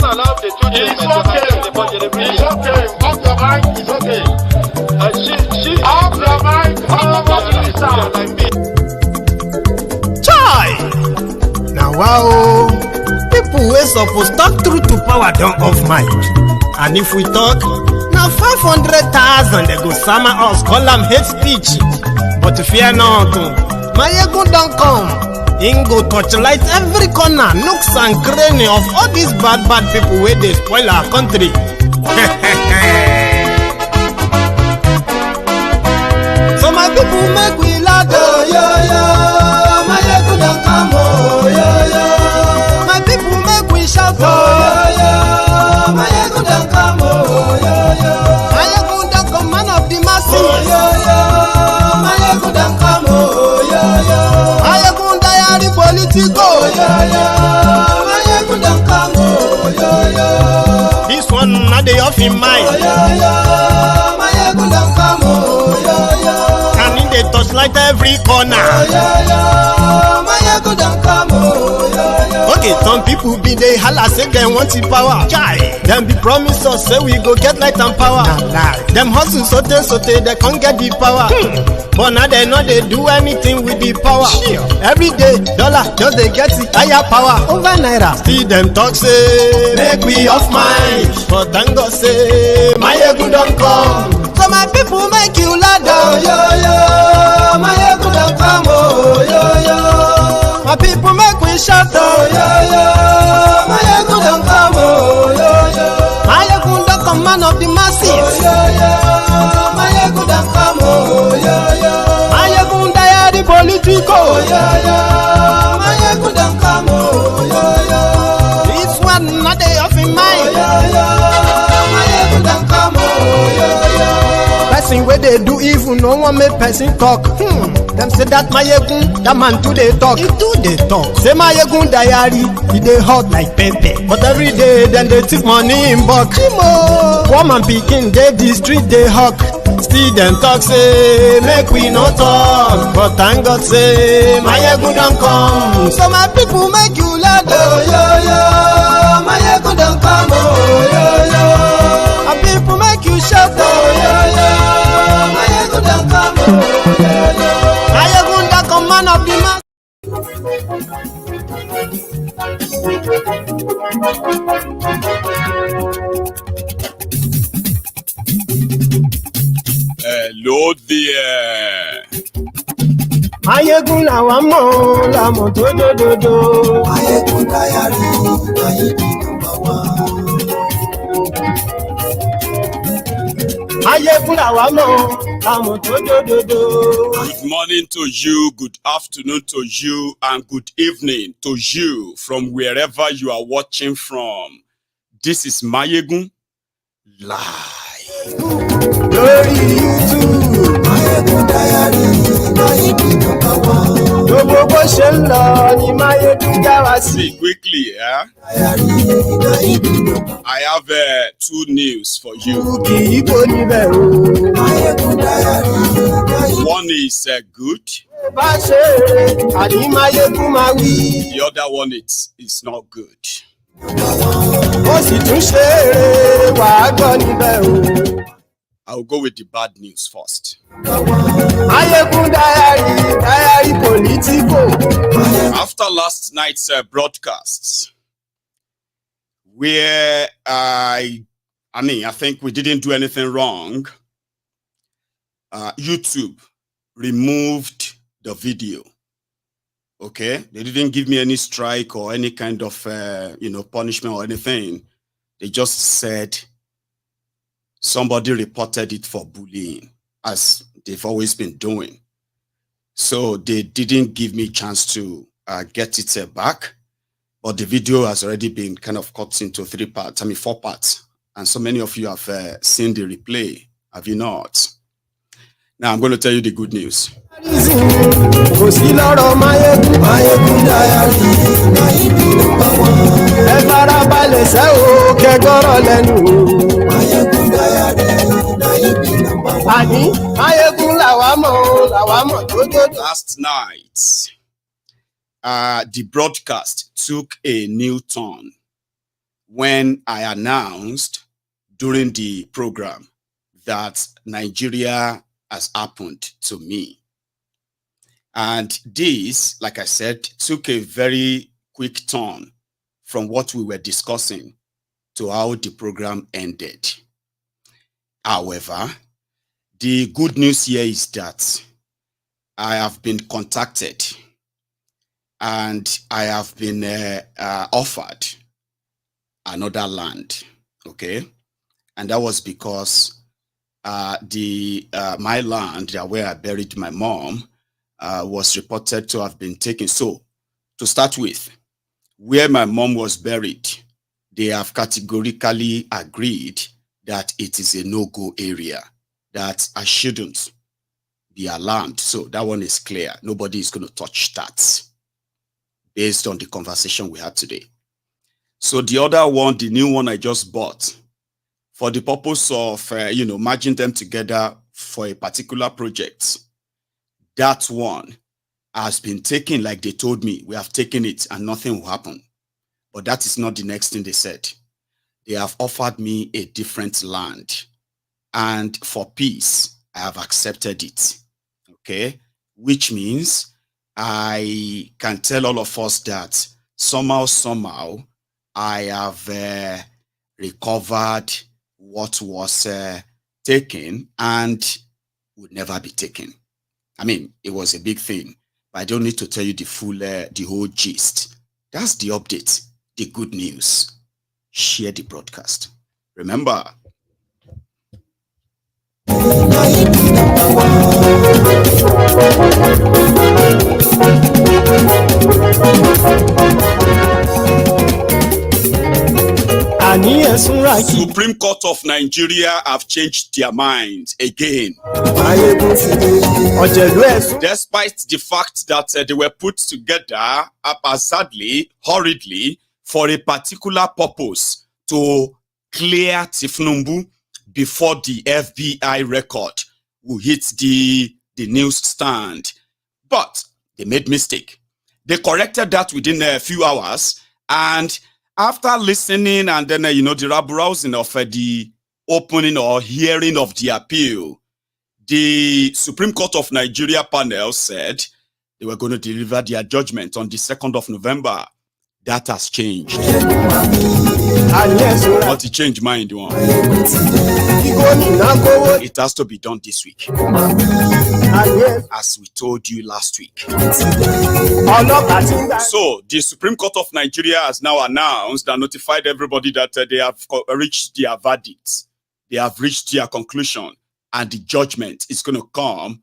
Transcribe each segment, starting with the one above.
Allow the children to handle the budget every year. It's okay. Off your mind. It's okay. She Off your mind. like me. Chai! Now wow, people wey suppose talk truth to power don't off mic. And if we talk, now 500,000 they go summer us call them hate speech. But fear not, Maiyegun don't come. Him go torchlight every corner, nooks and cranny of all these bad people where they spoil our country. So my people make we laugh, oh yo yo. Maiyegun don't come, oh yo yo. My people make we shout, oh yo yo. Maiyegun don't come, oh yo yo. Maiyegun don't come, man of the masses, oh yo yo. Maiyegun don't come, oh yo yo. Maiyegun diary Politico, oh yo yo. Maiyegun don't come, oh yo yo. This one not the off in mind, oh yo yo. Maiyegun don't come, oh yo yo. Can in the touchlight every corner, oh yo yo. Maiyegun don't come, oh yo yo. Okay, some people be they holla say they want the power. Chai, them be promise us say we go get light and power. Them hustle sote they can't get the power. But now they know they do anything with the power. Every day, dollar just they get it higher power over naira. See them talk say make we off mind, but thank God say Maiyegun don't come. So my people make you lie down, yo yo. Maiyegun don't come, oh yo yo. My people make we shout, oh yo yo. Maiyegun don't come, oh yo yo. Maiyegun don't come, man of the masses, oh yo yo. Maiyegun don't come, oh yo yo. Maiyegun diary Politico, oh yo yo. Maiyegun don't come, oh yo yo. This one not they off in mind, oh yo yo. Maiyegun don't come, oh yo yo. Person where they do evil, no one make person talk. Them say that Maiyegun, that man too they talk. He do they talk. Say Maiyegun diary, he they hot like pepper. But every day then they take money in bulk. Woman picking they the street they hawk. Still them talk say make we no talk. But thank God say Maiyegun don't come. So my people make you laugh, oh yo yo. Maiyegun don't come, oh yo yo. My people make you shout, oh yo yo. Maiyegun don't come, oh yo yo. Maiyegun don't come, man of the mass. Hello there. Maiyegun làwọn mọ̀ làmọ̀ tó dòdòdò. Maiyegun diary, Maiyegun number one. Maiyegun làwọn mọ̀ làmọ̀ tó dòdòdò. Good morning to you, good afternoon to you, and good evening to you from wherever you are watching from. This is Maiyegun live. Lórí YouTube. Maiyegun diary, Maiyegun number one. Gbogbo bó ṣe ń lọ ni Maiyegun já wa sí. See quickly, Diary, Maiyegun number one. I have two news for you. Kì í bó níbẹ̀ o. Maiyegun diary, Maiyegun. One is good, Bá ṣe rere, àní Maiyegun máa wí. the other one is not good. Ó sì tún ṣe rere, wàá gbọ́ níbẹ̀ o. I'll go with the bad news first. Maiyegun diary Politico. After last night's broadcasts, where I think we didn't do anything wrong, YouTube removed the video. Okay, they didn't give me any strike or any kind of punishment or anything. They just said somebody reported it for bullying, as they've always been doing. So they didn't give me a chance to get it back. But the video has already been kind of cut into 4 parts. And so many of you have seen the replay, have you not? Now I'm going to tell you the good news. Kò sí lọ́rọ̀ Maiyegun. Maiyegun diary, Maiyegun number one. Ẹ farabalẹ̀ ṣe o, kẹ́gbọ́rọ̀ lẹ́nu o. Maiyegun diary, Maiyegun number one. Àní Maiyegun làwa mọ̀ tó dòdò. Last night, the broadcast took a new turn when I announced during the program that Nigeria has happened to me. And this, like I said, took a very quick turn from what we were discussing to how the program ended. However, the good news here is that I have been contacted and I have been offered another land, okay? And that was because my land where I buried my mom was reported to have been taken. So, to start with, where my mom was buried, they have categorically agreed that it is a no-go area, that I shouldn't be alarmed. So that one is clear. Nobody is going to touch that based on the conversation we had today. So the other one, the new one I just bought, for the purpose of, merging them together for a particular project, that one has been taken, like they told me. We have taken it and nothing will happen. But that is not the next thing they said. They have offered me a different land. And for peace, I have accepted it. Okay? Which means I can tell all of us that somehow, I have recovered what was taken and would never be taken. I mean, it was a big thing, but I don't need to tell you the full, the whole gist. That's the update, the good news. Share the broadcast. Remember, Supreme Court of Nigeria have changed their minds again. Despite the fact that they were put together haphazardly, hurriedly, for a particular purpose, to clear Tifnumbu before the FBI record will hit the newsstand. But they made mistake. They corrected that within a few hours, and after listening and then, the browsing of the opening or hearing of the appeal, the Supreme Court of Nigeria panel said they were going to deliver their judgment on the 2nd of November. That has changed. But it changed mind one. It has to be done this week, as we told you last week. So the Supreme Court of Nigeria has now announced and notified everybody that they have reached their verdict. They have reached their conclusion, and the judgment is going to come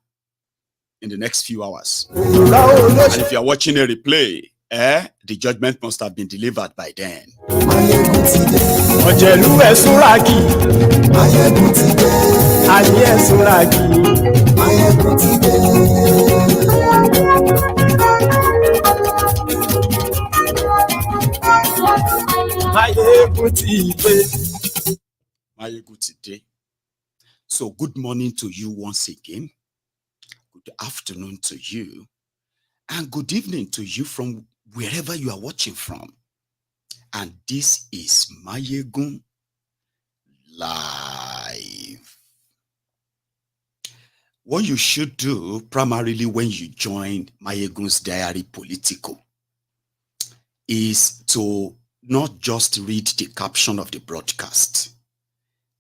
in the next few hours. And if you are watching a replay, the judgment must have been delivered by then. Maiyegun today. So good morning to you once again. Good afternoon to you. And good evening to you from wherever you are watching from. And this is Maiyegun Live. What you should do primarily when you join MaiyegunsDiary Politico is to not just read the caption of the broadcast.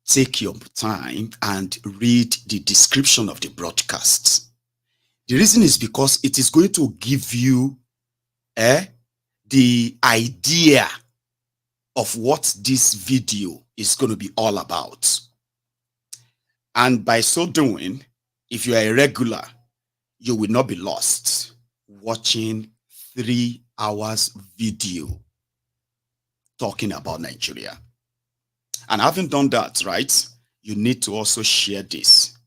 Take your time and read the description of the broadcast. The reason is because it is going to give you the idea of what this video is going to be all about. And by so doing, if you are a regular, you will not be lost watching 3 hours video talking about Nigeria. And having done that, right, you need to also share this,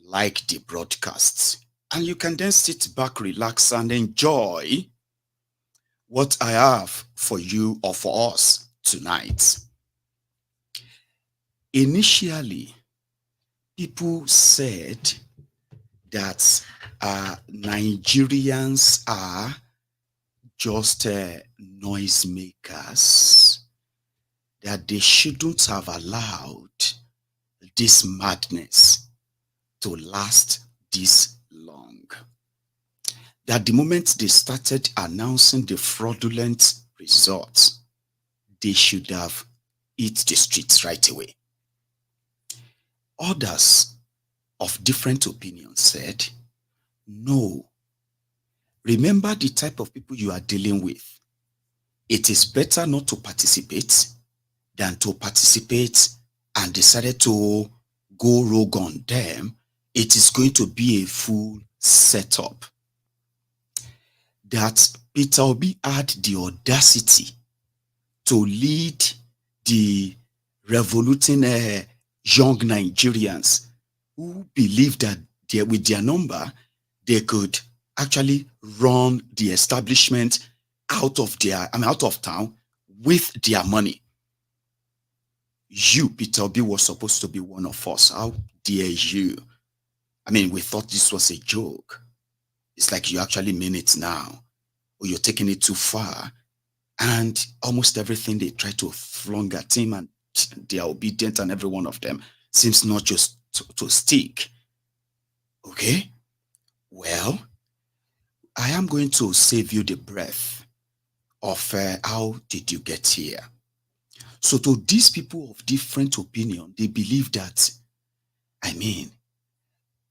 like the broadcasts. And you can then sit back, relax, and enjoy what I have for you or for us tonight. Initially, people said that Nigerians are just noisemakers, that they shouldn't have allowed this madness to last this long. That the moment they started announcing the fraudulent results, they should have hit the streets right away. Others of different opinions said, no, remember the type of people you are dealing with. It is better not to participate than to participate and decided to go rogue on them. It is going to be a full setup. That Peter Obi had the audacity to lead the revoluting young Nigerians who believed that with their number, they could actually run the establishment out of town with their money. You, Peter Obi, was supposed to be one of us. How dare you? I mean, we thought this was a joke. It's like you actually mean it now, or you're taking it too far. And almost everything they try to flung at him, and they are obedient, and every one of them seems not just to stick. Okay? Well, I am going to save you the breath of how did you get here. So to these people of different opinion, they believe that, I mean,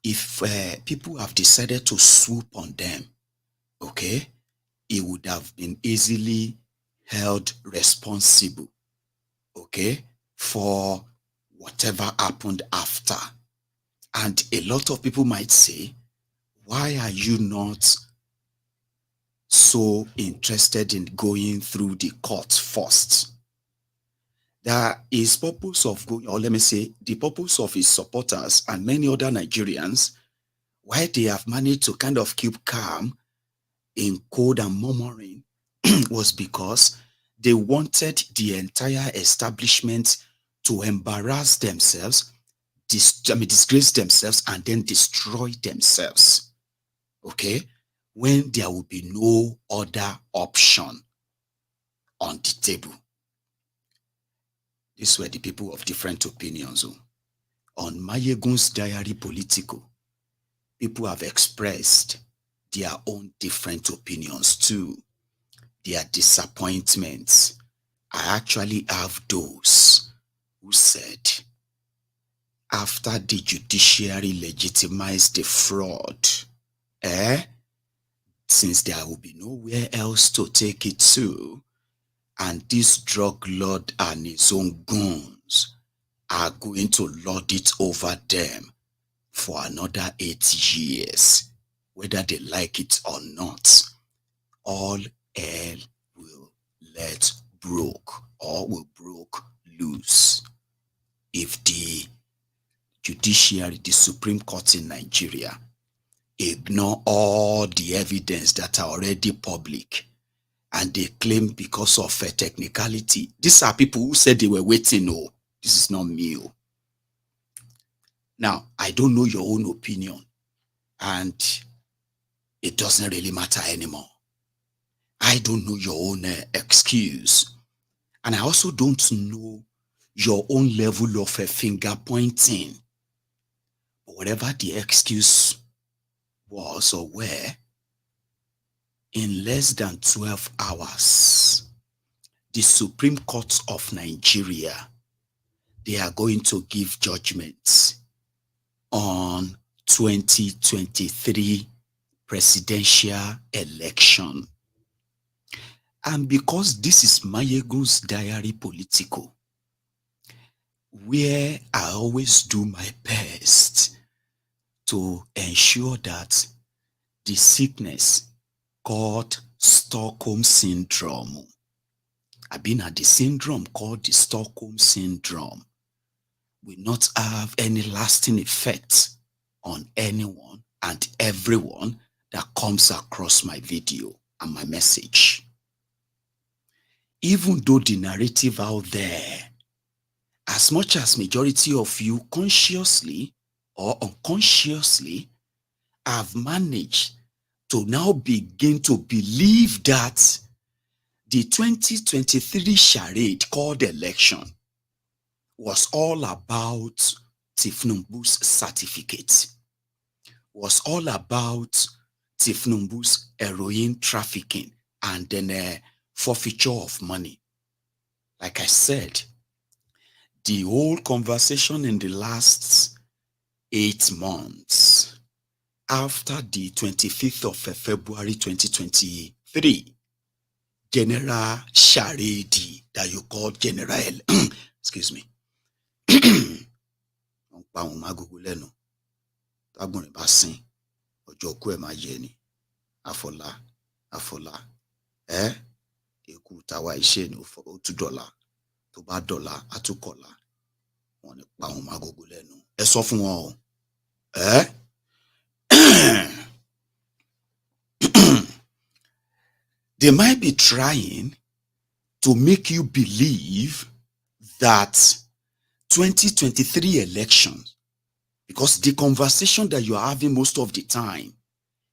if people have decided to swoop on them, okay, it would have been easily held responsible, okay, for whatever happened after. And a lot of people might say, why are you not so interested in going through the court first? There is purpose of going, or let me say, the purpose of his supporters and many other Nigerians, why they have managed to kind of keep calm in cold and murmuring was because they wanted the entire establishment to embarrass themselves, disgrace themselves, and then destroy themselves. Okay? When there will be no other option on the table. These were the people of different opinions. On MaiyegunsDiary Politico, people have expressed their own different opinions too, their disappointments. I actually have those who said, after the judiciary legitimized the fraud, since there will be nowhere else to take it to, and this drug lord and his own goons are going to lord it over them for another 8 years, whether they like it or not, all hell will let broke or will broke loose. If the judiciary, the Supreme Court in Nigeria, ignore all the evidence that are already public, and they claim because of a technicality. These are people who said they were waiting. Oh, this is not me. Oh. Now, I don't know your own opinion, and it doesn't really matter anymore. I don't know your own excuse, and I also don't know your own level of finger pointing. But whatever the excuse was or were, in less than 12 hours, the Supreme Court of Nigeria, they are going to give judgment on 2023 presidential election. And because this is MaiyegunsDiary Politico, where I always do my best to ensure that the sickness called Stockholm Syndrome, I've been at the syndrome called the Stockholm Syndrome, will not have any lasting effect on anyone and everyone that comes across my video and my message. Even though the narrative out there, as much as majority of you consciously or unconsciously have managed to now begin to believe that the 2023 charade called election was all about Tifnumbu's certificate, was all about Tifnumbu's heroin trafficking and then forfeiture of money. Like I said, the whole conversation in the last 8 months after the 25th of February 2023, General Charade, that you call General, excuse me, Afola, eku tawa ise ni $2 tó bá dọ́là àtúkọ̀lá wọ́n ní pa ohun magogo lẹ́nu ẹ sọ fún wọn o They might be trying to make you believe that 2023 elections, because the conversation that you are having most of the time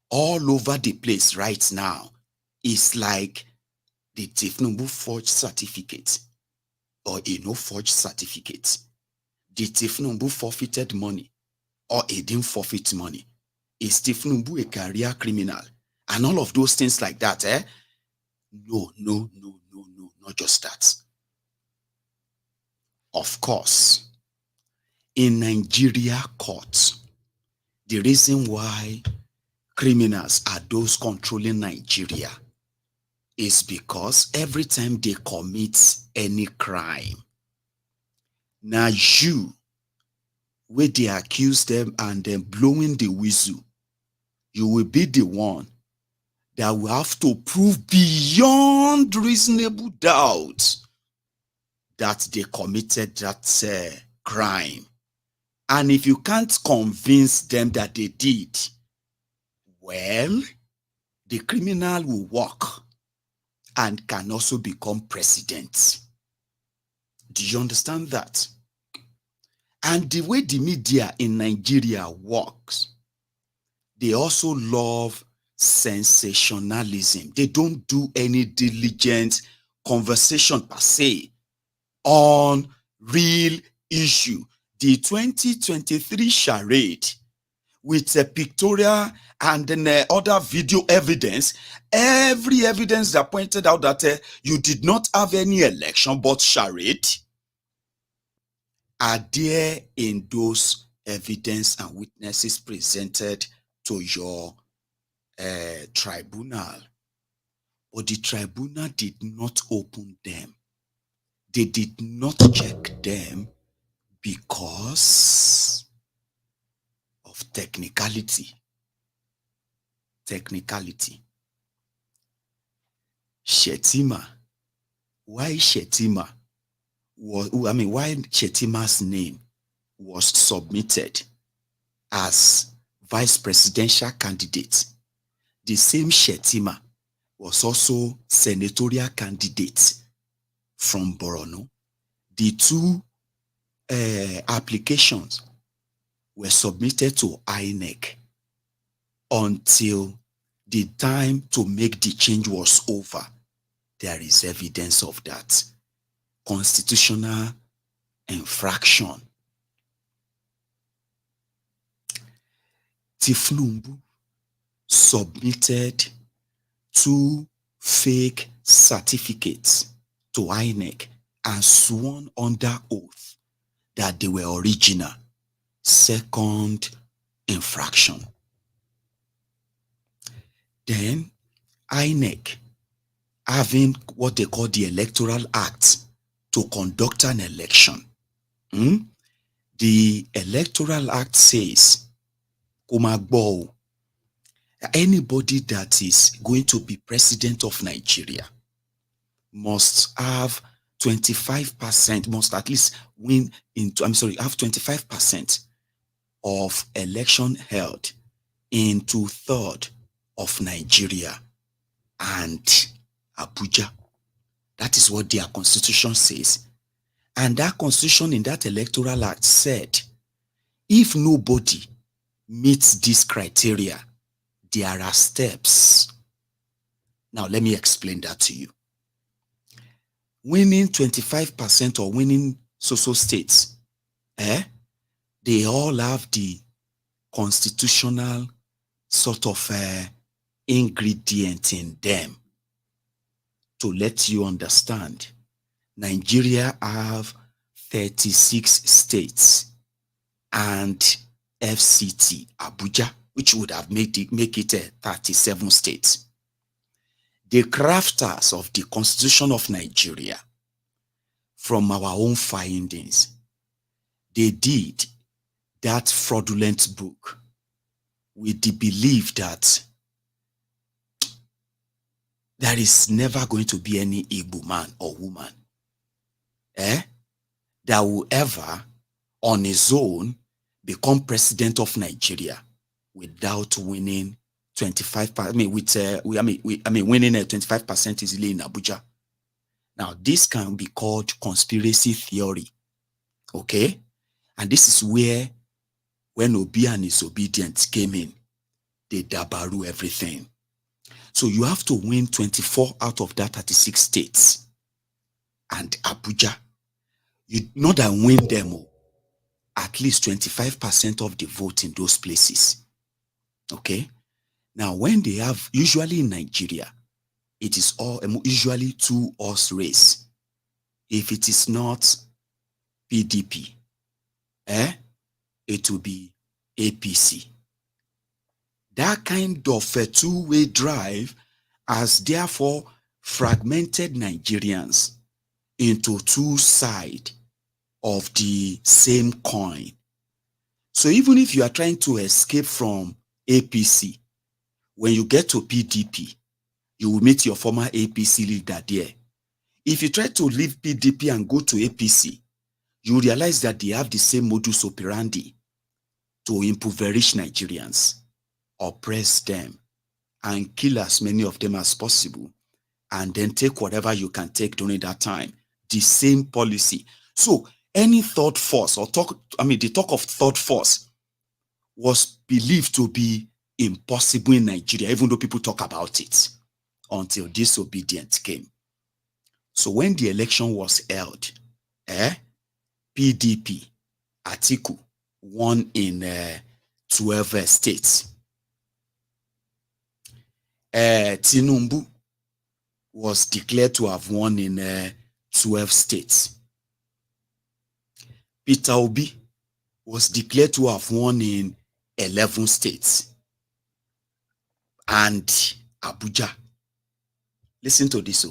all over the place right now is like the Tifnumbu forged certificate or a no forged certificate. The Tifnumbu forfeited money or a didn't forfeit money. Is Tifnumbu a career criminal? And all of those things like that, No, not just that. Of course, in Nigeria courts, the reason why criminals are those controlling Nigeria is because every time they commit any crime, now you, where they accuse them and then blowing the whistle, you will be the one that will have to prove beyond reasonable doubt that they committed that crime. And if you can't convince them that they did, well, the criminal will walk and can also become president. Do you understand that? And the way the media in Nigeria works, they also love sensationalism. They don't do any diligent conversation per se on real issue. The 2023 charade with a pictorial and then other video evidence, every evidence that pointed out that you did not have any election but charade, are there in those evidence and witnesses presented to your tribunal. But the tribunal did not open them. They did not check them because of technicality. Shetima. Why Shetima? Why Shetima's name was submitted as vice presidential candidate. The same Shetima was also senatorial candidate from Borno. The two applications were submitted to INEC until the time to make the change was over. There is evidence of that. Constitutional infraction. Tifnumbu submitted 2 fake certificates to INEC and sworn under oath that they were original. Second infraction. Then INEC, having what they call the Electoral Act to conduct an election. The Electoral Act says, anybody that is going to be president of Nigeria must have 25%, must at least win into, have 25% of election held in 2/3 of Nigeria and Abuja. That is what their constitution says. And that constitution in that Electoral Act said, if nobody meets this criteria, there are steps. Now, let me explain that to you. winning 25% or winning so states, they all have the constitutional sort of ingredient in them to let you understand. Nigeria have 36 states and FCT, Abuja, which would have make it 37 states. The crafters of the Constitution of Nigeria, from our own findings, they did that fraudulent book with the belief that there is never going to be any Igbo man or woman that will ever, on his own, become president of Nigeria without winning 25%. Winning 25% easily in Abuja. Now, this can be called conspiracy theory, okay? And this is where, when Obi and his obedience came in, they dabaru everything. So you have to win 24 out of that 36 states. And Abuja, you not that win them at least 25% of the vote in those places. Okay? Now, when they have, usually in Nigeria, it is all usually 2-horse race. If it is not PDP, it will be APC. That kind of a two-way drive has therefore fragmented Nigerians into two sides of the same coin. So even if you are trying to escape from APC, when you get to PDP, you will meet your former APC leader there. If you try to leave PDP and go to APC, you realize that they have the same modus operandi to impoverish Nigerians, oppress them, and kill as many of them as possible, and then take whatever you can take during that time. The same policy. So any third force or the talk of third force was believed to be impossible in Nigeria, even though people talk about it, until disobedience came. So when the election was held, PDP, Atiku, won in 12 states. Tinubu was declared to have won in 12 states. Peter Obi was declared to have won in 11 states. And Abuja, listen to this.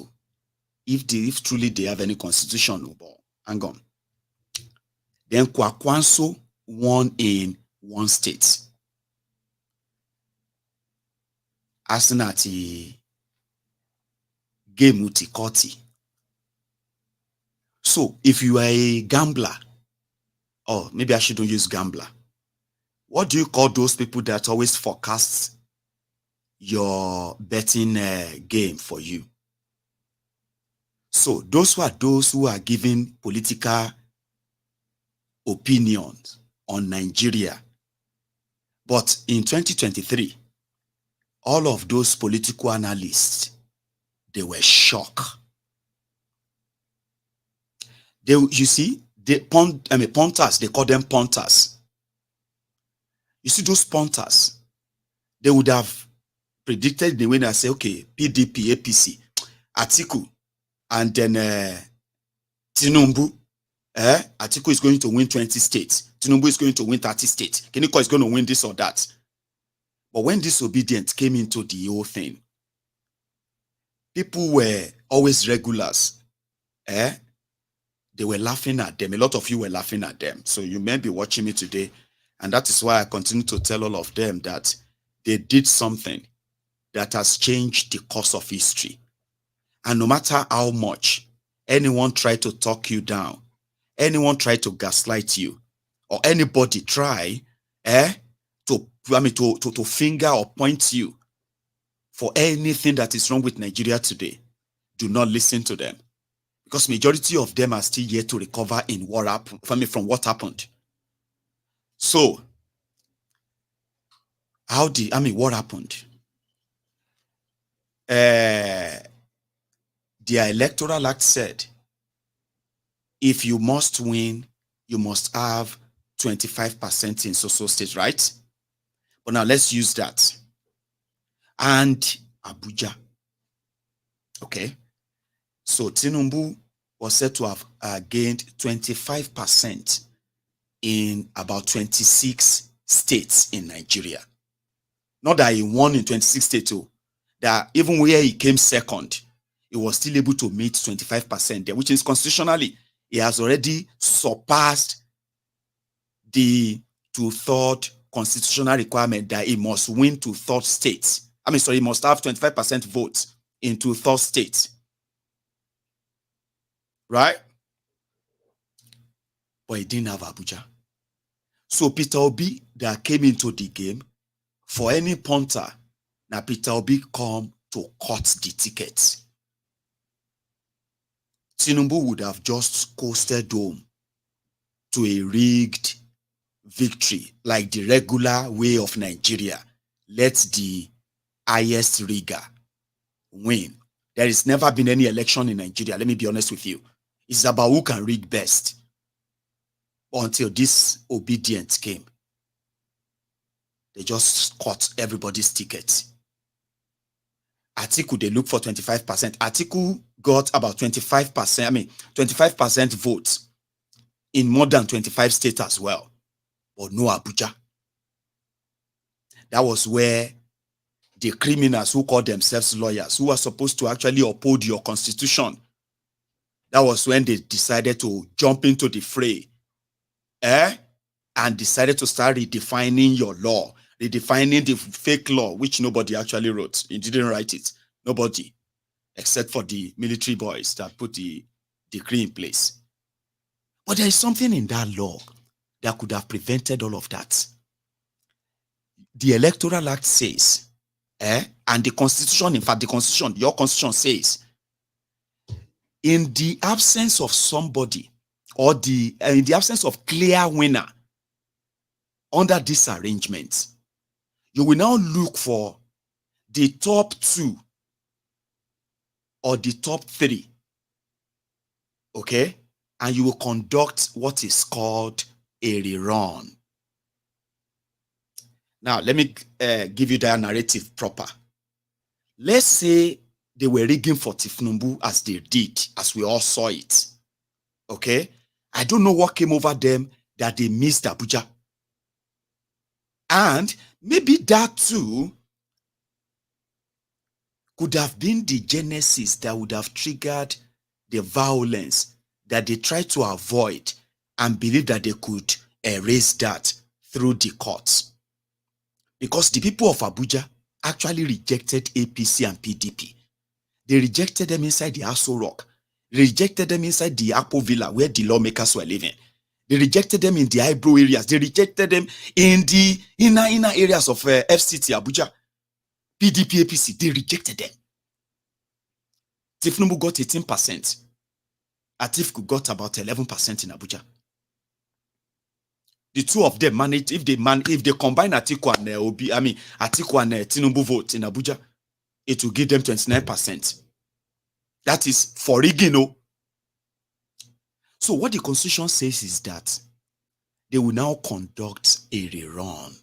If truly they have any constitution, hang on. Then Kwakwanso won in 1 state. Asinati Gemuti Koti. So if you are a gambler, or maybe I shouldn't use gambler, what do you call those people that always forecast your betting game for you? So those who are giving political opinions on Nigeria. But in 2023, all of those political analysts, they were shocked. You see, punters, they call them punters. You see those punters, they would have predicted the winner, say, okay, PDP, APC, Atiku, and then Tinubu. Atiku is going to win 20 states. Tinubu is going to win 30 states. Keniko is going to win this or that. But when disobedience came into the whole thing, people were always regulars. They were laughing at them. A lot of you were laughing at them. So you may be watching me today. And that is why I continue to tell all of them that they did something that has changed the course of history. And no matter how much anyone tried to talk you down, anyone tried to gaslight you, or anybody try to finger or point you for anything that is wrong with Nigeria today, do not listen to them. Because majority of them are still yet to recover in what happened, from what happened. So, what happened? Their electoral act said if you must win, you must have 25% in so state, right? But now let's use that. And Abuja. Okay. So Tinubu was said to have gained 25% in about 26 states in Nigeria. Not that he won in 26 states, too. That even where he came second, he was still able to meet 25% there, which is constitutionally, he has already surpassed the 2/3 constitutional requirement that he must win 2/3 states. He must have 25% votes in 2/3 states. Right? But he didn't have Abuja. So Peter Obi that came into the game, for any punter, now Peter Obi come to cut the tickets. Tinubu would have just coasted home to a rigged victory, like the regular way of Nigeria. Let the highest rigger win. There has never been any election in Nigeria, let me be honest with you. It's about who can rig best. Until this obedience came, they just cut everybody's ticket. Atiku, they look for 25%. Atiku got about 25%, 25% votes in more than 25 states as well. But no Abuja. That was where the criminals who call themselves lawyers, who are supposed to actually uphold your constitution, that was when they decided to jump into the fray. And decided to start redefining your law, redefining the fake law, which nobody actually wrote. He didn't write it. Nobody, except for the military boys that put the decree in place. But there is something in that law that could have prevented all of that. The Electoral Act says, and the Constitution, in fact, the Constitution, your Constitution says, in the absence of somebody, or in the absence of clear winner under this arrangement, you will now look for the top 2 or the top 3, okay? And you will conduct what is called a rerun. Now, let me give you that narrative proper. Let's say they were rigging for Tinubu as they did, as we all saw it, okay? I don't know what came over them that they missed Abuja. And maybe that too could have been the genesis that would have triggered the violence that they tried to avoid and believe that they could erase that through the courts. Because the people of Abuja actually rejected APC and PDP. They rejected them inside the Aso Rock. Rejected them inside the Akpo Villa where the lawmakers were living. They rejected them in the eyebrow areas. They rejected them in the inner areas of FCT Abuja. PDP, APC, they rejected them. Tinubu got 18%. Atiku got about 11% in Abuja. The two of them managed, if they combine Atiku and Atiku and Tinubu vote in Abuja, it will give them 29%. That is for rigging. So what the Constitution says is that they will now conduct a rerun.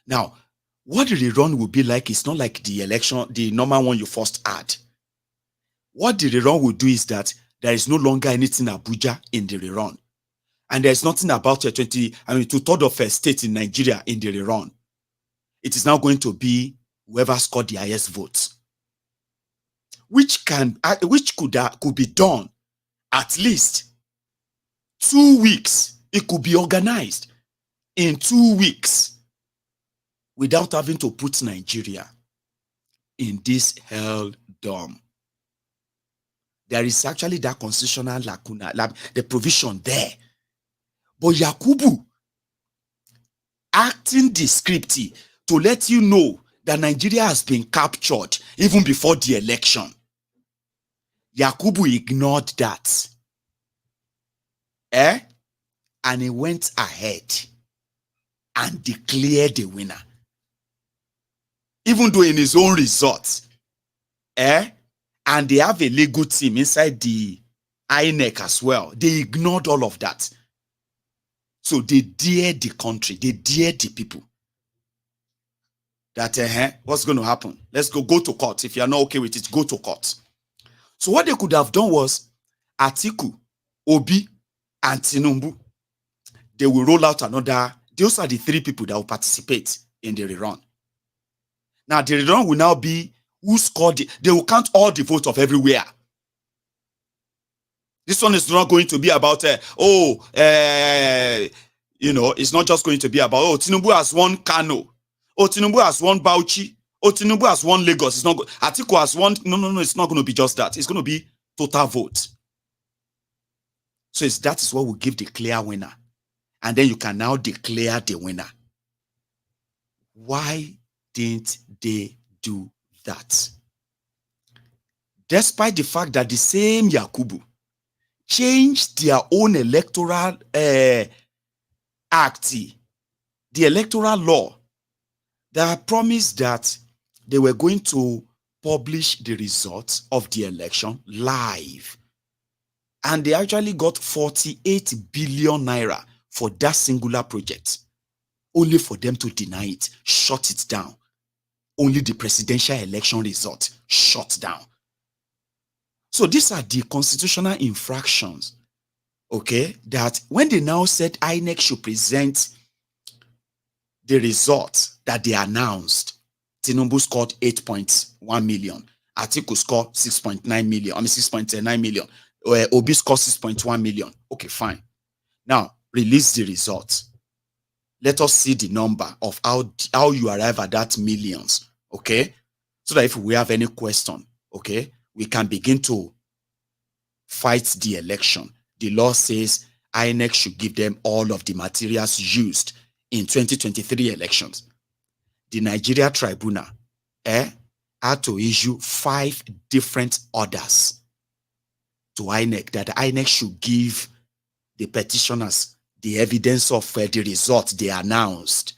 Now, what the rerun will be like is not like the election, the normal one you first had. What the rerun will do is that there is no longer anything Abuja in the rerun. And there is nothing about 2/3 of a state in Nigeria in the rerun. It is now going to be whoever scored the highest votes. Which could be done at least 2 weeks. It could be organized in 2 weeks without having to put Nigeria in this helldom. There is actually that constitutional lacuna, the provision there. But Yakubu acting descriptive to let you know that Nigeria has been captured even before the election. Yakubu ignored that. And he went ahead and declared the winner. Even though in his own resort, and they have a legal team inside the INEC as well. They ignored all of that. So they dared the country, they dared the people. That what's going to happen? Let's go to court. If you're not okay with it, go to court. So what they could have done was Atiku, Obi, and Tinubu. They will roll out another. Those are the three people that will participate in the rerun. Now the rerun will now be who scored. They will count all the votes of everywhere. This one is not going to be about it's not just going to be about Tinubu has won Kano, Tinubu has won Bauchi, Tinubu has won Lagos. It's not Atiku has won. No. It's not going to be just that. It's going to be total vote. So that is what will give the clear winner, and then you can now declare the winner. Why didn't they do that? Despite the fact that the same Yakubu changed their own electoral act, the electoral law, that promised that they were going to publish the results of the election live. And they actually got 48 billion naira for that singular project, only for them to deny it, shut it down. Only the presidential election result shut down. So these are the constitutional infractions, okay, that when they now said INEC should present the results that they announced, Tinubu scored 8.1 million, Atiku scored 6.9 million, Obi scored 6.1 million. Okay, fine. Now, release the results. Let us see the number of how you arrive at that millions, okay? So that if we have any question, okay, we can begin to fight the election. The law says INEC should give them all of the materials used in 2023 elections. The Nigeria Tribunal had to issue 5 different orders to INEC that INEC should give the petitioners the evidence of the results they announced.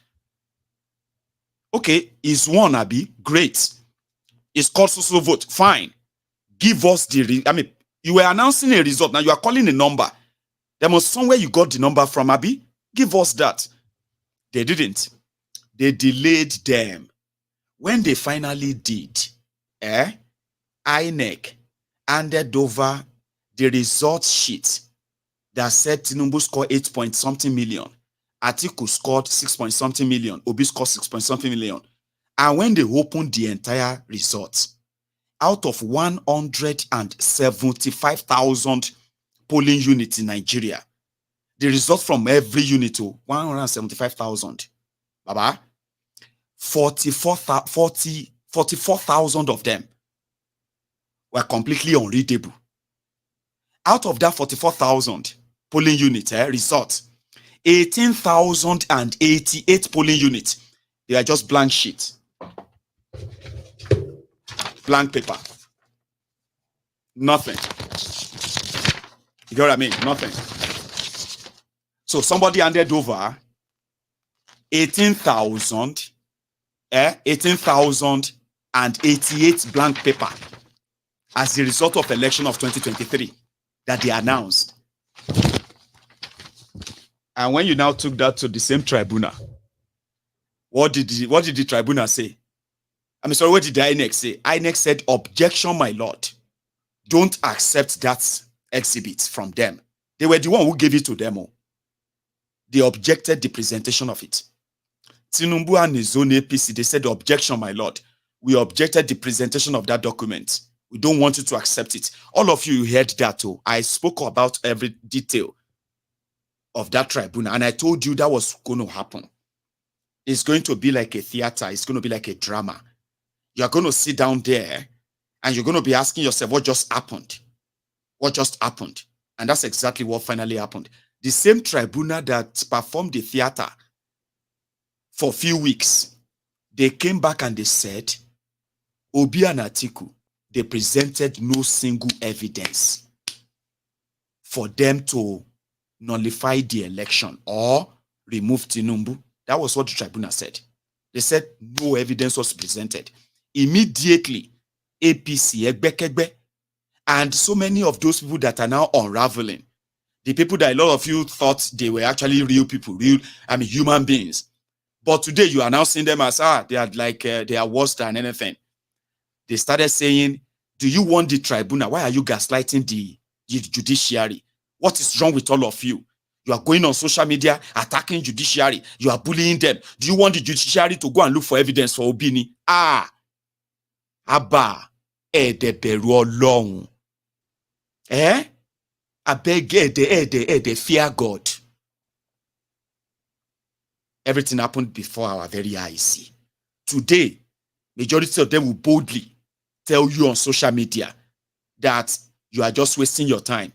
Okay, is one, Abi? Great. It's called social vote. Fine. Give us the you were announcing a result. Now you are calling a number. There must somewhere you got the number from, Abi. Give us that. They didn't. They delayed them. When they finally did, INEC handed over the results sheet that said Tinubu scored 8-point-something million, Atiku scored 6-point-something million, Obi scored 6-point-something million. And when they opened the entire results, out of 175,000 polling units in Nigeria, the result from every unit to 175,000, Baba, 44,000 of them were completely unreadable. Out of that 44,000 polling unit results, 18,088 polling units, they are just blank sheets. Blank paper. Nothing. You get what I mean? Nothing. So somebody handed over 18,088 blank paper as the result of election of 2023 that they announced. And when you now took that to the same tribunal, what did the tribunal say? What did the INEC say? INEC said, objection, my lord. Don't accept that exhibit from them. They were the one who gave it to them. They objected the presentation of it. Tinubu and his own APC, they said, objection, my lord. We objected the presentation of that document. We don't want you to accept it. All of you heard that too. I spoke about every detail of that tribunal, and I told you that was going to happen. It's going to be like a theater. It's going to be like a drama. You're going to sit down there and you're going to be asking yourself, what just happened? What just happened? And that's exactly what finally happened. The same tribunal that performed the theater for a few weeks, they came back and they said, Obi and Atiku, they presented no single evidence for them to nullify the election or remove Tinubu. That was what the tribunal said. They said no evidence was presented. Immediately, APC, Egbekegbe, And so many of those people that are now unraveling, the people that a lot of you thought they were actually real people, human beings. But today you are now seeing them as, they are like, they are worse than anything. They started saying, do you want the tribunal? Why are you gaslighting the judiciary? What is wrong with all of you? You are going on social media, attacking judiciary. You are bullying them. Do you want the judiciary to go and look for evidence for Obini? Abba, deberu Ọlọ́run. I beg, they fear God. Everything happened before our very eyes. Today, majority of them will boldly tell you on social media that you are just wasting your time.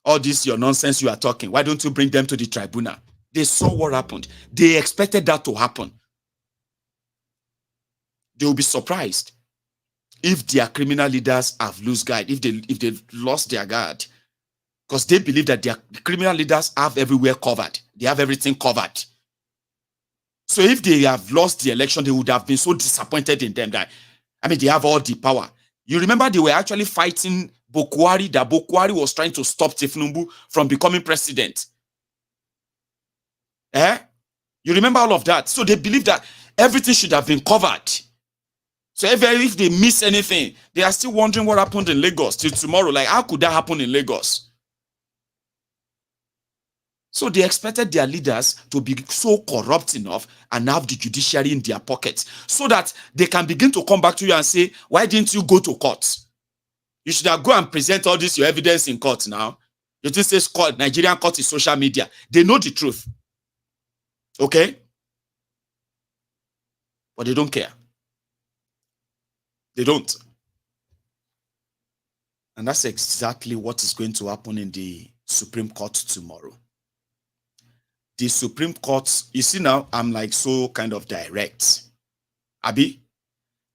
All this your nonsense you are talking, why don't you bring them to the tribunal? They saw what happened. They expected that to happen. They will be surprised if their criminal leaders have lost guard, if they've lost their guard. Because they believe that their criminal leaders have everywhere covered. They have everything covered. So if they have lost the election, they would have been so disappointed in them that, they have all the power. You remember they were actually fighting Bokwari, that Bokwari was trying to stop Tifnumbu from becoming president. You remember all of that? So they believe that everything should have been covered. So if they miss anything, they are still wondering what happened in Lagos till tomorrow. Like, how could that happen in Lagos? So they expected their leaders to be so corrupt enough and have the judiciary in their pockets so that they can begin to come back to you and say, why didn't you go to court? You should have go and present all this, your evidence in court now. You think this court, Nigerian court is social media. They know the truth. Okay? But they don't care. They don't. And that's exactly what is going to happen in the Supreme Court tomorrow. The Supreme Court, you see now, I'm like so kind of direct. Abi,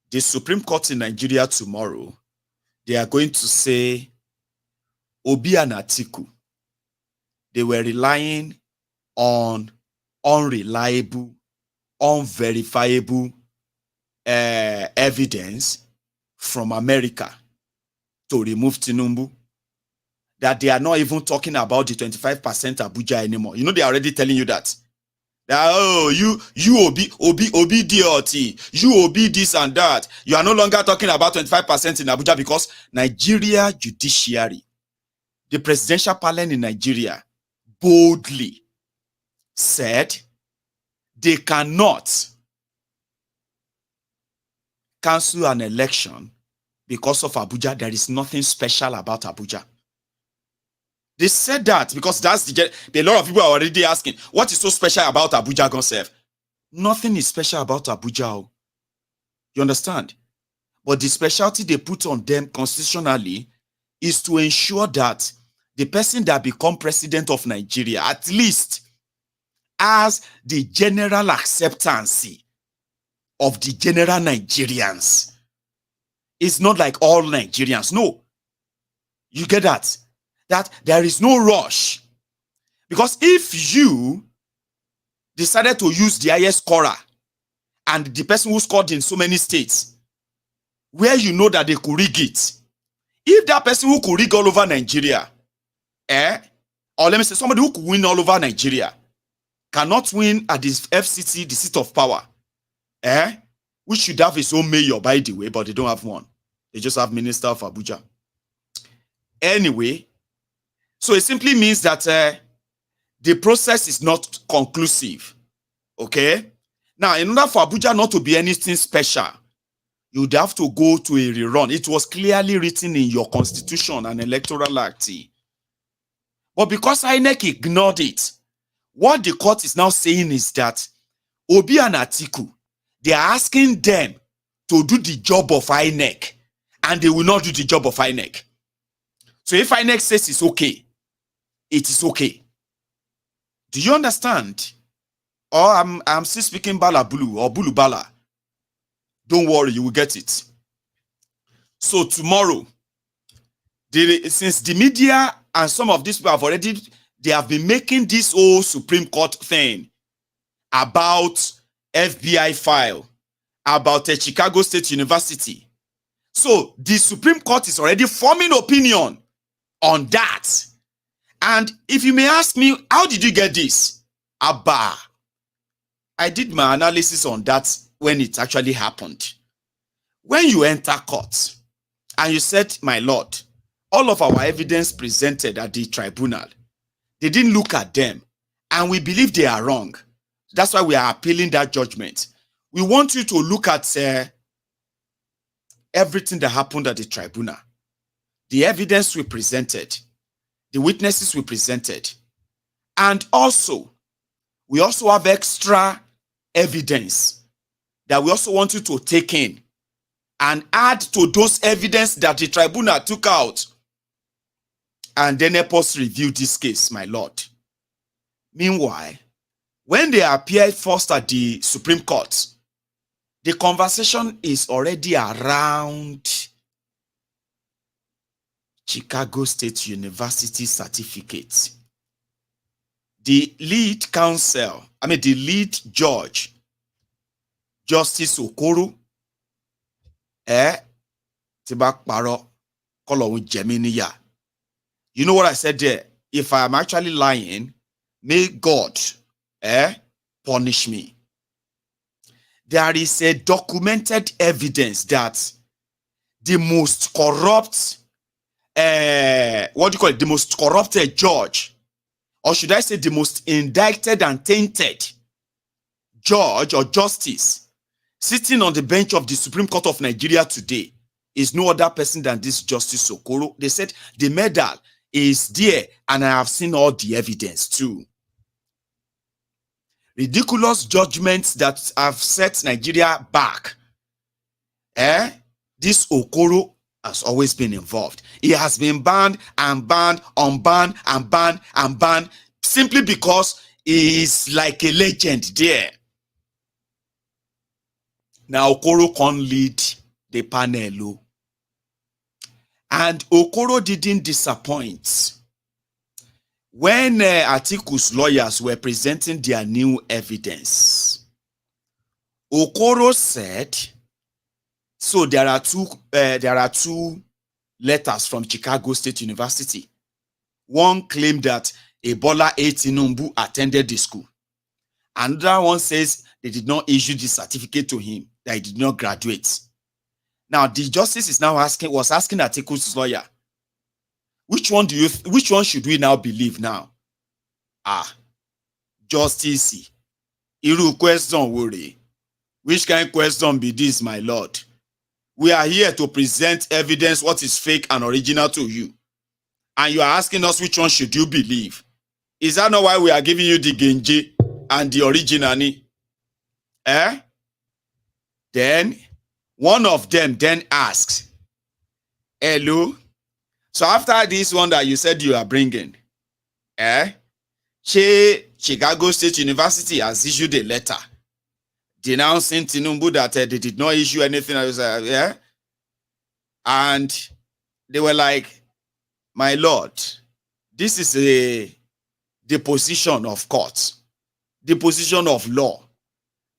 the Supreme Court in Nigeria tomorrow, they are going to say, Obi and Atiku, they were relying on unreliable, unverifiable evidence from America to remove Tinubu. That they are not even talking about the 25% Abuja anymore. You know, they are already telling you that. You Obi DOT, you Obi this and that. You are no longer talking about 25% in Abuja because Nigeria judiciary, the presidential parliament in Nigeria, boldly said they cannot cancel an election because of Abuja. There is nothing special about Abuja. They said that because that's a lot of people are already asking, what is so special about Abuja, Gonsev? Nothing is special about Abuja. You understand? But the specialty they put on them constitutionally is to ensure that the person that become president of Nigeria at least has the general acceptance of the general Nigerians. It's not like all Nigerians. No. You get that? That there is no rush. Because if you decided to use the highest scorer and the person who scored in so many states, where you know that they could rig it, if that person who could rig all over Nigeria, or let me say somebody who could win all over Nigeria, cannot win at this FCT, the seat of power, which should have his own mayor, by the way, but they don't have one. They just have Minister of Abuja. Anyway, so it simply means that the process is not conclusive. Okay? Now, in order for Abuja not to be anything special, you'd have to go to a rerun. It was clearly written in your constitution and electoral act. But because INEC ignored it, what the court is now saying is that Obi and Atiku, they are asking them to do the job of INEC, and they will not do the job of INEC. So if INEC says it's okay, it is okay. Do you understand? Or I'm still speaking Bala Bulu or Bulu Bala. Don't worry, you will get it. So tomorrow, since the media and some of these people they have been making this whole Supreme Court thing about FBI file, about a Chicago State University. So the Supreme Court is already forming opinion on that. And if you may ask me, how did you get this? Abba, I did my analysis on that when it actually happened. When you enter court and you said, my lord, all of our evidence presented at the tribunal, they didn't look at them, and we believe they are wrong. That's why we are appealing that judgment. We want you to look at everything that happened at the tribunal, the evidence we presented, the witnesses we presented, and also, we also have extra evidence that we also want you to take in and add to those evidence that the tribunal took out, and then help us review this case, my lord. Meanwhile, when they appeared first at the Supreme Court, the conversation is already around Chicago State University certificate. The lead counsel, the lead judge, Justice Okoro, Tibak Paro, Kolowun Jeminiya. You know what I said there? If I am actually lying, may God punish me. There is a documented evidence that the most corrupt, the most corrupted judge, or should I say the most indicted and tainted judge or justice sitting on the bench of the Supreme Court of Nigeria today is no other person than this Justice Okoro. They said the medal is there, and I have seen all the evidence too. Ridiculous judgments that have set Nigeria back. This Okoro has always been involved. He has been banned and banned, unbanned and banned and banned, simply because he is like a legend there. Now Okoro can lead the panel. And Okoro didn't disappoint. When Atiku's lawyers were presenting their new evidence, Okoro said, so there are two letters from Chicago State University. One claimed that Ebola A. Tinubu attended the school. Another one says they did not issue the certificate to him, that he did not graduate. Now, the justice is now was asking Atiku's lawyer, which one should we now believe now? Justice. Iru question worry. Which kind of question be this, my lord? We are here to present evidence what is fake and original to you. And you are asking us which one should you believe? Is that not why we are giving you the Genji and the original? Then one of them then asks, hello? So after this one that you said you are bringing, Chicago State University has issued a letter denouncing Tinubu that they did not issue anything. And they were like, my lord, this is the position of court, the position of law.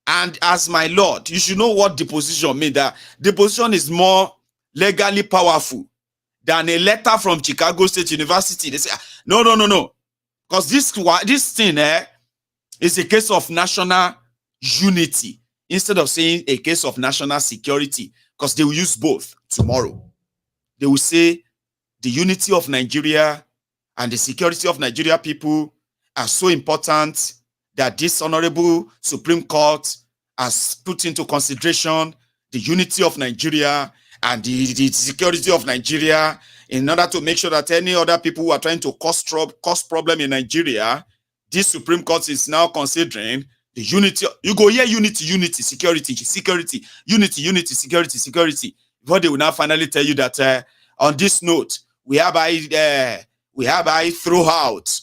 And as my lord, you should know what the position means. That the position is more legally powerful than a letter from Chicago State University. They say, no. Because this thing is a case of national unity instead of saying a case of national security, because they will use both tomorrow. They will say the unity of Nigeria and the security of Nigeria people are so important that this honorable Supreme Court has put into consideration the unity of Nigeria and the security of Nigeria in order to make sure that any other people who are trying to cause problem in Nigeria, this Supreme Court is now considering the unity. You go here, unity, security, unity, security. Before they will now finally tell you that on this note, we hereby throw out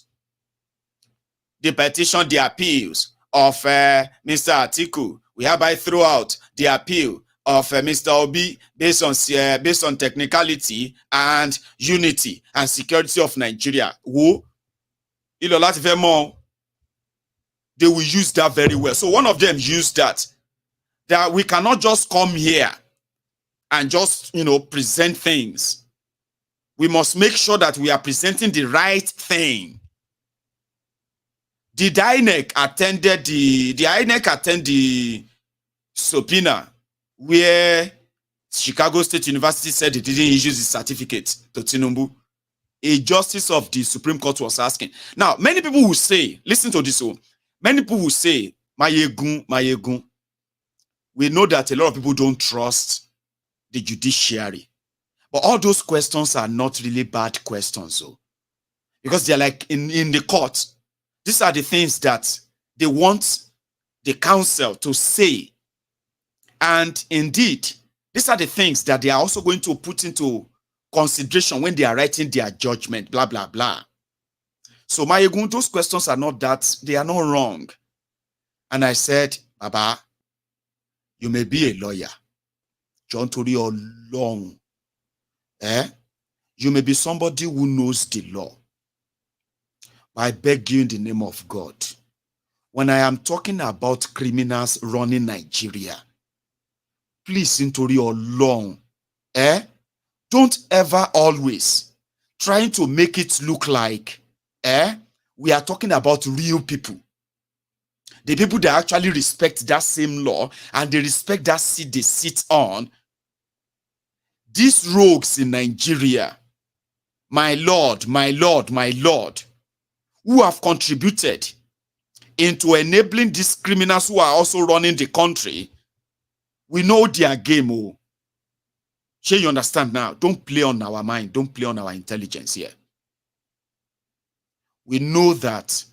the petition, the appeals of Mr. Atiku. We hereby throw out the appeal of Mr. Obi based on technicality and unity and security of Nigeria. They will use that very well. So one of them used that we cannot just come here and just, present things. We must make sure that we are presenting the right thing. Did INEC attend the subpoena where Chicago State University said they didn't issue the certificate to Tinubu? A justice of the Supreme Court was asking. Now, many people will say, listen to this. Many people will say, Maiyegun. We know that a lot of people don't trust the judiciary. But all those questions are not really bad questions, because they're like in the court. These are the things that they want the counsel to say. And indeed, these are the things that they are also going to put into consideration when they are writing their judgment, blah, blah, blah. So, Maiyegun, those questions are not that, they are not wrong. And I said, Baba, you may be a lawyer. John Tori or long. You may be somebody who knows the law. But I beg you in the name of God, when I am talking about criminals running Nigeria, please, Ntori or long, don't ever always trying to make it look like we are talking about real people. The people that actually respect that same law and they respect that seat they sit on. These rogues in Nigeria, my Lord, who have contributed into enabling these criminals who are also running the country, we know their game. Sure, you understand now? Don't play on our mind. Don't play on our intelligence here. We know that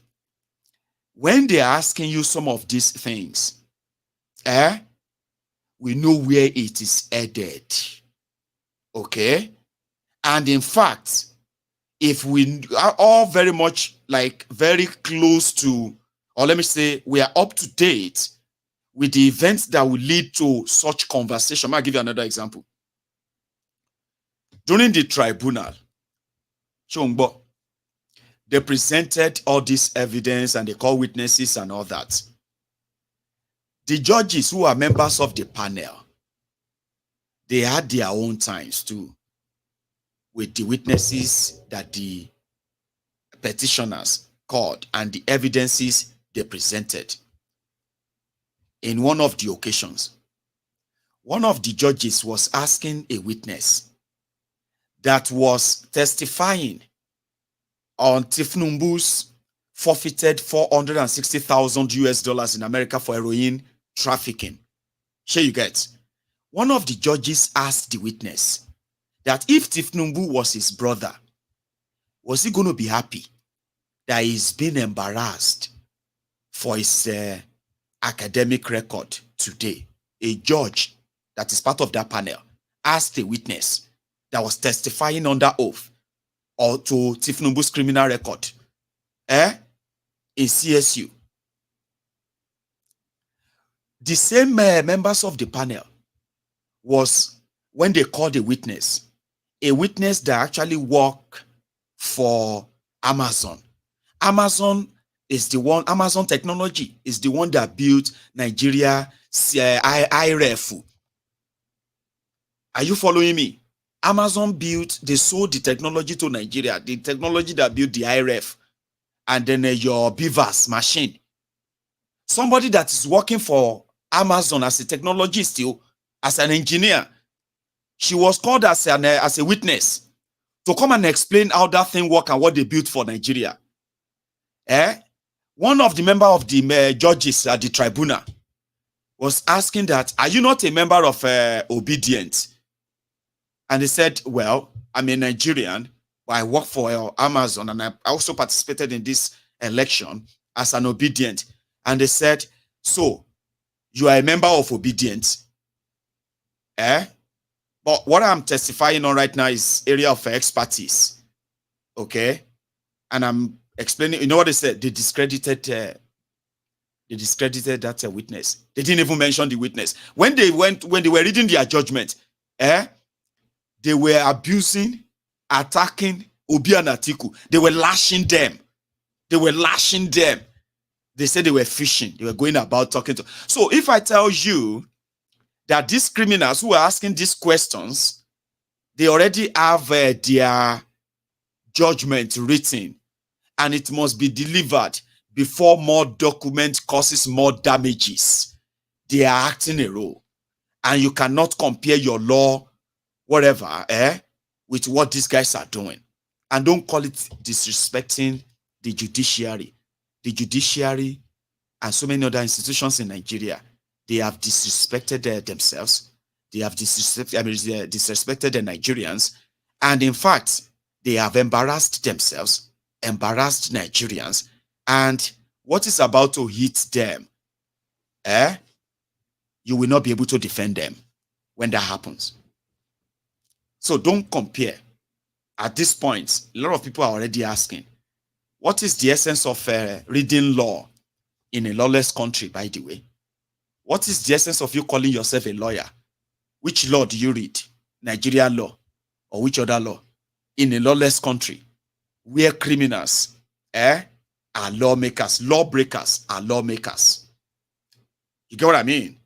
when they are asking you some of these things, we know where it is headed. Okay? And in fact, if we are all very much very close to, or let me say, we are up to date with the events that will lead to such conversation. I'll give you another example. During the tribunal, Chongbo, they presented all this evidence and they called witnesses and all that. The judges who are members of the panel, they had their own times too with the witnesses that the petitioners called and the evidences they presented. In one of the occasions, one of the judges was asking a witness that was testifying on Tifnumbu's forfeited $460,000 in America for heroin trafficking. Here you get. One of the judges asked the witness that if Tifnumbu was his brother, was he going to be happy that he's been embarrassed for his academic record today? A judge that is part of that panel asked a witness that was testifying under oath or to Tifnumbu's criminal record in CSU. The same members of the panel was when they called a witness that actually worked for Amazon. Amazon Technology is the one that built Nigeria IREF. Are you following me? Amazon they sold the technology to Nigeria, the technology that built the IREF, and then your Beavers machine. Somebody that is working for Amazon as a technologist, as an engineer, she was called as a witness to come and explain how that thing works and what they built for Nigeria. One of the members of the judges at the tribunal was asking that, are you not a member of Obedient? And they said, well, I'm a Nigerian, but I work for Amazon and I also participated in this election as an Obedient. And they said, so you are a member of Obedient? But what I'm testifying on right now is area of expertise. Okay? And I'm explaining, you know what they said? They discredited that witness. They didn't even mention the witness. When they were reading their judgment, they were abusing, attacking Obi and Atiku. They were lashing them. They said they were fishing. They were going about talking to. So if I tell you that these criminals who are asking these questions, they already have their judgment written, and it must be delivered before more document causes more damages. They are acting a role, and you cannot compare your law, whatever, with what these guys are doing. And don't call it disrespecting the judiciary. The judiciary and so many other institutions in Nigeria, they have disrespected themselves. They have disrespected the Nigerians. And in fact, they have embarrassed themselves, embarrassed Nigerians. And what is about to hit them, you will not be able to defend them when that happens. So don't compare. At this point, a lot of people are already asking, what is the essence of reading law in a lawless country, by the way? What is the essence of you calling yourself a lawyer? Which law do you read? Nigerian law or which other law? In a lawless country where criminals are lawmakers, lawbreakers are lawmakers. You get what I mean?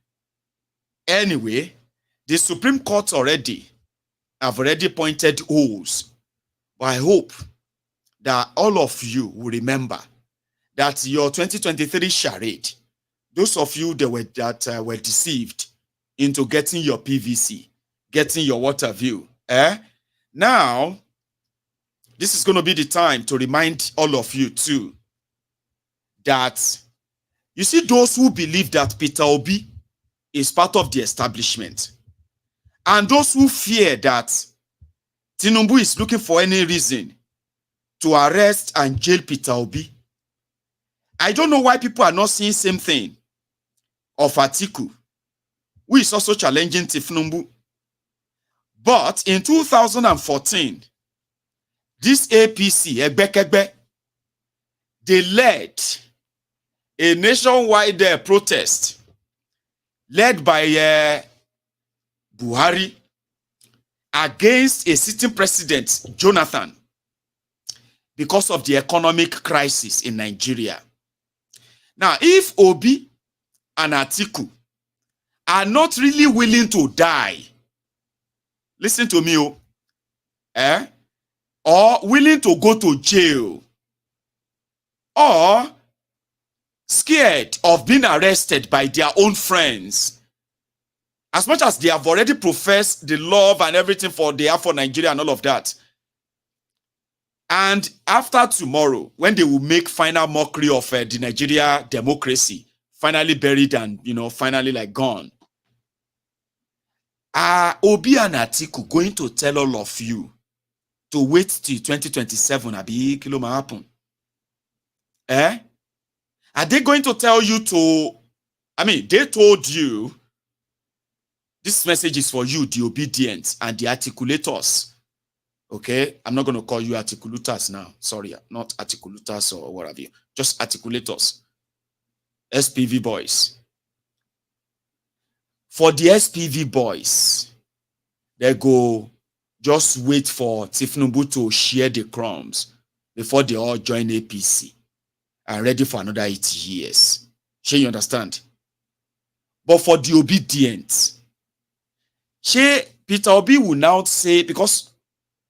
Anyway, the Supreme Court have already pointed holes. But I hope that all of you will remember that your 2023 charade, those of you that were deceived into getting your PVC, getting your water view, now, this is going to be the time to remind all of you too that, you see, those who believe that Peter Obi is part of the establishment, and those who fear that Tinubu is looking for any reason to arrest and jail Peter Obi, I don't know why people are not seeing same thing of Atiku, who is also challenging Tinubu. But in 2014, this APC, Egbekegbe, they led a nationwide protest led by Buhari against a sitting president, Jonathan, because of the economic crisis in Nigeria. Now, if Obi and Atiku are not really willing to die, listen to me, or willing to go to jail, or scared of being arrested by their own friends, as much as they have already professed the love and everything they have for Nigeria and all of that, and after tomorrow, when they will make final mockery of the Nigeria democracy, finally buried and, finally like gone, are Obi and Atiku going to tell all of you to wait till 2027? Abi kilo ma happen? Are they going to tell you they told you, this message is for you, the obedient and the articulators. Okay? I'm not going to call you articulators now. Sorry, not articulators or what have you. Just articulators. SPV boys. For the SPV boys, they go just wait for Tinubu to share the crumbs before they all join APC and ready for another 80 years. Sure, you understand? But for the obedient, Peter Obi will now say, because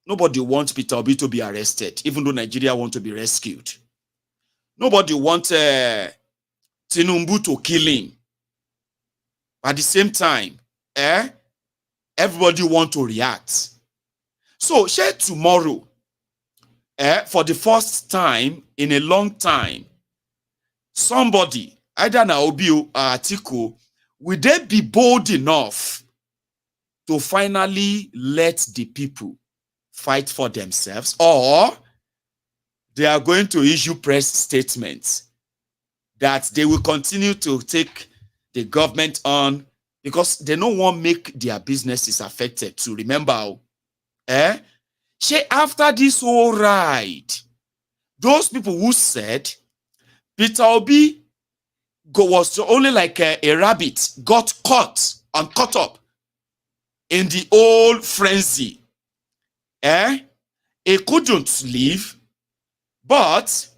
nobody wants Peter Obi to be arrested, even though Nigeria wants to be rescued. Nobody wants Tinubu to kill him. At the same time, everybody wants to react. So, tomorrow, for the first time in a long time, somebody, either Obi or Atiku, will they be bold enough to finally let the people fight for themselves, or they are going to issue press statements that they will continue to take the government on because they don't want to make their businesses affected too. Remember, after this whole ride, those people who said Peter Obi was only like a rabbit, got caught and caught up in the old frenzy. He couldn't leave, but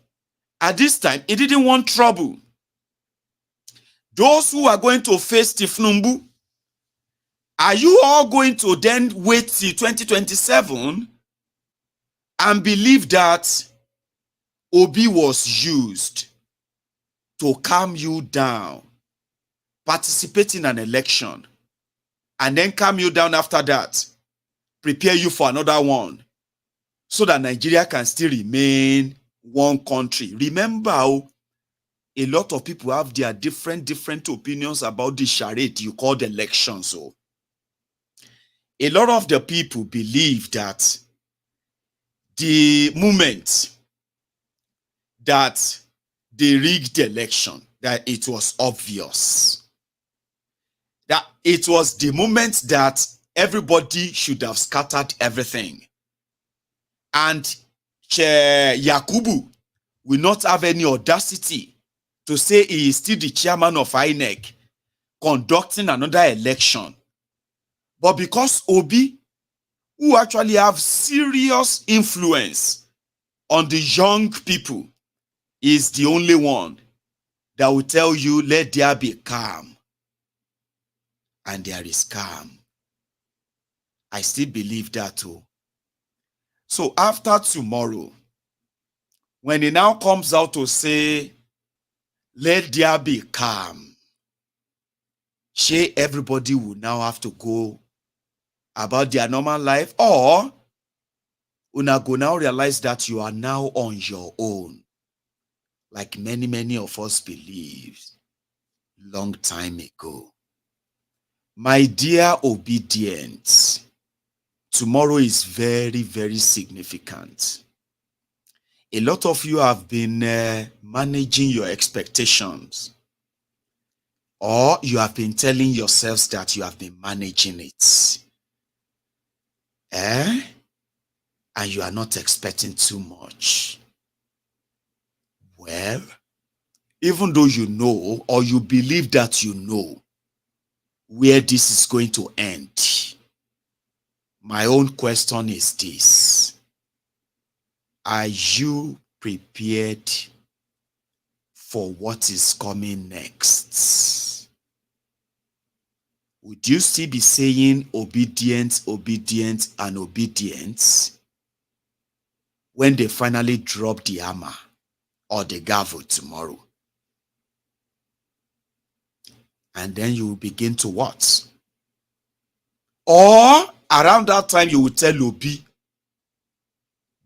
at this time, he didn't want trouble. Those who are going to face Tinubu Are you all going to then wait till 2027 and believe that Obi was used to calm you down, participate in an election, and then calm you down after that, prepare you for another one, so that Nigeria can still remain one country? Remember, a lot of people have their different opinions about the charade you call the election. So a lot of the people believe that the moment that they rigged the election, that it was obvious. That it was the moment that everybody should have scattered everything. And Yakubu will not have any audacity to say he is still the chairman of INEC conducting another election. But because Obi, who actually have serious influence on the young people, is the only one that will tell you, let there be calm. And there is calm. I still believe that too. So after tomorrow, when he now comes out to say, let there be calm, everybody will now have to go about their normal life, or una go now realize that you are now on your own, like many of us believed long time ago. My dear obedience, tomorrow is very significant. A lot of you have been managing your expectations, or you have been telling yourselves that you have been managing it. And you are not expecting too much. Well, even though you know, or you believe that you know where this is going to end, my own question is this: are you prepared for what is coming next? Would you still be saying obedient and obedience when they finally drop the hammer or the gavel tomorrow? And then you will begin to what? Or around that time you will tell Obi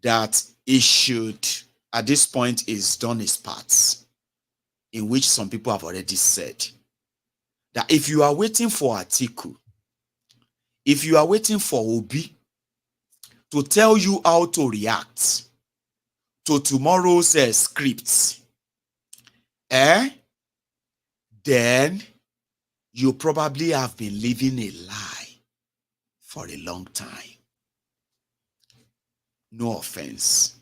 that he should, at this point, is done his parts, in which some people have already said that if you are waiting for Atiku, if you are waiting for Obi to tell you how to react to tomorrow's scripts, then you probably have been living a lie for a long time. No offense.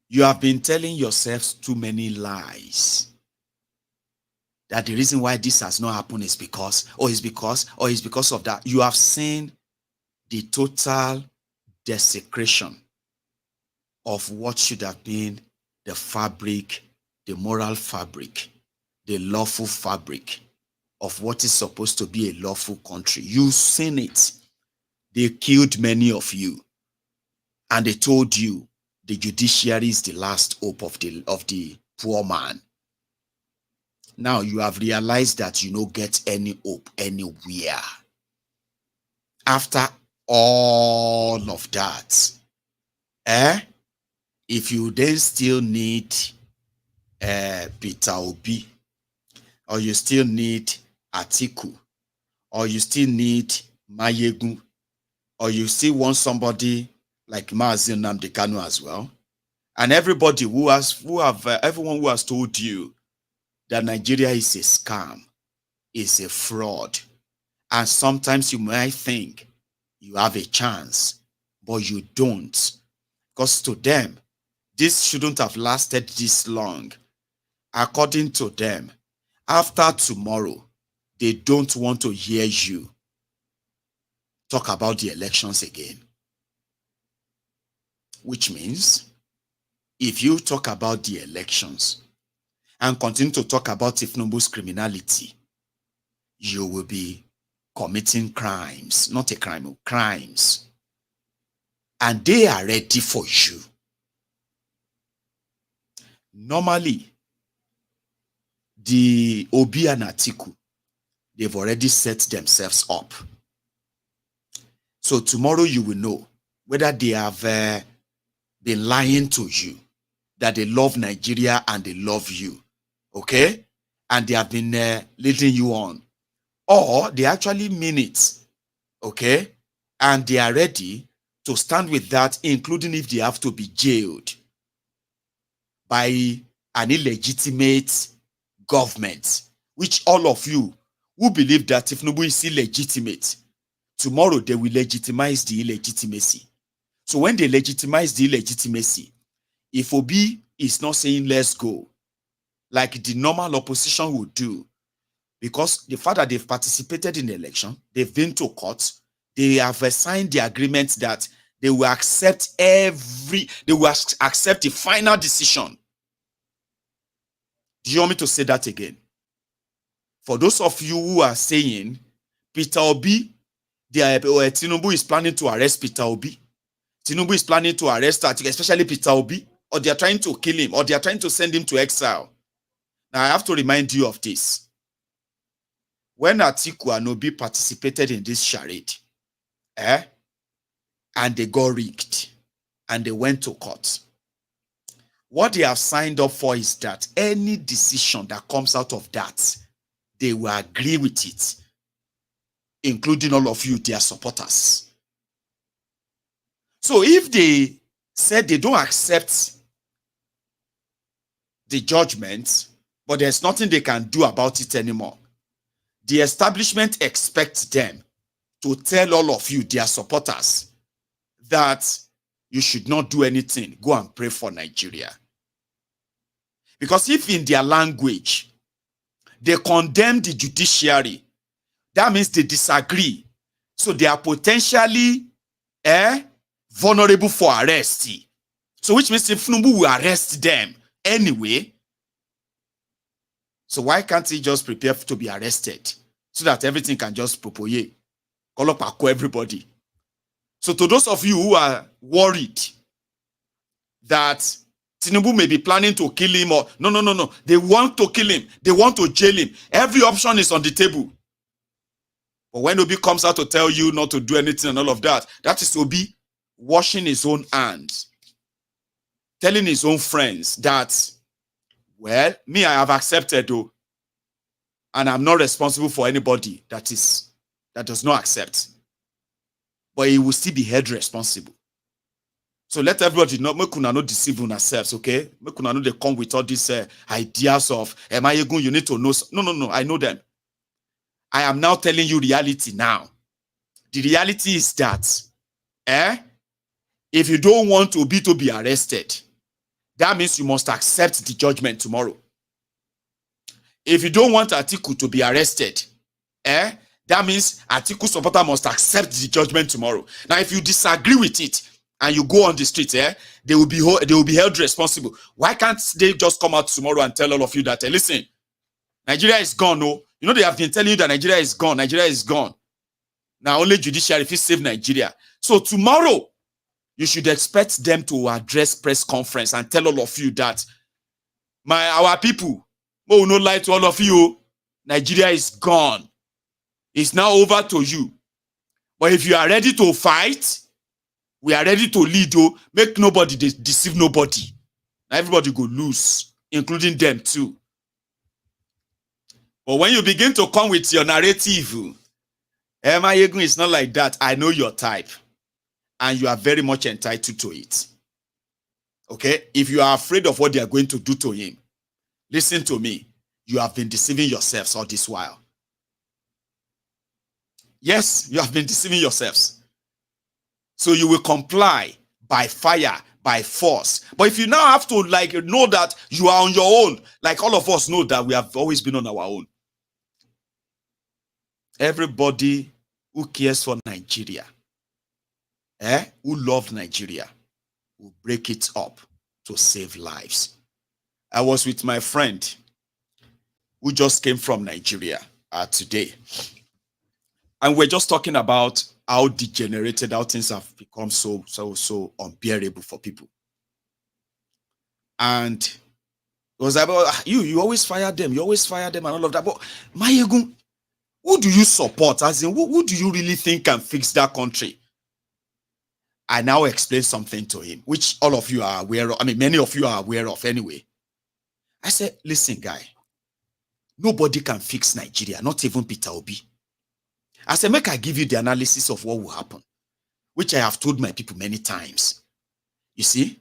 You have been telling yourselves too many lies. That the reason why this has not happened is because of that. You have seen the total desecration of what should have been the fabric, the moral fabric, the lawful fabric of what is supposed to be a lawful country. You've seen it. They killed many of you, and they told you the judiciary is the last hope of the poor man. Now you have realized that you don't get any hope anywhere. After all of that, if you then still need Peter Obi, or you still need Atiku, or you still need Maiyegun, or you still want somebody like Mazi Nnamdi Kanu as well, and everybody everyone who has told you that Nigeria is a scam, is a fraud, and sometimes you might think you have a chance, but you don't, because to them, this shouldn't have lasted this long. According to them, after tomorrow, they don't want to hear you talk about the elections again. Which means, if you talk about the elections and continue to talk about Tinubu's criminality, you will be committing crimes, not a crime, crimes. And they are ready for you. Normally, the Obi and Atiku, they've already set themselves up. So tomorrow you will know whether they have been lying to you, that they love Nigeria and they love you, okay? And they have been leading you on. Or they actually mean it, okay? And they are ready to stand with that, including if they have to be jailed by an illegitimate government, which all of you who believe that if Tinubu is illegitimate, tomorrow they will legitimize the illegitimacy. So when they legitimize the illegitimacy, if Obi is not saying let's go, like the normal opposition would do, because the fact that they've participated in the election, they've been to court, they have signed the agreement that they will accept the final decision. Do you want me to say that again? For those of you who are saying Peter Obi, Tinubu is planning to arrest Peter Obi, Tinubu is planning to arrest Atiku, especially Peter Obi, or they are trying to kill him, or they are trying to send him to exile. Now I have to remind you of this. When Atiku and Obi participated in this charade, and they got rigged, and they went to court, what they have signed up for is that any decision that comes out of that, they will agree with it, including all of you, their supporters. So if they said they don't accept the judgment, but there's nothing they can do about it anymore, the establishment expects them to tell all of you, their supporters, that you should not do anything. Go and pray for Nigeria. Because if in their language, they condemn the judiciary, that means they disagree. So they are potentially vulnerable for arrest. So which means if Tinubu will arrest them anyway, so why can't he just prepare to be arrested so that everything can just propagate? Call up everybody. So to those of you who are worried that Tinubu may be planning to kill him, or no, they want to kill him, they want to jail him, every option is on the table. But when Obi comes out to tell you not to do anything and all of that, that is Obi washing his own hands, telling his own friends that, well, me, I have accepted, though, and I'm not responsible for anybody that does not accept. But he will still be held responsible. So let everybody know, make una not deceive ourselves, okay? Make una know they come with all these ideas of, Maiyegun, you need to know. No, I know them. I am now telling you reality now. The reality is that, if you don't want Obi to be arrested, that means you must accept the judgment tomorrow. If you don't want Atiku to be arrested, that means Atiku supporter must accept the judgment tomorrow. Now, if you disagree with it and you go on the street, they will be held responsible. Why can't they just come out tomorrow and tell all of you that, listen, Nigeria is gone, no? You know, they have been telling you that Nigeria is gone. Nigeria is gone. Now, only judiciary if you save Nigeria. So tomorrow, you should expect them to address press conference and tell all of you that our people, will not lie to all of you, Nigeria is gone. It's now over to you. But if you are ready to fight, we are ready to lead. Make nobody deceive nobody. Now everybody go lose, including them too. But when you begin to come with your narrative, Maiyegun is not like that. I know your type. And you are very much entitled to it. Okay? If you are afraid of what they are going to do to him, listen to me. You have been deceiving yourselves all this while. Yes, you have been deceiving yourselves. So you will comply by fire, by force. But if you now have to know that you are on your own, like all of us know that we have always been on our own. Everybody who cares for Nigeria, who love Nigeria, will break it up to save lives. I was with my friend who just came from Nigeria. today. And we're just talking about how degenerated, how things have become so unbearable for people. And it was about you always fire them, and all of that. But Maiyegun, who do you support? As in, who do you really think can fix that country? I now explain something to him, which all of you are aware of. I mean, many of you are aware of anyway. I said, listen, guy, nobody can fix Nigeria, not even Peter Obi. I said, make I give you the analysis of what will happen, which I have told my people many times. You see?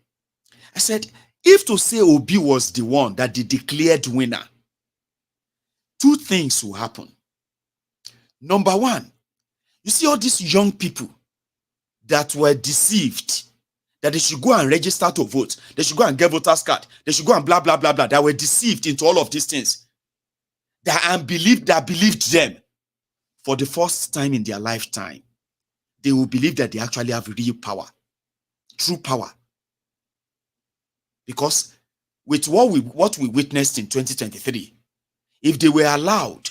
I said, if to say Obi was the one that the declared winner, two things will happen. Number one, you see all these young people that were deceived, that they should go and register to vote, they should go and get voters card, they should go and blah, blah, blah, blah, that were deceived into all of these things, that believed them. For the first time in their lifetime, they will believe that they actually have real power, true power. Because with what we witnessed in 2023, if they were allowed,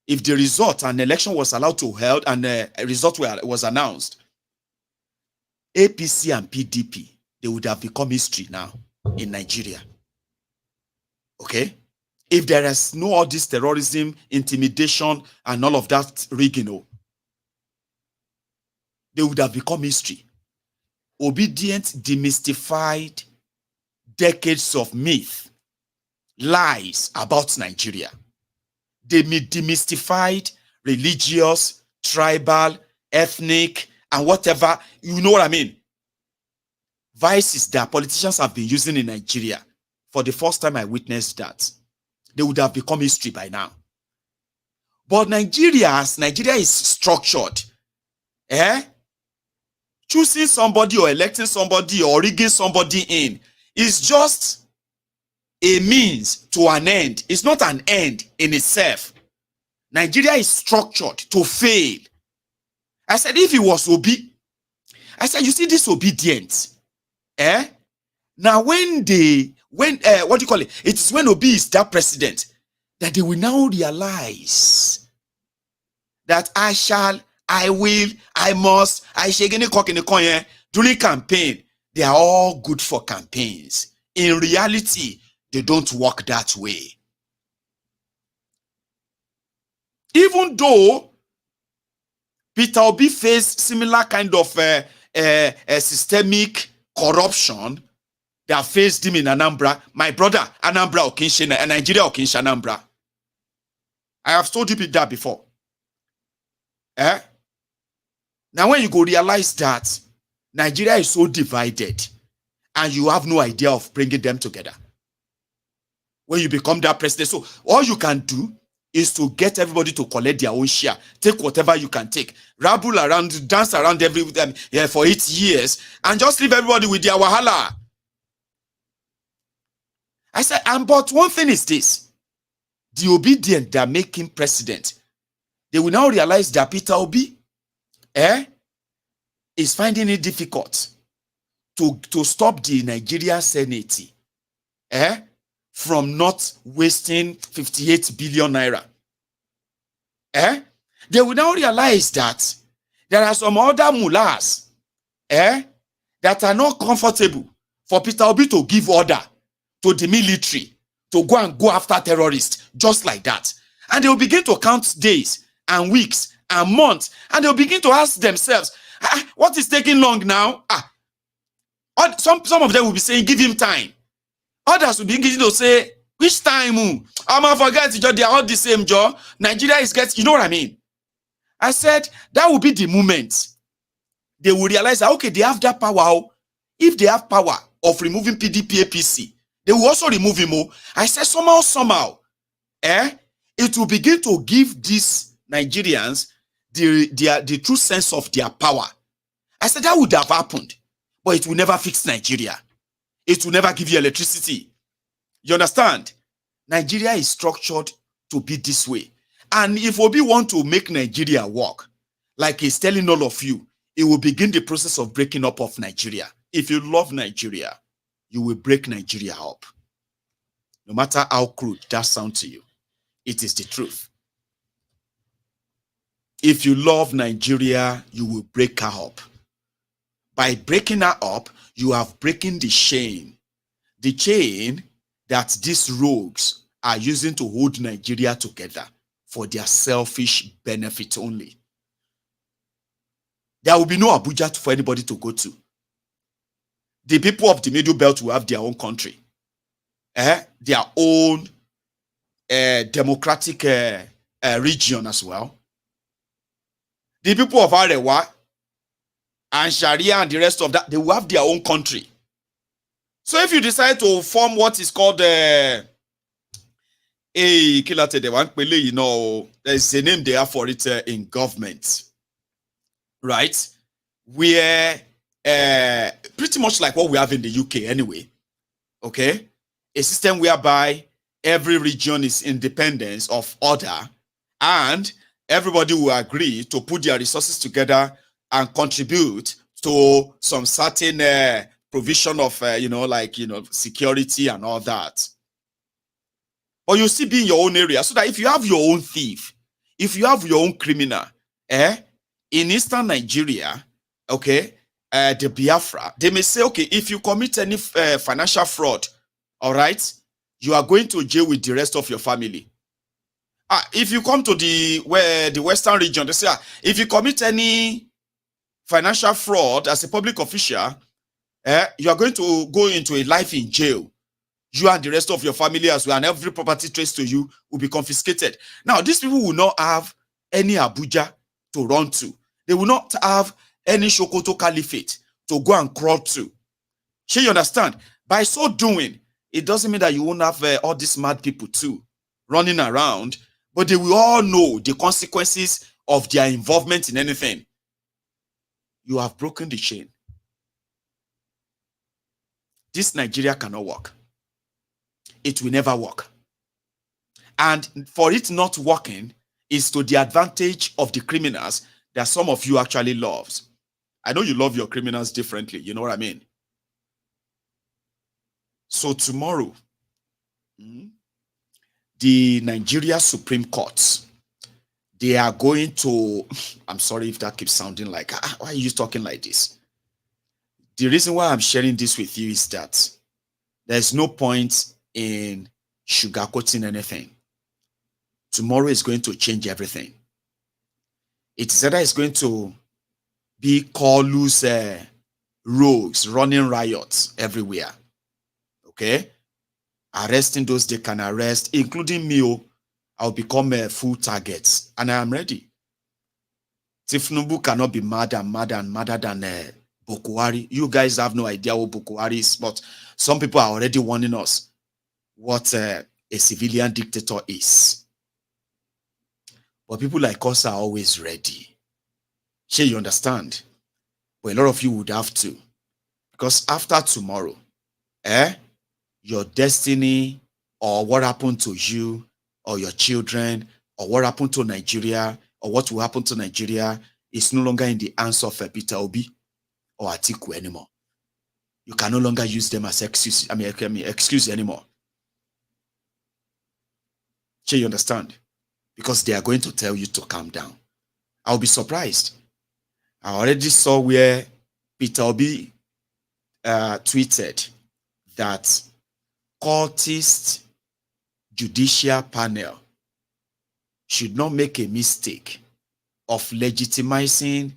if the result, an election was allowed to held and a result was announced, APC and PDP, they would have become history now in Nigeria. Okay? If there is no all this terrorism, intimidation, and all of that rigging, they would have become history. Obedient, demystified decades of myth, lies about Nigeria. They demystified religious, tribal, ethnic, and whatever, you know what I mean? Vices that politicians have been using in Nigeria. For the first time I witnessed that. They would have become history by now. But Nigeria is structured, choosing somebody or electing somebody or rigging somebody in is just a means to an end. It's not an end in itself. Nigeria is structured to fail. I said, if it was Obi, I said, you see this obedience, now what do you call it? It is when Obi is that president that they will now realize that I shall, I will, I must, I shall get a cock in the coin during campaign. They are all good for campaigns. In reality, they don't work that way. Even though Peter Obi faced similar kind of systemic corruption that faced him in Anambra, my brother, Anambra Okinshe, Nigeria Okinshe Anambra. I have told you that before. Now when you go realize that Nigeria is so divided and you have no idea of bringing them together, when you become that president, so all you can do is to get everybody to collect their own share. Take whatever you can take. Rabble around, dance around everything for 8 years and just leave everybody with their wahala. I said, but one thing is this. The obedient that make him president, they will now realize that Peter Obi is finding it difficult to stop the Nigerian Senate from not wasting 58 billion naira. They will now realize that there are some other mullahs that are not comfortable for Peter Obi to give order to the military to go after terrorists just like that. And they will begin to count days and weeks and months, and they'll begin to ask themselves, what is taking long now? Some of them will be saying, give him time. Others will begin to say, which time? I'm going to forget, they are all the same, Joe. Nigeria is getting, you know what I mean? I said, that will be the moment they will realize that, okay, they have that power. If they have power of removing PDP, APC, they will also remove him. I said, somehow, it will begin to give these Nigerians the true sense of their power. I said, that would have happened, but it will never fix Nigeria. It will never give you electricity. You understand? Nigeria is structured to be this way. And if Obi want to make Nigeria work, like he's telling all of you, it will begin the process of breaking up of Nigeria. If you love Nigeria, you will break Nigeria up. No matter how crude that sounds to you, it is the truth. if you love Nigeria, you will break her up. By breaking her up, you have breaking the chain that these rogues are using to hold Nigeria together for their selfish benefit only. There will be no Abuja for anybody to go to. The people of the Middle Belt will have their own country, their own democratic region as well. The people of Arewa and Sharia and the rest of that, they will have their own country. So if you decide to form what is called there's a name they have for it in government, right? Where pretty much like what we have in the UK anyway, okay? A system whereby every region is independent of other, and everybody will agree to put their resources together and contribute to some certain provision of, security and all that. But you still be in your own area, so that if you have your own thief, if you have your own criminal, in Eastern Nigeria, okay, the Biafra, they may say, okay, if you commit any financial fraud, all right, you are going to jail with the rest of your family. If you come to the Western region, they say, if you commit any financial fraud as a public official, you are going to go into a life in jail. You and the rest of your family as well, and every property traced to you will be confiscated. Now, these people will not have any Abuja to run to. They will not have any Sokoto Caliphate to go and crawl to. Sure, you understand? By so doing, it doesn't mean that you won't have all these mad people too running around, but they will all know the consequences of their involvement in anything. You have broken the chain. This Nigeria cannot work. It will never work. And for it not working is to the advantage of the criminals that some of you actually love. I know you love your criminals differently, you know what I mean? So tomorrow, the Nigeria Supreme Court, they are going to, I'm sorry if that keeps sounding like, why are you talking like this? The reason why I'm sharing this with you is that there's no point in sugarcoating anything. Tomorrow is going to change everything. It's either it's going to be call loose rogues running riots everywhere. Okay? Arresting those they can arrest, including me. I'll become a full target, and I am ready. Tifnubu cannot be madder than Bokuwari. You guys have no idea what Bokuwari is, but some people are already warning us what a civilian dictator is. But people like us are always ready. Sure, you understand? But a lot of you would have to. Because after tomorrow, your destiny or what happened to you or your children or what happened to Nigeria or what will happen to Nigeria is no longer in the hands of Peter Obi or Atiku anymore. You can no longer use them as excuse anymore. Sure, you understand? Because they are going to tell you to calm down. I'll be surprised. I already saw where Peter Obi tweeted that cultist judicial panel should not make a mistake of legitimizing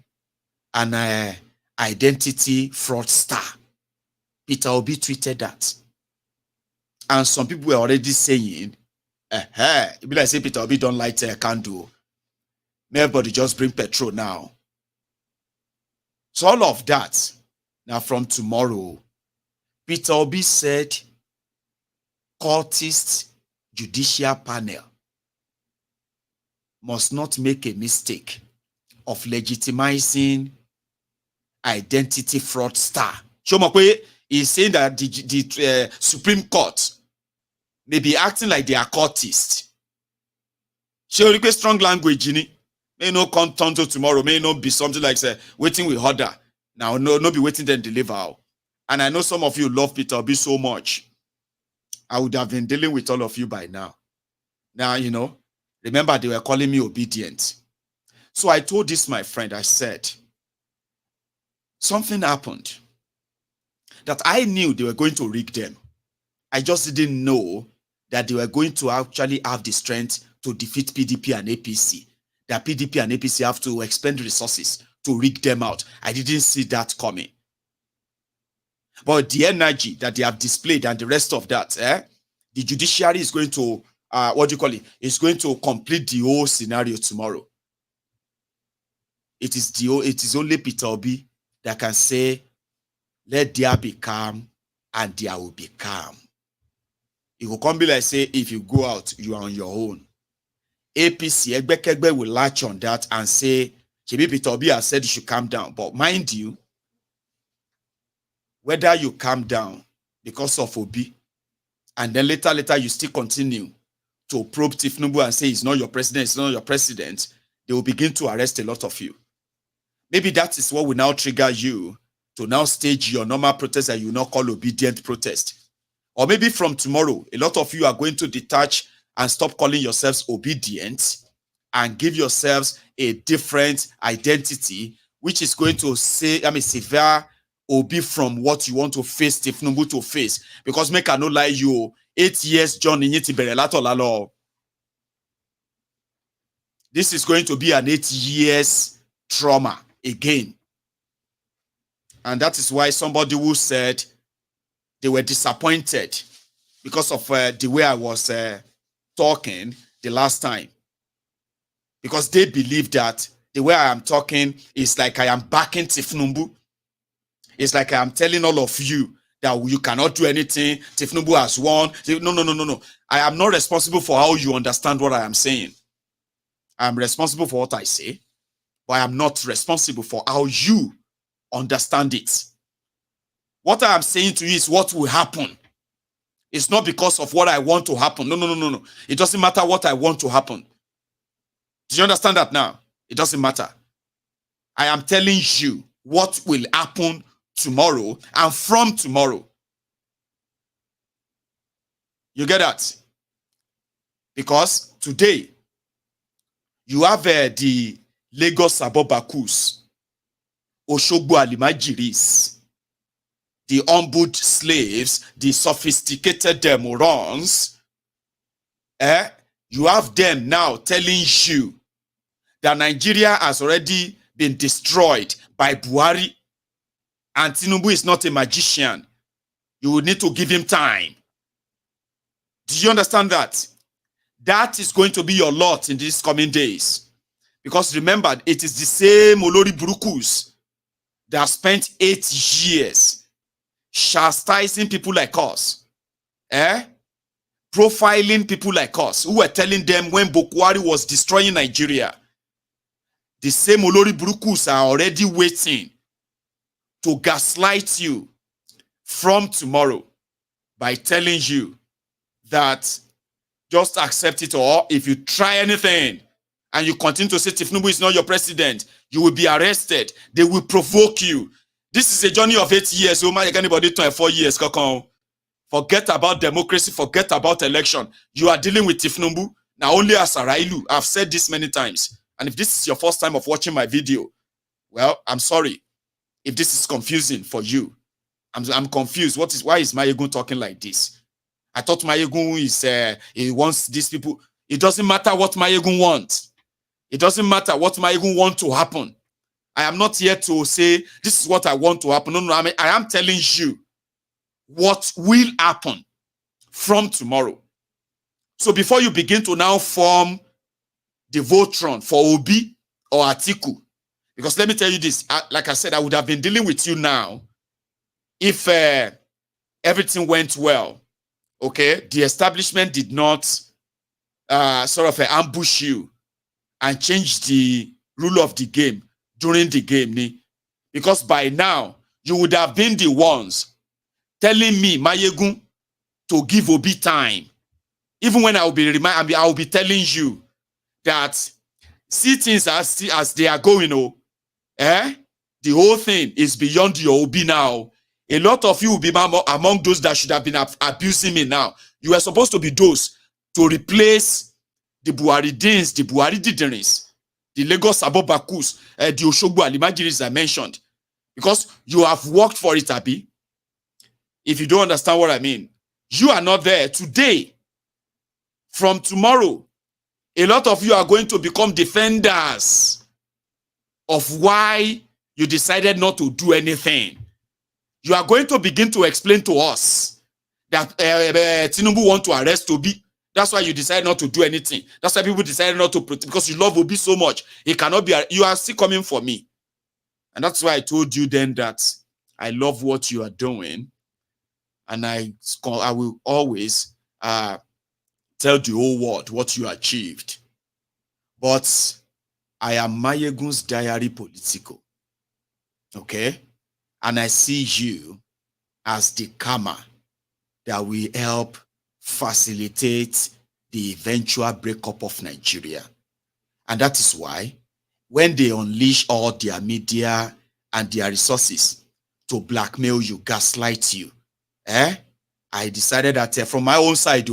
an identity fraudster. Peter Obi tweeted that. And some people were already saying, it be like say Peter Obi don't light a candle. Everybody just bring petrol now. So all of that, now from tomorrow, Peter Obi said, cultist judicial panel must not make a mistake of legitimizing identity fraudster. Shomakwe is saying that the Supreme Court may be acting like they are cultists. She request strong language, may not come turn to tomorrow, may not be something like say, waiting with order. Now, no be waiting then deliver. And I know some of you love Peter Obi so much. I would have been dealing with all of you by now. Now, remember they were calling me obedient. So I told this my friend, I said, something happened that I knew they were going to rig them. I just didn't know that they were going to actually have the strength to defeat PDP and APC. That PDP and APC have to expend resources to rig them out. I didn't see that coming. But the energy that they have displayed and the rest of that, the judiciary is going to, is going to complete the whole scenario tomorrow. It is only Peter Obi that can say, let there be calm and there will be calm. It will come be like, say, if you go out, you are on your own. APC, Egbekegbe will latch on that and say, Chibi Peter Obi has said you should calm down. But mind you, whether you calm down because of Obi, and then later you still continue to probe Tifnubu and say it's not your president, it's not your president, they will begin to arrest a lot of you. Maybe that is what will now trigger you to now stage your normal protest that you now call obedient protest. Or maybe from tomorrow, a lot of you are going to detach and stop calling yourselves obedient and give yourselves a different identity, which is going to say, severe Obi from what you want to face, Tifnubu to face. Because make I no lie you, 8 years John Inyeti Berelato Lalo. This is going to be an 8 years trauma again. And that is why somebody who said they were disappointed because of the way I was talking the last time. Because they believe that the way I am talking is like I am backing Tifnubu. It's like I am telling all of you that you cannot do anything. Tifnubu has won. No. I am not responsible for how you understand what I am saying. I am responsible for what I say, but I am not responsible for how you understand it. What I am saying to you is what will happen. It's not because of what I want to happen. No. It doesn't matter what I want to happen. Do you understand that now? It doesn't matter. I am telling you what will happen tomorrow and from tomorrow. You get that? Because today, you have the Lagos Abobakus, Oshogbo Alimajiris, the humbled slaves, the sophisticated morons. You have them now telling you that Nigeria has already been destroyed by Buhari and Tinubu is not a magician. You will need to give him time. Do you understand that? That is going to be your lot in these coming days. Because remember, it is the same Olori Burukus that spent 8 years chastising people like us. Profiling people like us who were telling them when Buhari was destroying Nigeria. The same Olori Burukus are already waiting to gaslight you from tomorrow by telling you that just accept it, or if you try anything and you continue to say Tifnubu is not your president, you will be arrested. They will provoke you. This is a journey of 8 years. So anybody 24 years. Forget about democracy. Forget about election. You are dealing with Tifnubu. Now only as Arailu. I've said this many times. And if this is your first time of watching my video, well, I'm sorry. If this is confusing for you, I'm confused. Why is Maiyegun talking like this? I thought Maiyegun is he wants these people. It doesn't matter what Maiyegun wants. It doesn't matter what Maiyegun want to happen. I am not here to say this is what I want to happen. No, I am telling you what will happen from tomorrow. So before you begin to now form the Voltron for Obi or Atiku, because let me tell you this, like I said, I would have been dealing with you now if everything went well. Okay, the establishment did not ambush you and change the rule of the game during the game. Because by now, you would have been the ones telling me, Maiyegun, to give Obi time. Even when I will be telling you that see things as they are going, the whole thing is beyond your Obi now. A lot of you will be among those that should have been abusing me now. You are supposed to be those to replace the Buhari Dins, the Buhari Diderins. the Lagos Abobakus, the Oshogbo Alimajiris I mentioned, because you have worked for it, Abi. If you don't understand what I mean, you are not there today. From tomorrow, a lot of you are going to become defenders of why you decided not to do anything. You are going to begin to explain to us that Tinubu want to arrest Obi. That's why you decide not to do anything. That's why people decided not to protect, because you love Obi so much. It cannot be. You are still coming for me. And that's why I told you then that I love what you are doing. And I will always tell the whole world what you achieved. But I am MaiyegunsDiary Politico. Okay? And I see you as the karma that will help facilitate the eventual breakup of Nigeria. And that is why when they unleash all their media and their resources to blackmail you, gaslight you, I decided that from my own side,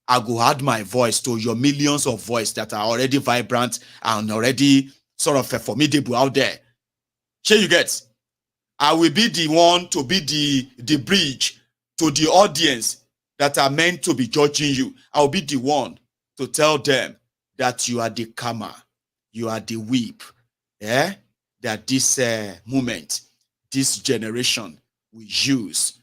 I go add my voice to your millions of voices that are already vibrant and already sort of formidable out there. Here you get. I will be the one to be the bridge to the audience that are meant to be judging you. I'll be the one to tell them that you are the karma, you are the whip, that this moment, this generation will use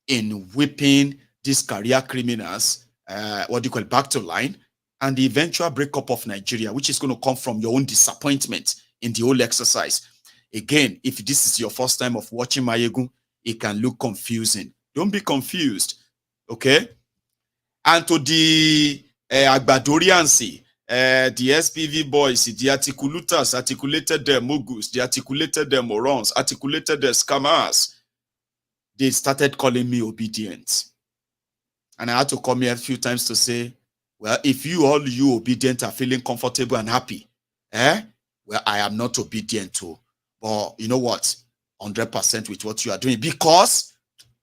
in whipping these career criminals, back to line, and the eventual breakup of Nigeria, which is going to come from your own disappointment in the whole exercise. Again, if this is your first time of watching Maiyegun, it can look confusing. Don't be confused, okay? And to the Agbadoriansi, the SPV boys, the articulated articulated the Mugus, the articulated the morons, articulated the scammers, they started calling me obedient. And I had to come here a few times to say, well, if all you obedient are feeling comfortable and happy, well, I am not obedient to. But you know what? 100% with what you are doing. Because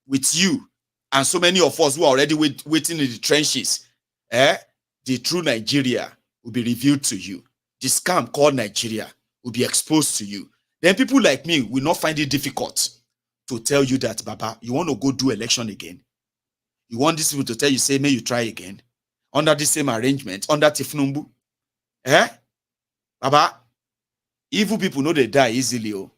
with you and so many of us who are already waiting in the trenches, the true Nigeria will be revealed to you. The scam called Nigeria will be exposed to you. Then people like me will not find it difficult to tell you that, Baba, you want to go do election again? You want these people to tell you, say, may you try again? Under the same arrangement, under Tifnumbu? Baba, evil people know they die easily. Oh.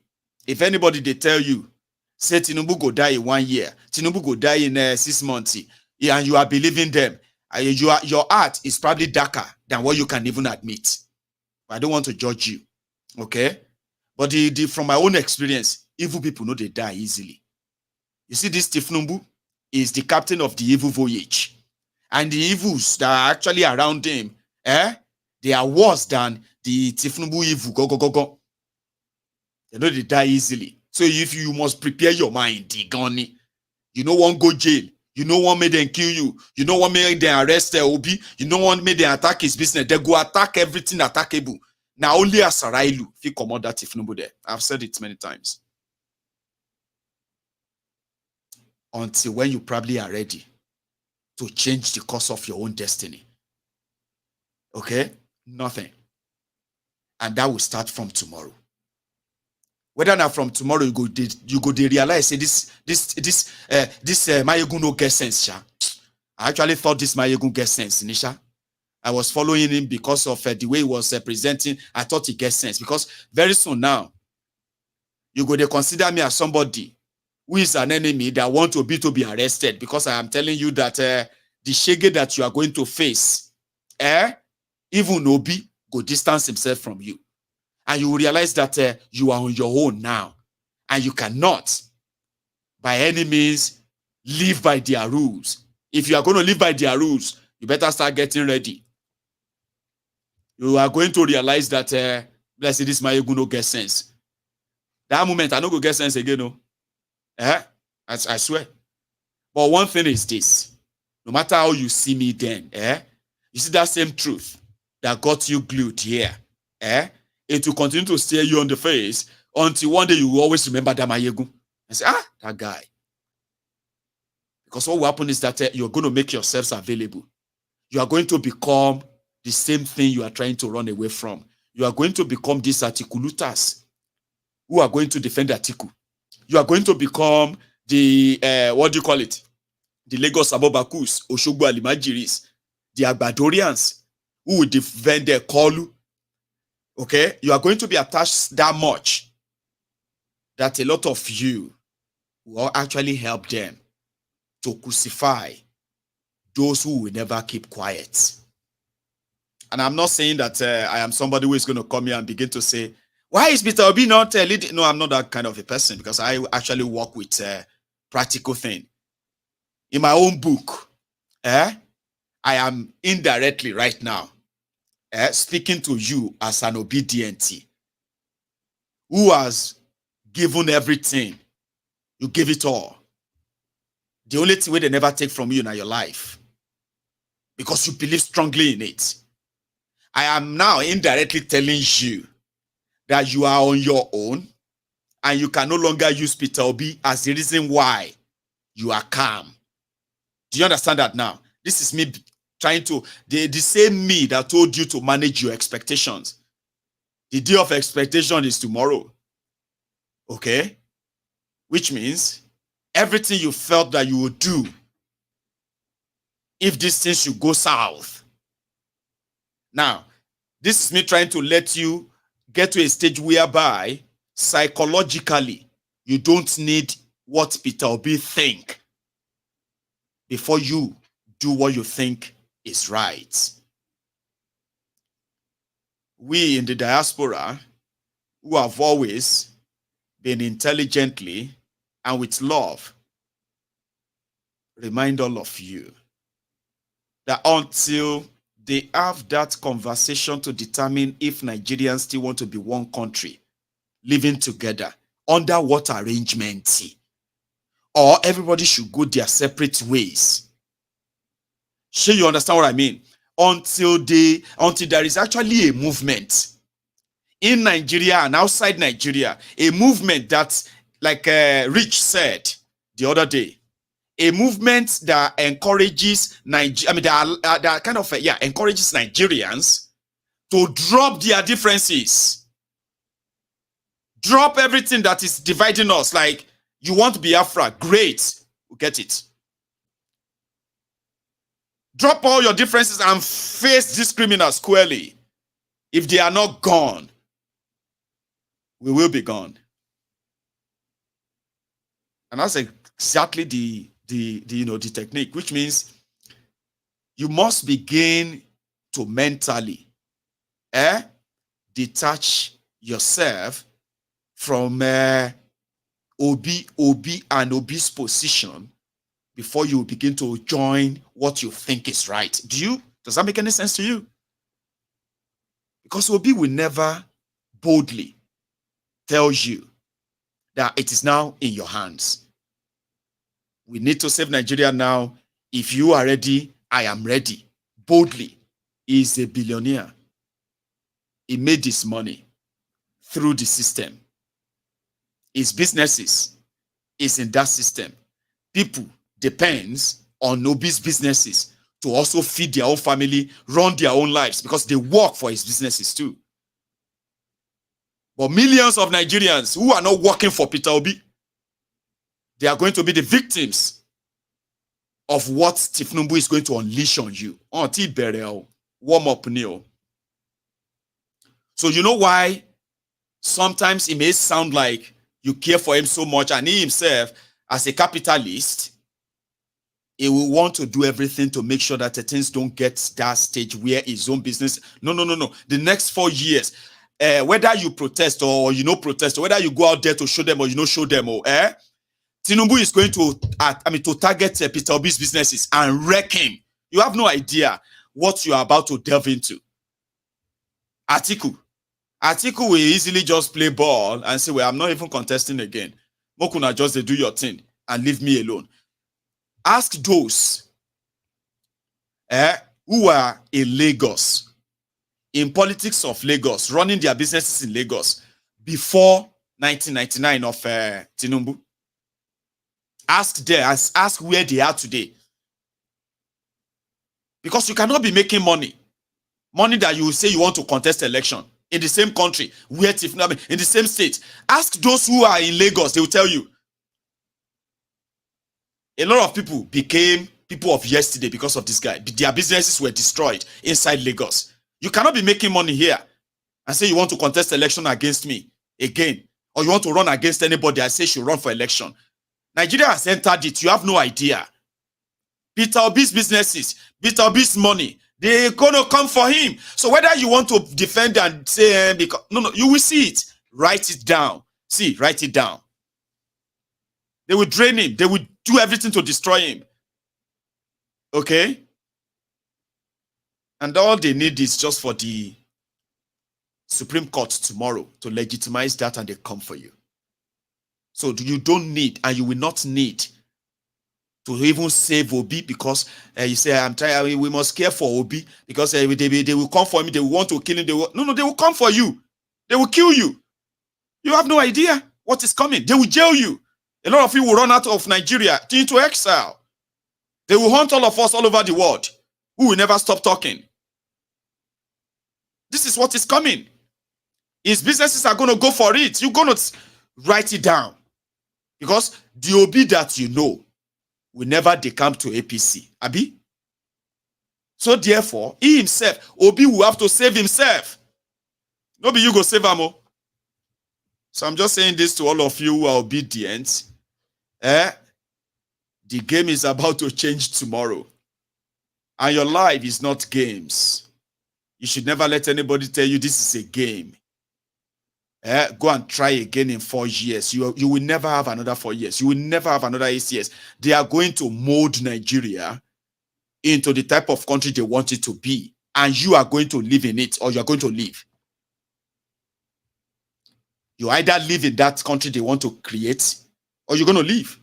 If anybody they tell you, say Tinubu go die in 1 year, Tinubu go die in 6 months, and you are believing them, your heart is probably darker than what you can even admit. I don't want to judge you, okay? But from my own experience, evil people know they die easily. You see, this Tifnumbu is the captain of the evil voyage. And the evils that are actually around him, they are worse than the Tifnumbu evil. Go. They know they die easily. So if you must prepare your mind, you don't want to go jail. You don't want me them kill you. You don't want me them arrest Obi. You don't want me them attack his business. They go attack everything attackable. Now only a Sarailu if you come out that Tifnumbu there. I've said it many times. Until when you probably are ready to change the course of your own destiny. Okay? Nothing. And that will start from tomorrow. Whether not from tomorrow you go to realize, say this Maiyegun no get sense, sha. I actually thought this Maiyegun get sense, Nisha. I was following him because of the way he was presenting. I thought he gets sense, because very soon now, you go to consider me as somebody who is an enemy that want to be arrested, because I am telling you that the shege that you are going to face, even Obi go distance himself from you. And you will realize that you are on your own now. And you cannot, by any means, live by their rules. If you are going to live by their rules, you better start getting ready. You are going to realize that, let's say this Maiyegun no get sense. That moment, I no go get sense again, no. I swear. But one thing is this. No matter how you see me then, you see that same truth that got you glued here, it will continue to stare you on the face until one day you will always remember that Maiyegun and say, that guy. Because what will happen is that you're going to make yourselves available. You are going to become the same thing you are trying to run away from. you are going to become these Atikulutas who are going to defend Atiku. You are going to become the, what do you call it? The Lagos Abobakus, Oshogbo Alimajiris, the Agbadorians who will defend their Kolu. Okay? You are going to be attached that much that a lot of you will actually help them to crucify those who will never keep quiet. And I'm not saying that I am somebody who is going to come here and begin to say, why is Peter Obi not leading? No, I'm not that kind of a person, because I actually work with practical thing. In my own book, I am indirectly right now speaking to you as an obedient who has given everything. You give it all. The only thing they never take from you in your life, because you believe strongly in it. I am now indirectly telling you that you are on your own and you can no longer use Peter Obi as the reason why you are calm. Do you understand that now? This is me trying to, the same me that told you to manage your expectations. The day of expectation is tomorrow. Okay? Which means everything you felt that you would do if this thing should go south. Now, this is me trying to let you get to a stage whereby psychologically you don't need what Peter Obi think before you do what you think is right. We in the diaspora, who have always been intelligently and with love, remind all of you that until they have that conversation to determine if Nigerians still want to be one country, living together, under what arrangement, or everybody should go their separate ways. Sure, you understand what I mean? Until there is actually a movement in Nigeria and outside Nigeria, a movement that, like Rich said the other day, a movement that encourages that kind of encourages Nigerians to drop their differences, drop everything that is dividing us. Like, you want Biafra, great, we'll get it. Drop all your differences and face these criminals squarely. If they are not gone, we will be gone. And that's exactly the technique, which means you must begin to mentally detach yourself from Obi and Obi's position before you begin to join what you think is right. Does that make any sense to you? Because Obi will never boldly tell you that it is now in your hands. We need to save Nigeria now. If you are ready, I am ready. Boldly. He is a billionaire. He made this money through the system. His businesses is in that system. People depends on Obi's businesses to also feed their own family, run their own lives, because they work for his businesses too. But millions of Nigerians who are not working for Peter Obi, they are going to be the victims of what Tifnumbu is going to unleash on you. Warm up, Neil. So you know why sometimes it may sound like you care for him so much, and he himself, as a capitalist, he will want to do everything to make sure that the things don't get that stage where his own business. No. The next 4 years, whether you protest or you don't protest, or whether you go out there to show them or you don't show them, Tinubu is going to target Peter Obi's businesses and wreck him. You have no idea what you are about to delve into. Atiku will easily just play ball and say, well, I'm not even contesting again. Mokuna, just do your thing and leave me alone. Ask those who are in Lagos, in politics of Lagos, running their businesses in Lagos before 1999 of Tinubu. Ask where they are today. Because you cannot be making money that you say you want to contest election. in the same country, where in the same state. Ask those who are in Lagos, they will tell you. A lot of people became people of yesterday because of this guy. Their businesses were destroyed inside Lagos. You cannot be making money here and say you want to contest election against me again, or you want to run against anybody and say you should run for election. Nigeria has entered it. You have no idea. Peter Obi's businesses, Peter Obi's money, they're going to come for him. So whether you want to defend and say, no, you will see it. Write it down. See, write it down. They will drain him. They will do everything to destroy him. Okay? And all they need is just for the Supreme Court tomorrow to legitimize that, and they come for you. So you don't need, and you will not need, to even save Obi, because you say, I'm trying, we must care for Obi, because they will come for me, they will want to kill him. No, they will come for you. They will kill you. You have no idea what is coming. They will jail you. A lot of you will run out of Nigeria into exile. They will hunt all of us all over the world, who will never stop talking. This is what is coming. His businesses are going to go for it. You're going to write it down. Because the Obi that you know will never decamp to APC. Abi? So therefore, he himself, Obi will have to save himself. Nobody you go save him. So I'm just saying this to all of you who are obedient. The game is about to change tomorrow. And your life is not games. You should never let anybody tell you this is a game. Go and try again in 4 years. You will never have another 4 years. You will never have another 8 years. They are going to mold Nigeria into the type of country they want it to be. And you are going to live in it, or you are going to live. You either live in that country they want to create, or you're going to leave.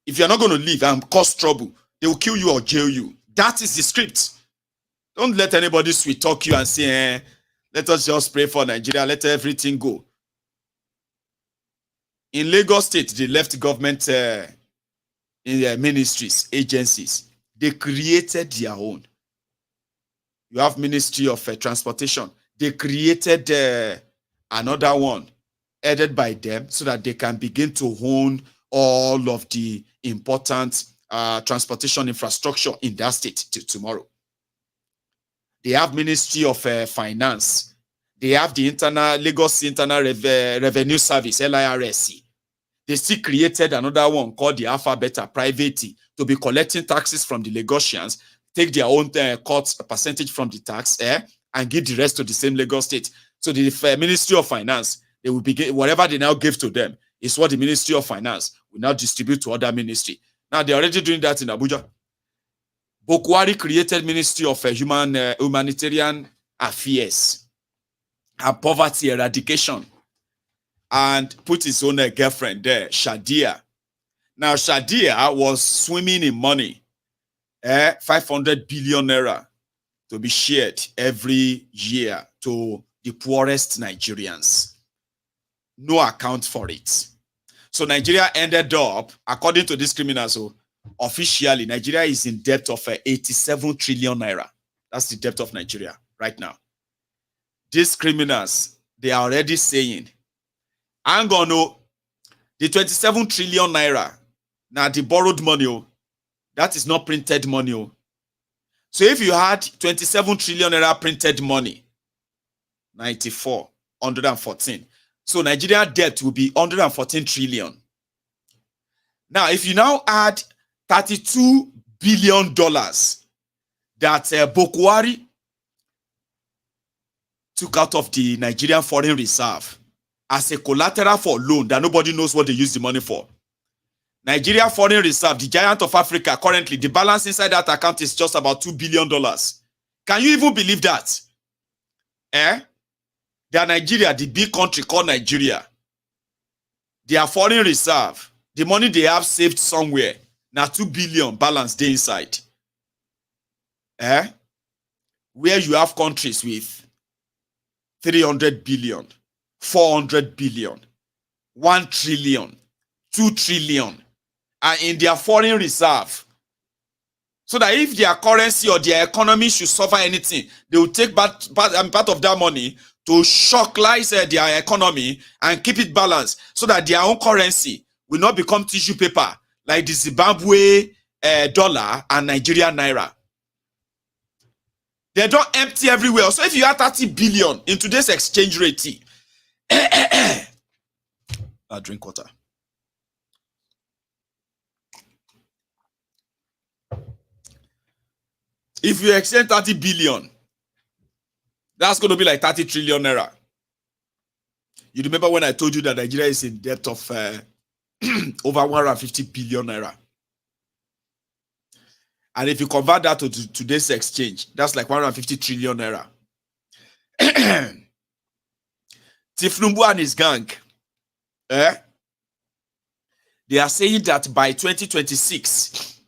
If you're not going to leave and cause trouble, they will kill you or jail you. That is the script. Don't let anybody sweet talk you and say, let us just pray for Nigeria, let everything go. In Lagos State, the left government in their ministries, agencies, they created their own. You have Ministry of Transportation. They created another one headed by them so that they can begin to own all of the important transportation infrastructure in that state tomorrow. They have Ministry of Finance. They have the Lagos Internal Revenue Service, LIRSC. They still created another one called the Alpha Beta Private to be collecting taxes from the Lagosians, take their own cut percentage from the tax and give the rest to the same Lagos state. So the Ministry of Finance, they will begin, whatever they now give to them is what the Ministry of Finance will now distribute to other ministry. Now they're already doing that in Abuja. Bokwari created Ministry of Humanitarian Affairs and Poverty Eradication and put his own girlfriend there, Shadia. Now Shadia was swimming in money, 500 billion naira to be shared every year to the poorest Nigerians. No account for it. So Nigeria ended up, according to these criminals, officially, Nigeria is in debt of 87 trillion naira. That's the debt of Nigeria right now. These criminals, they are already saying, I'm going to, the 27 trillion naira, now the borrowed money, that is not printed money. So if you had 27 trillion naira printed money, 94, 114. So Nigeria debt will be 114 trillion. Now, if you now add $32 billion that Bokwari took out of the Nigerian Foreign Reserve as a collateral for loan that nobody knows what they use the money for. Nigeria Foreign Reserve, the giant of Africa, currently, the balance inside that account is just about $2 billion. Can you even believe that? They are Nigeria, the big country called Nigeria. Their foreign reserve, the money they have saved somewhere, now 2 billion balance they inside. Where you have countries with 300 billion, 400 billion, 1 trillion, 2 trillion, and in their foreign reserve. So that if their currency or their economy should suffer anything, they will take part of that money to shocklize their economy and keep it balanced so that their own currency will not become tissue paper like the Zimbabwe dollar and Nigerian naira. They don't empty everywhere. So if you have 30 billion in today's exchange rate, I'll drink water. If you exchange 30 billion, that's going to be like 30 trillion naira. You remember when I told you that Nigeria is in debt of over 150 billion naira? And if you convert that to today's exchange, that's like 150 trillion naira. Tifnumbu and his gang, they are saying that by 2026,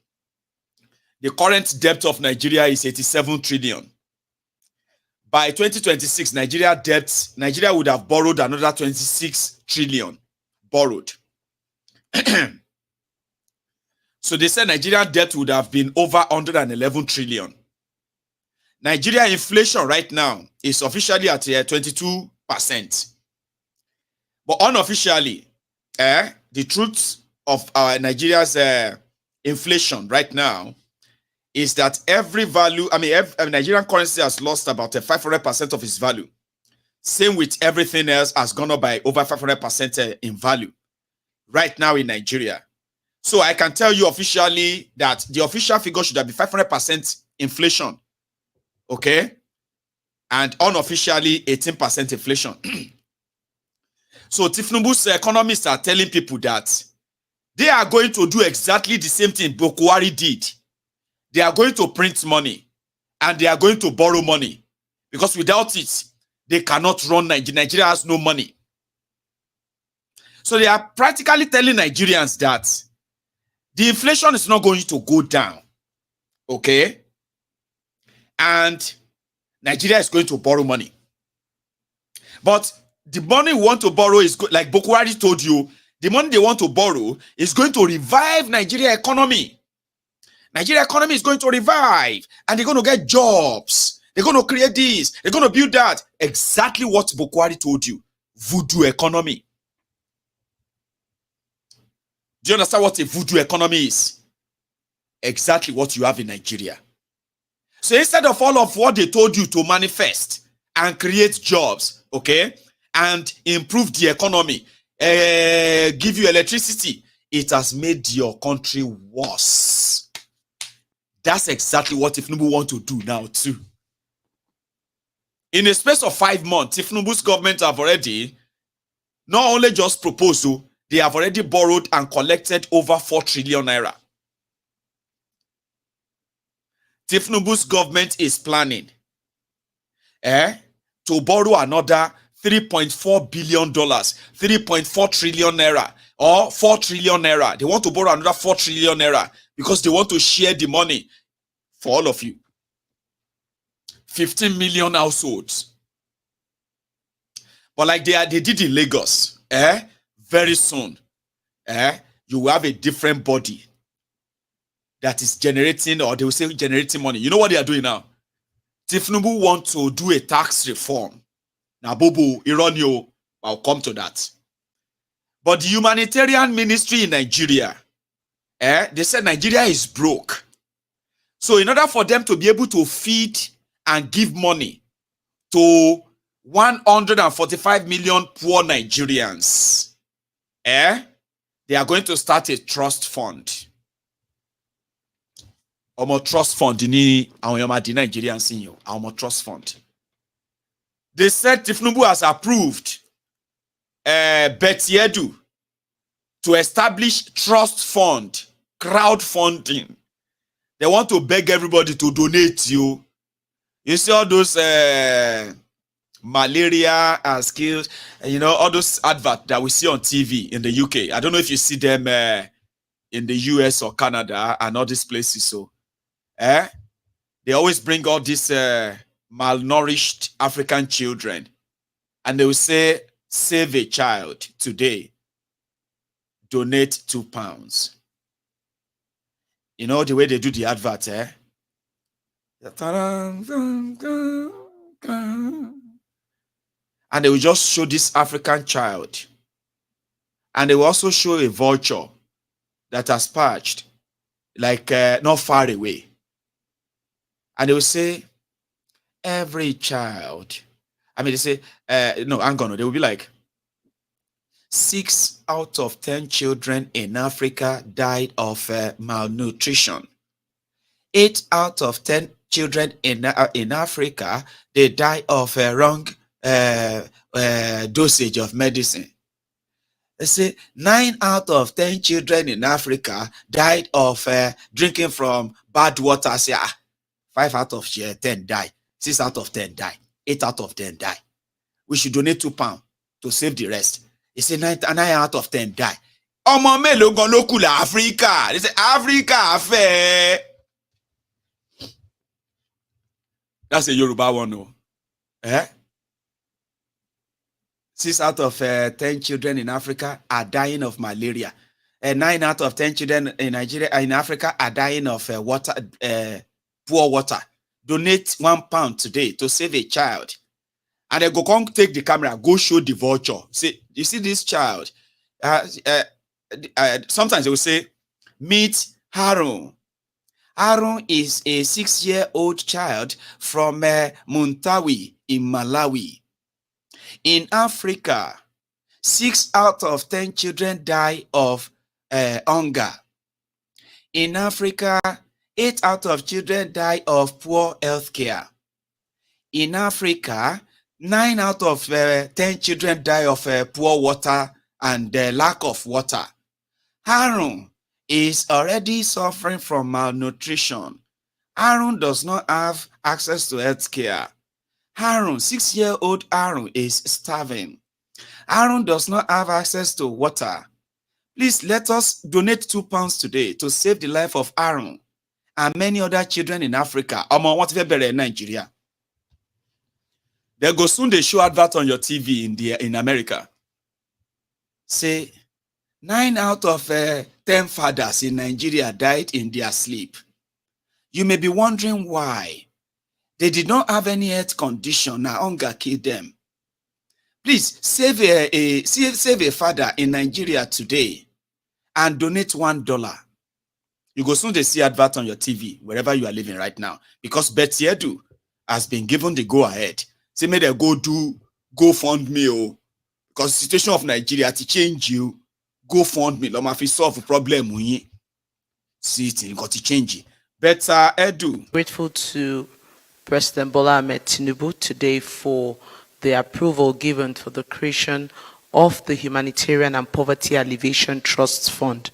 the current debt of Nigeria is 87 trillion. By 2026, Nigeria would have borrowed another 26 trillion borrowed. So they said Nigerian debt would have been over 111 trillion. Nigeria inflation right now is officially at 22%. But unofficially, the truth of Nigeria's inflation right now is that every value, Nigerian currency has lost about 500% of its value. Same with everything else has gone up by over 500% in value right now in Nigeria. So I can tell you officially that the official figure should have been 500% inflation, okay? And unofficially 18% inflation. So Tifnumbu's economists are telling people that they are going to do exactly the same thing Bokwari did. They are going to print money and they are going to borrow money because without it, they cannot run Nigeria. Nigeria has no money. So they are practically telling Nigerians that the inflation is not going to go down, okay? And Nigeria is going to borrow money. But the money we want to borrow is, like Bokwari told you, the money they want to borrow is going to revive Nigeria economy. Nigeria economy is going to revive and they're going to get jobs. They're going to create this. They're going to build that. Exactly what Bokwari told you. Voodoo economy. Do you understand what a voodoo economy is? Exactly what you have in Nigeria. So instead of all of what they told you to manifest and create jobs, okay, and improve the economy, give you electricity, it has made your country worse. That's exactly what Tifnubu want to do now too. In a space of 5 months, Tifnubu's government have already not only just proposed, they have already borrowed and collected over 4 trillion naira. Tifnubu's government is planning to borrow another $3.4 billion, 3.4 trillion naira, or 4 trillion naira. They want to borrow another 4 trillion naira because they want to share the money for all of you. 15 million households. But like they did in Lagos, very soon, you will have a different body that is generating, or they will say generating money. You know what they are doing now? Tifnubu want to do a tax reform. Now, Bobo, Ironio, I'll come to that. But the humanitarian ministry in Nigeria, they said Nigeria is broke. So in order for them to be able to feed and give money to 145 million poor Nigerians, they are going to start a trust fund. Trust fund ni Nigerian senior. Trust fund. They said Tifnubu has approved Betiedu to establish trust fund, crowdfunding. They want to beg everybody to donate you. You see all those malaria skills, all those adverts that we see on TV in the UK. I don't know if you see them in the US or Canada and all these places. So, they always bring all these malnourished African children, and they will say, "Save a child today. Donate £2." You know the way they do the advert, and they will just show this African child. And they will also show a vulture that has perched, like not far away. And they will say, every child. I mean, they say, no, hang on. They will be like, 6 out of 10 children in Africa died of malnutrition. 8 out of 10 children in Africa, they die of wrong dosage of medicine. They say 9 out of 10 children in Africa died of drinking from bad water. Say, 5 out of 10 die. 6 out of 10 die. 8 out of 10 die. We should donate £2 to save the rest. They say 9 out of 10 die. Ọmọ mélòó gan ló kù la Africa. They say Africa afẹ́. That's a Yoruba one, no? 6 out of 10 children in Africa are dying of malaria. 9 out of 10 children in Nigeria, in Africa, are dying of poor water. Donate £1 today to save a child. And they go come take the camera, go show the vulture. Say, you see this child? Sometimes they will say, meet Harun. Harun is a 6-year-old child from Muntawi in Malawi. In Africa, 6 out of 10 children die of hunger. In Africa, 8 out of children die of poor health care. In Africa, 9 out of 10 children die of poor water and lack of water. Harun is already suffering from malnutrition. Harun does not have access to health care. Harun, 6-year-old Harun, is starving. Harun does not have access to water. Please let us donate £2 today to save the life of Harun and many other children in Africa. In Nigeria. They go soon they show advert on your TV in America. Say 9 out of 10 fathers in Nigeria died in their sleep. You may be wondering why. They did not have any health condition. Now hunger killed them. Please save a father in Nigeria today and donate $1. You go soon they see advert on your TV wherever you are living right now, because Betty Edu has been given the go ahead. Say may they go fund me, because the situation of Nigeria to change you. Go fund me. Loma fi solve the problem. See it got to change. Better Edu. Grateful to President Bola Ahmed Tinubu today for the approval given for the creation of the Humanitarian and Poverty Alleviation Trust Fund.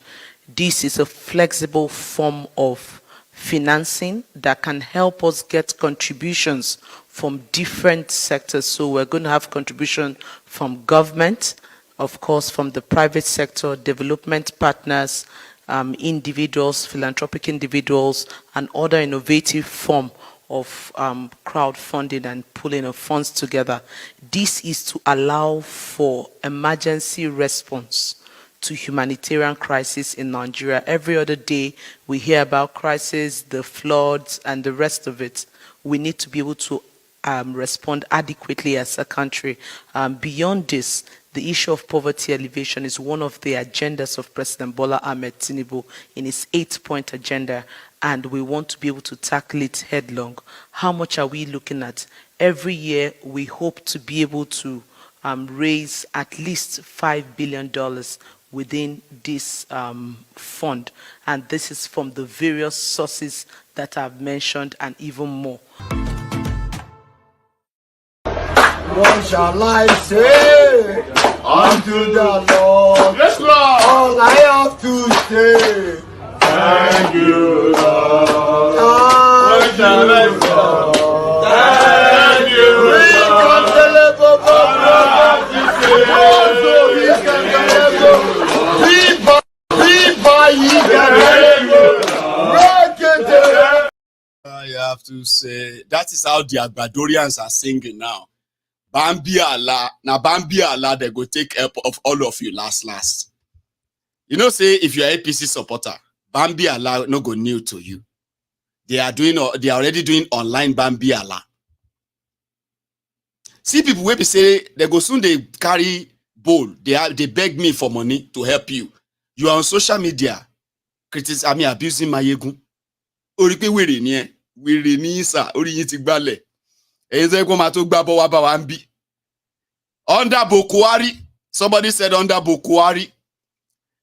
This is a flexible form of financing that can help us get contributions from different sectors. So we're going to have contribution from government, of course, from the private sector, development partners, individuals, philanthropic individuals, and other innovative form of crowdfunding and pulling of funds together. This is to allow for emergency response to humanitarian crisis in Nigeria. Every other day we hear about crisis, the floods, and the rest of it. We need to be able to respond adequately as a country. Beyond this, the issue of poverty alleviation is one of the agendas of President Bola Ahmed Tinubu in his 8-point agenda, and we want to be able to tackle it headlong. How much are we looking at? Every year, we hope to be able to raise at least $5 billion within this fund, and this is from the various sources that I've mentioned and even more. What shall I say unto the Lord? Yes, Lord. All I have to say, Thank you, Lord. what shall I say? Thank you, I have to say, that is how the Agbadorians are singing now. Bambi Allah, now Bambi Allah, they go take help of all of you last. You know, say if you're a APC supporter, Bambi Allah no go new to you. They are already doing online Bambi Allah. See people wey be say they go soon they carry bowl. They beg me for money to help you. You are on social media, abusing Maiyegun. Ori pe wèrè ni ẹ, wèrè ni sir, ori yin ti gbalẹ̀. Ẹ̀yin tó ko ma tó gbá bọ́ wá bá wa nbi. Under Bokuari, somebody said under Bokuari,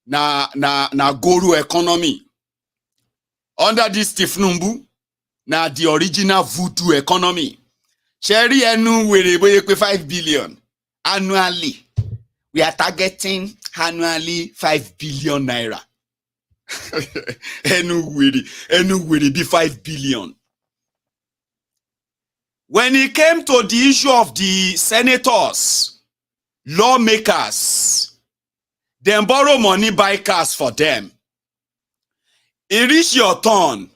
na Goro economy. Under this Tifnumbu, na the original voodoo economy. Sherry enu wèrè boye pe 5 billion annually. We are targeting annually 5 billion naira. enu wèrè be 5 billion. When it came to the issue of the senators, lawmakers, them borrow money, buy cars for them. It reach your turn.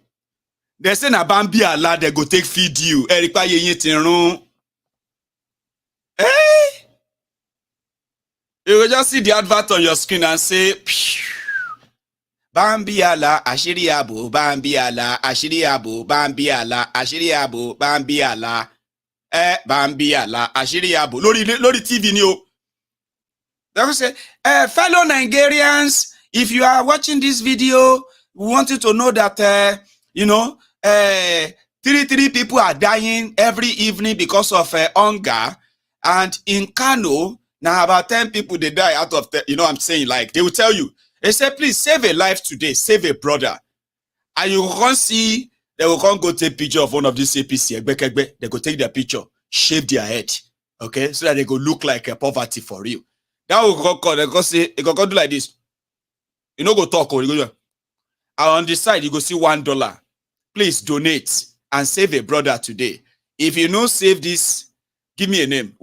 They say na Bambi Allah, they go take feed you. Erikpa yeyin tinrun. Eh? You will just see the advert on your screen and say, Bambi Allah, Ashiri Abu, Bambi Allah, Ashiri Abu, Bambi Allah, Ashiri Abu, Bambi Allah. Bambi Allah, Ashiri Abu. Lori TV ni o. They will say, fellow Nigerians, if you are watching this video, we want you to know that, 3 people are dying every evening because of hunger. And in Kano, now about 10 people, they die out of, I'm saying, like, they will tell you, they say, please save a life today, save a brother. And you can see, they will come go take picture of one of these APC, they go take their picture, shave their head, okay? So that they go look like a poverty for real. That will go, they go say, they go do like this. You know, go talk, or you go, and on the side, you go see $1. Please donate and save a brother today. If you know save this, give me a name.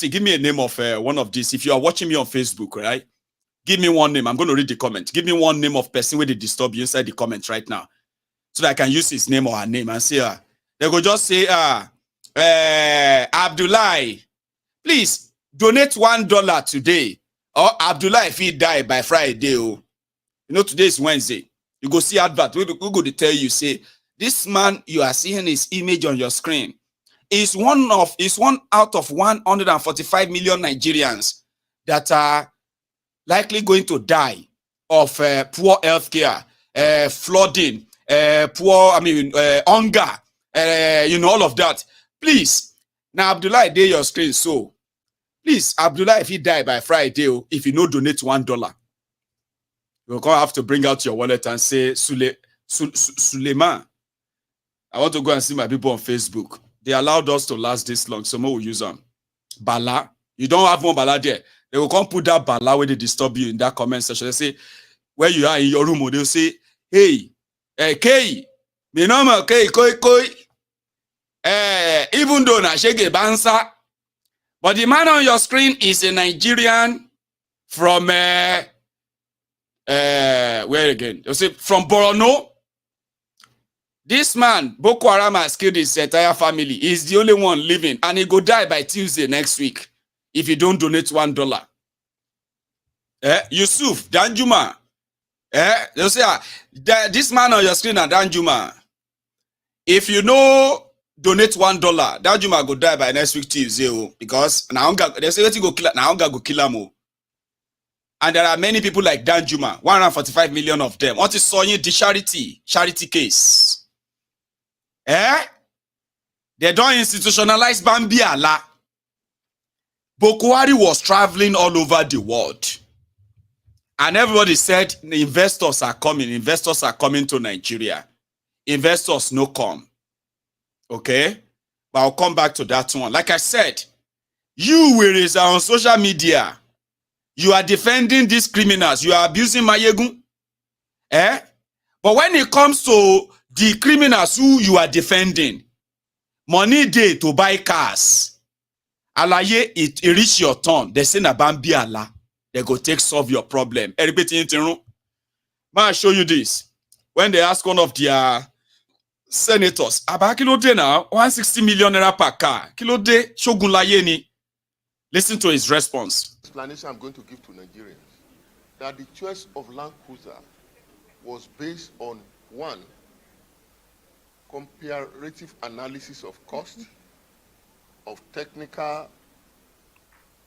Give me a name of one of these. If you are watching me on Facebook, right? Give me one name. I'm going to read the comment. Give me one name of person where they disturb you inside the comments right now. So that I can use his name or her name and say, they go just say, Abdullah, please donate $1 today. Or Abdullah, if he die by Friday, today is Wednesday. You go see advert. We go to tell you, say, this man, you are seeing his image on your screen. Is one out of 145 million Nigerians that are likely going to die of poor healthcare, flooding, hunger, all of that. Please, now Abdullah, day your screen. So, please, Abdullah, if he die by Friday, if you no donate $1, you're going to have to bring out your wallet and say, Suleiman, I want to go and see my people on Facebook. They allowed us to last this long, so more will use them. Bala, you don't have one Bala there. They will come put that Bala where they disturb you in that comment section. They say, where you are in your room, they'll say, hey, Kei, me normal, Kei, koi. Even though na shege bansa, but the man on your screen is a Nigerian from, where again? They'll say, from Borno. This man, Boko Haram has killed his entire family. He's the only one living. And he go die by Tuesday next week if you don't donate $1. Yusuf, Danjuma. They'll say, this man on your screen, Danjuma. If you no donate $1, Danjuma go die by next week Tuesday. Because they say, go kill him. And there are many people like Danjuma, 145 million of them. What is Sonny the charity case? They don't institutionalize Bambi Allah. Bokuari was traveling all over the world. And everybody said, investors are coming to Nigeria. Investors no come. Okay? But I'll come back to that one. Like I said, you whereas on social media, you are defending these criminals. You are abusing Maiyegun. But when it comes to the criminals who you are defending, money day to buy cars. Alaye, it reach your turn. They say na Bambi Allah. They go take solve your problem. Everybody in the room. I'll show you this. When they ask one of their senators, about kilo day now, 160 million naira per car. Kilo day, Shogun Layeni. Listen to his response. Explanation I'm going to give to Nigerians that the choice of Land Cruiser was based on one, comparative analysis of cost, of technical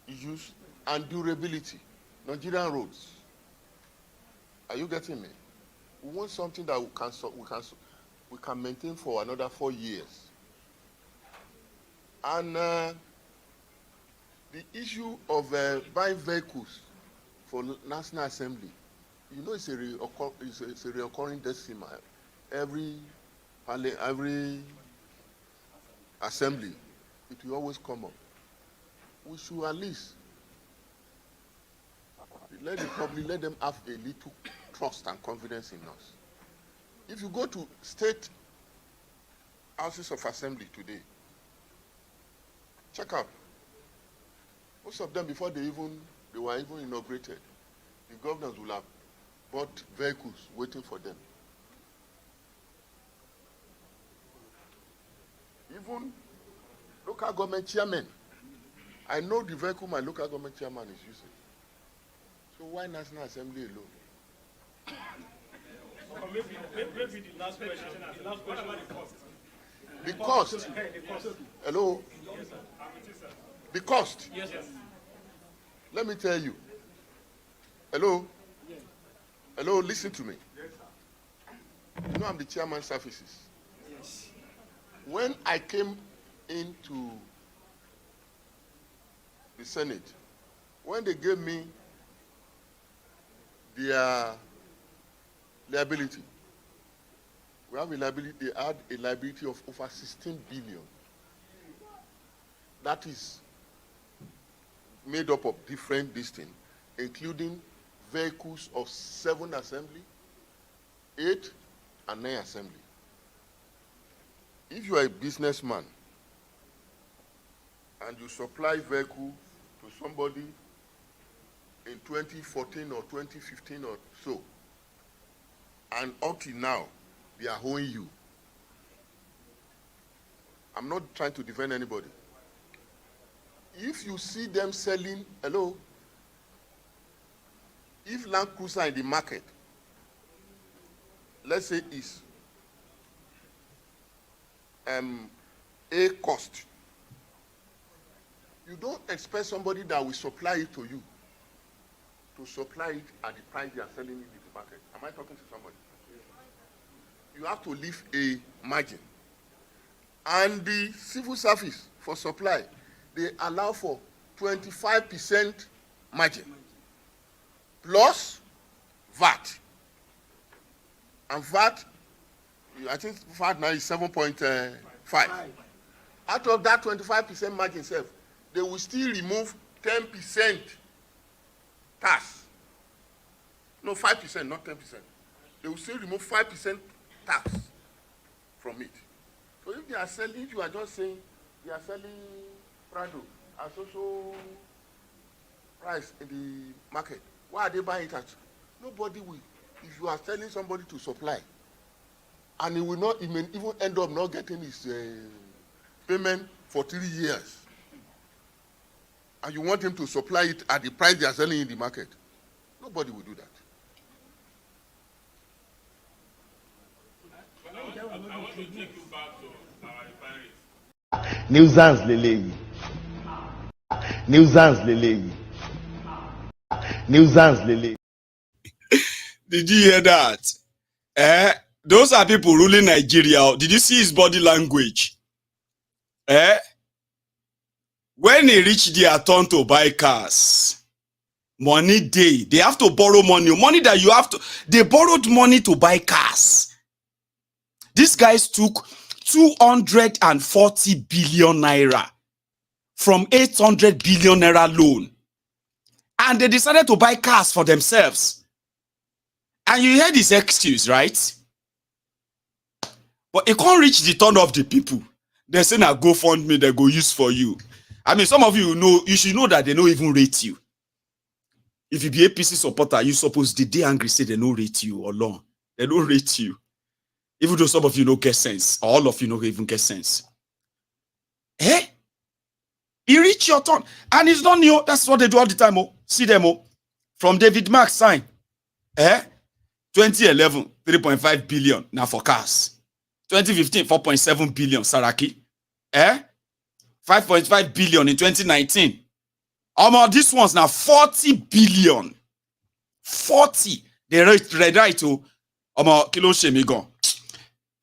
issues and durability. Nigerian roads. Are you getting me? We want something that we can maintain for another 4 years. And the issue of buying vehicles for National Assembly, you know, it's a recurring decimal. Every assembly, it will always come up. We should at least let the public, let them have a little trust and confidence in us. If you go to state houses of assembly today, check out. Most of them, before they were even inaugurated, the governors will have bought vehicles waiting for them. Even local government chairmen, I know the vehicle my local government chairman is using. So why National Assembly alone? Maybe the last question. The last question about the cost. The cost. Hello? Yes, sir. The cost. Yes, sir. Let me tell you. Hello? Yes. Hello, listen to me. Yes, sir. You know I'm the chairman services. Yes. When I came into the Senate, when they gave me their liability, we have a liability, they had a liability of over 16 billion. That is made up of different things, including vehicles of 7 assembly, 8 and 9 assembly. If you are a businessman and you supply vehicle to somebody in 2014 or 2015 or so, and up till now, they are owing you. I'm not trying to defend anybody. If you see them selling, hello, if Land Cruiser in the market, let's say is a cost, you don't expect somebody that will supply it to you to supply it at the price they are selling it in the market. Am I talking to somebody? You have to leave a margin. And the civil service for supply, they allow for 25% margin plus VAT. And VAT, I think VAT now is 7.5. Out of that 25% margin itself, they will still remove 10% tax. No, 5%, not 10%. They will still remove 5% tax from it. So if they are selling, if you are just saying they are selling Prado at so price in the market, why are they buying it at? Nobody will. If you are telling somebody to supply, and he will not, he may even end up not getting his payment for 3 years, and you want him to supply it at the price they are selling in the market, nobody will do that. I want to take you back to our refineries. Nuisance lele. Nuisance lele. Nuisance lele. Did you hear that? Those are people ruling Nigeria. Did you see his body language? When he reached their turn to buy cars, money they have to borrow money that you have to, they borrowed money to buy cars. These guys took 240 billion naira from 800 billion naira loan, and they decided to buy cars for themselves. And you hear this excuse, right? But it can't reach the turn of the people. They say, now go fund me, they go use for you. I mean, some of you know, you should know that they don't even rate you. If you be a APC supporter, you suppose the day angry say they don't rate you or long. They don't rate you. Even though some of you don't get sense, or all of you don't even get sense. You reach your turn. And it's not new. That's what they do all the time. Oh. See them. Oh. From David Mark's sign. 2011, 3.5 billion now for cars. 2015, 4.7 billion, Saraki. 5.5 billion in 2019. This one's now 40 billion. 40. They write to kilo shemigon.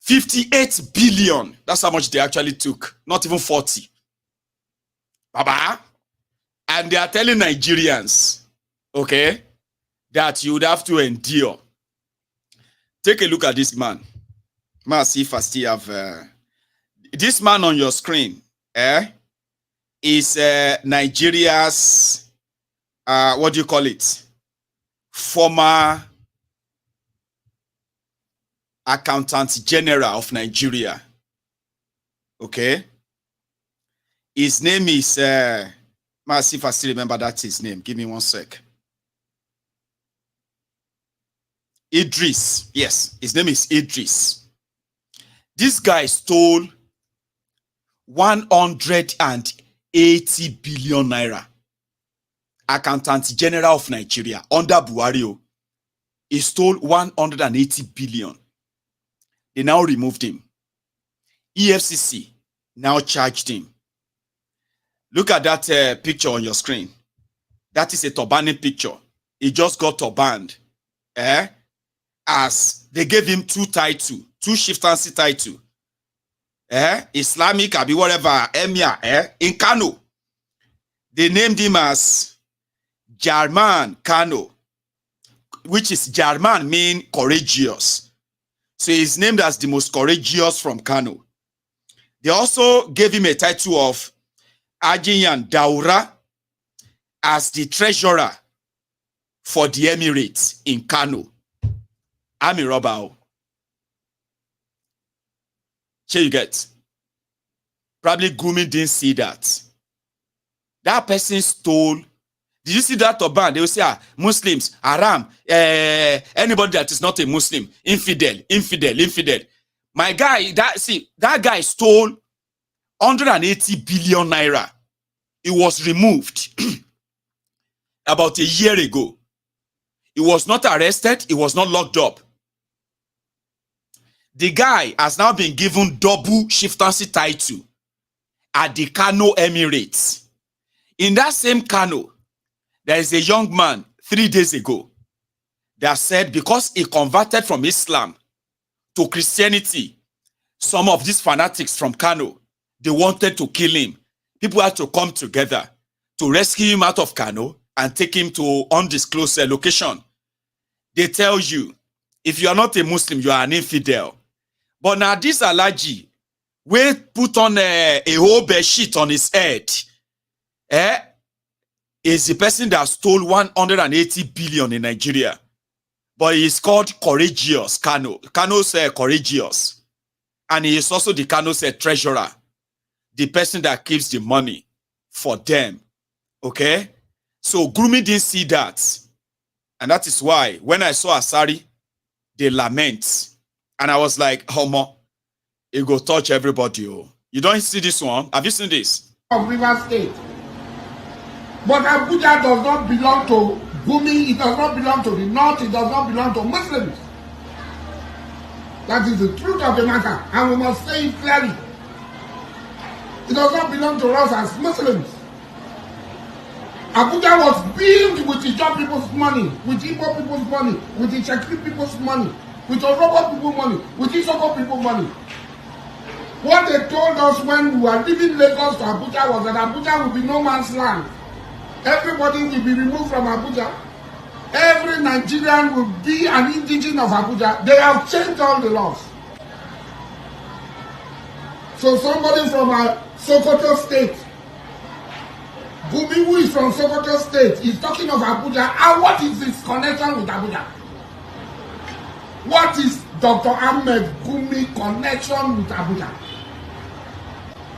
58 billion. That's how much they actually took. Not even 40. Baba. And they are telling Nigerians, okay, that you would have to endure. Take a look at this man. Let's see if I still have this man on your screen. Is Nigeria's what do you call it? Former Accountant General of Nigeria. Okay. His name is let's see if I still remember that's his name. Give me 1 sec. Idris. Yes, his name is Idris. This guy stole 180 billion naira. Accountant General of Nigeria under Buhari. He stole 180 billion. They now removed him. EFCC now charged him. Look at that picture on your screen. That is a turbaning picture. He just got turbaned. As they gave him 2 titles, 2 chieftaincy titles. Islamic, abi whatever, Emir, in Kano. They named him as Jarman Kano, which is Jarman mean courageous. So he's named as the most courageous from Kano. They also gave him a title of Ajiyan Daura as the treasurer for the Emirates in Kano. Army robber. Here you get. Probably Gumi didn't see that. That person stole. Did you see that turban? They will say, Muslims, haram, anybody that is not a Muslim, infidel. My guy, that guy stole 180 billion naira. It was removed about a year ago. He was not arrested. He was not locked up. The guy has now been given double chieftaincy title at the Kano Emirates. In that same Kano, there is a young man 3 days ago that said because he converted from Islam to Christianity, some of these fanatics from Kano, they wanted to kill him. People had to come together to rescue him out of Kano and take him to undisclosed location. They tell you, if you are not a Muslim, you are an infidel. But now this Alaji, we put on a whole bed sheet on his head, is the person that stole 180 billion in Nigeria. But he is called Courageous Kano. Kano's Courageous. And he is also the Kano's treasurer. The person that keeps the money for them. Okay? So Gumi didn't see that. And that is why when I saw Asari, they lament. And I was like, Homo, it go touch everybody. You don't see this one? Have you seen this? Of River State. But Abuja does not belong to Gumi. It does not belong to the North. It does not belong to Muslims. That is the truth of the matter. And we must say it clearly. It does not belong to us as Muslims. Abuja was built with the Ijaw people's money, with Igbo people's money, with the Chekri people's money, with the Yoruba people's money, with the Isoko people's money. What they told us when we were leaving Lagos to Abuja was that Abuja will be no man's land. Everybody will be removed from Abuja. Every Nigerian will be an indigene of Abuja. They have changed all the laws. So somebody from Sokoto State, Gumi, who is from Sokoto State, is talking of Abuja. And what is his connection with Abuja? What is Dr. Ahmed Gumi connection with Abuja?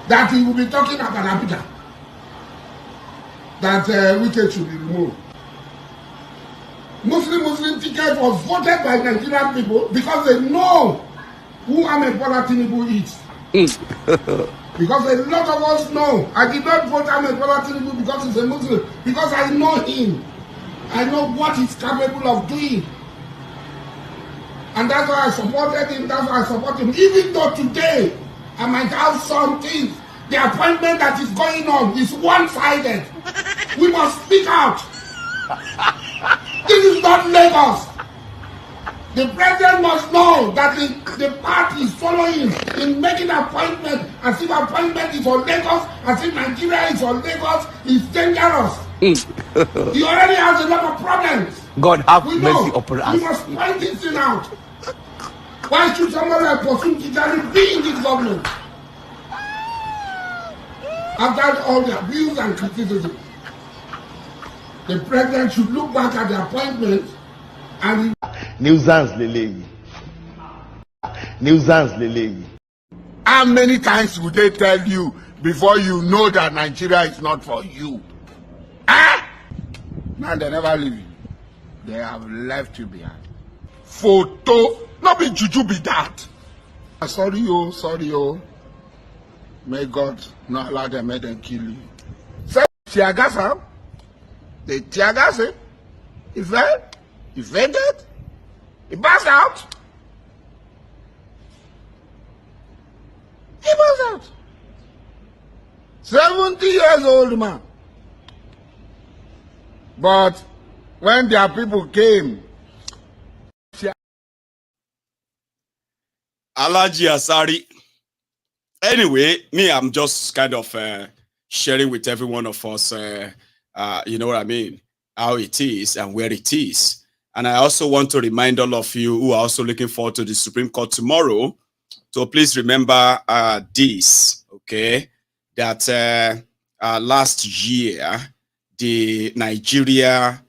That he will be talking about Abuja. That Wike should be removed. Muslim ticket was voted by Nigerian people because they know who Ahmed Bola Tinubu is. Because a lot of us know. I did not vote Ahmed Bola Tinubu because he's a Muslim. Because I know him. I know what he's capable of doing. And that's why I supported him. That's why I support him. Even though today I might have some things. The appointment that is going on is one-sided. We must speak out. This is not Lagos. The president must know that the party is following in making appointment as if appointment is for Lagos, as if Nigeria is for Lagos, is dangerous. He already has a lot of problems. God have We mercy know. upon us. We must point this thing out. Why should someone like Politico be in this government? After all the abuse and criticism, the president should look back at the appointment and Nuisance lele. Nuisance lele. how many times would they tell you before you know that Nigeria is not for you? Ah! Now they never leave you. They have left you behind. Photo, not be juju be that. Sorry oh. May God not allow them, make them kill you. Say Tiagasa, they Tiagasa, he fell, he fainted, he passed out. He passed out. 70 years old man. But when their people came, Alaji Asari. Anyway, me, I'm just kind of sharing with every one of us, you know what I mean, how it is and where it is. And I also want to remind all of you who are also looking forward to the Supreme Court tomorrow, so please remember this, okay, that last year, the Nigeria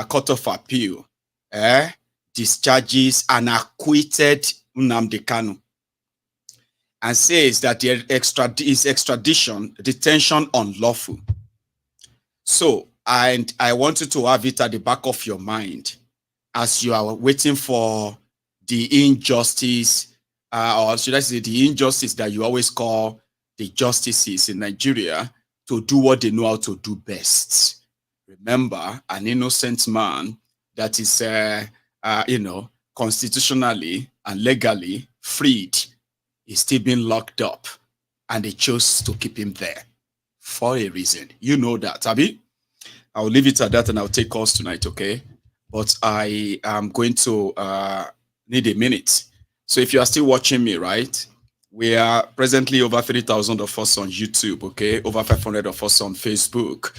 Court of Appeal discharges and acquitted Nnamdi Kanu and says that his extradition, detention unlawful. So, and I want you to have it at the back of your mind as you are waiting for the injustice, or should I say the injustice that you always call the justices in Nigeria to do what they know how to do best. Remember, an innocent man that is, you know, constitutionally and legally freed is still being locked up, and they chose to keep him there for a reason. You know that, Abi. I'll leave it at that, and I'll take calls tonight, okay? But I am going to need a minute. So if you are still watching me, right? We are presently over 3,000 of us on YouTube, okay? Over 500 of us on Facebook.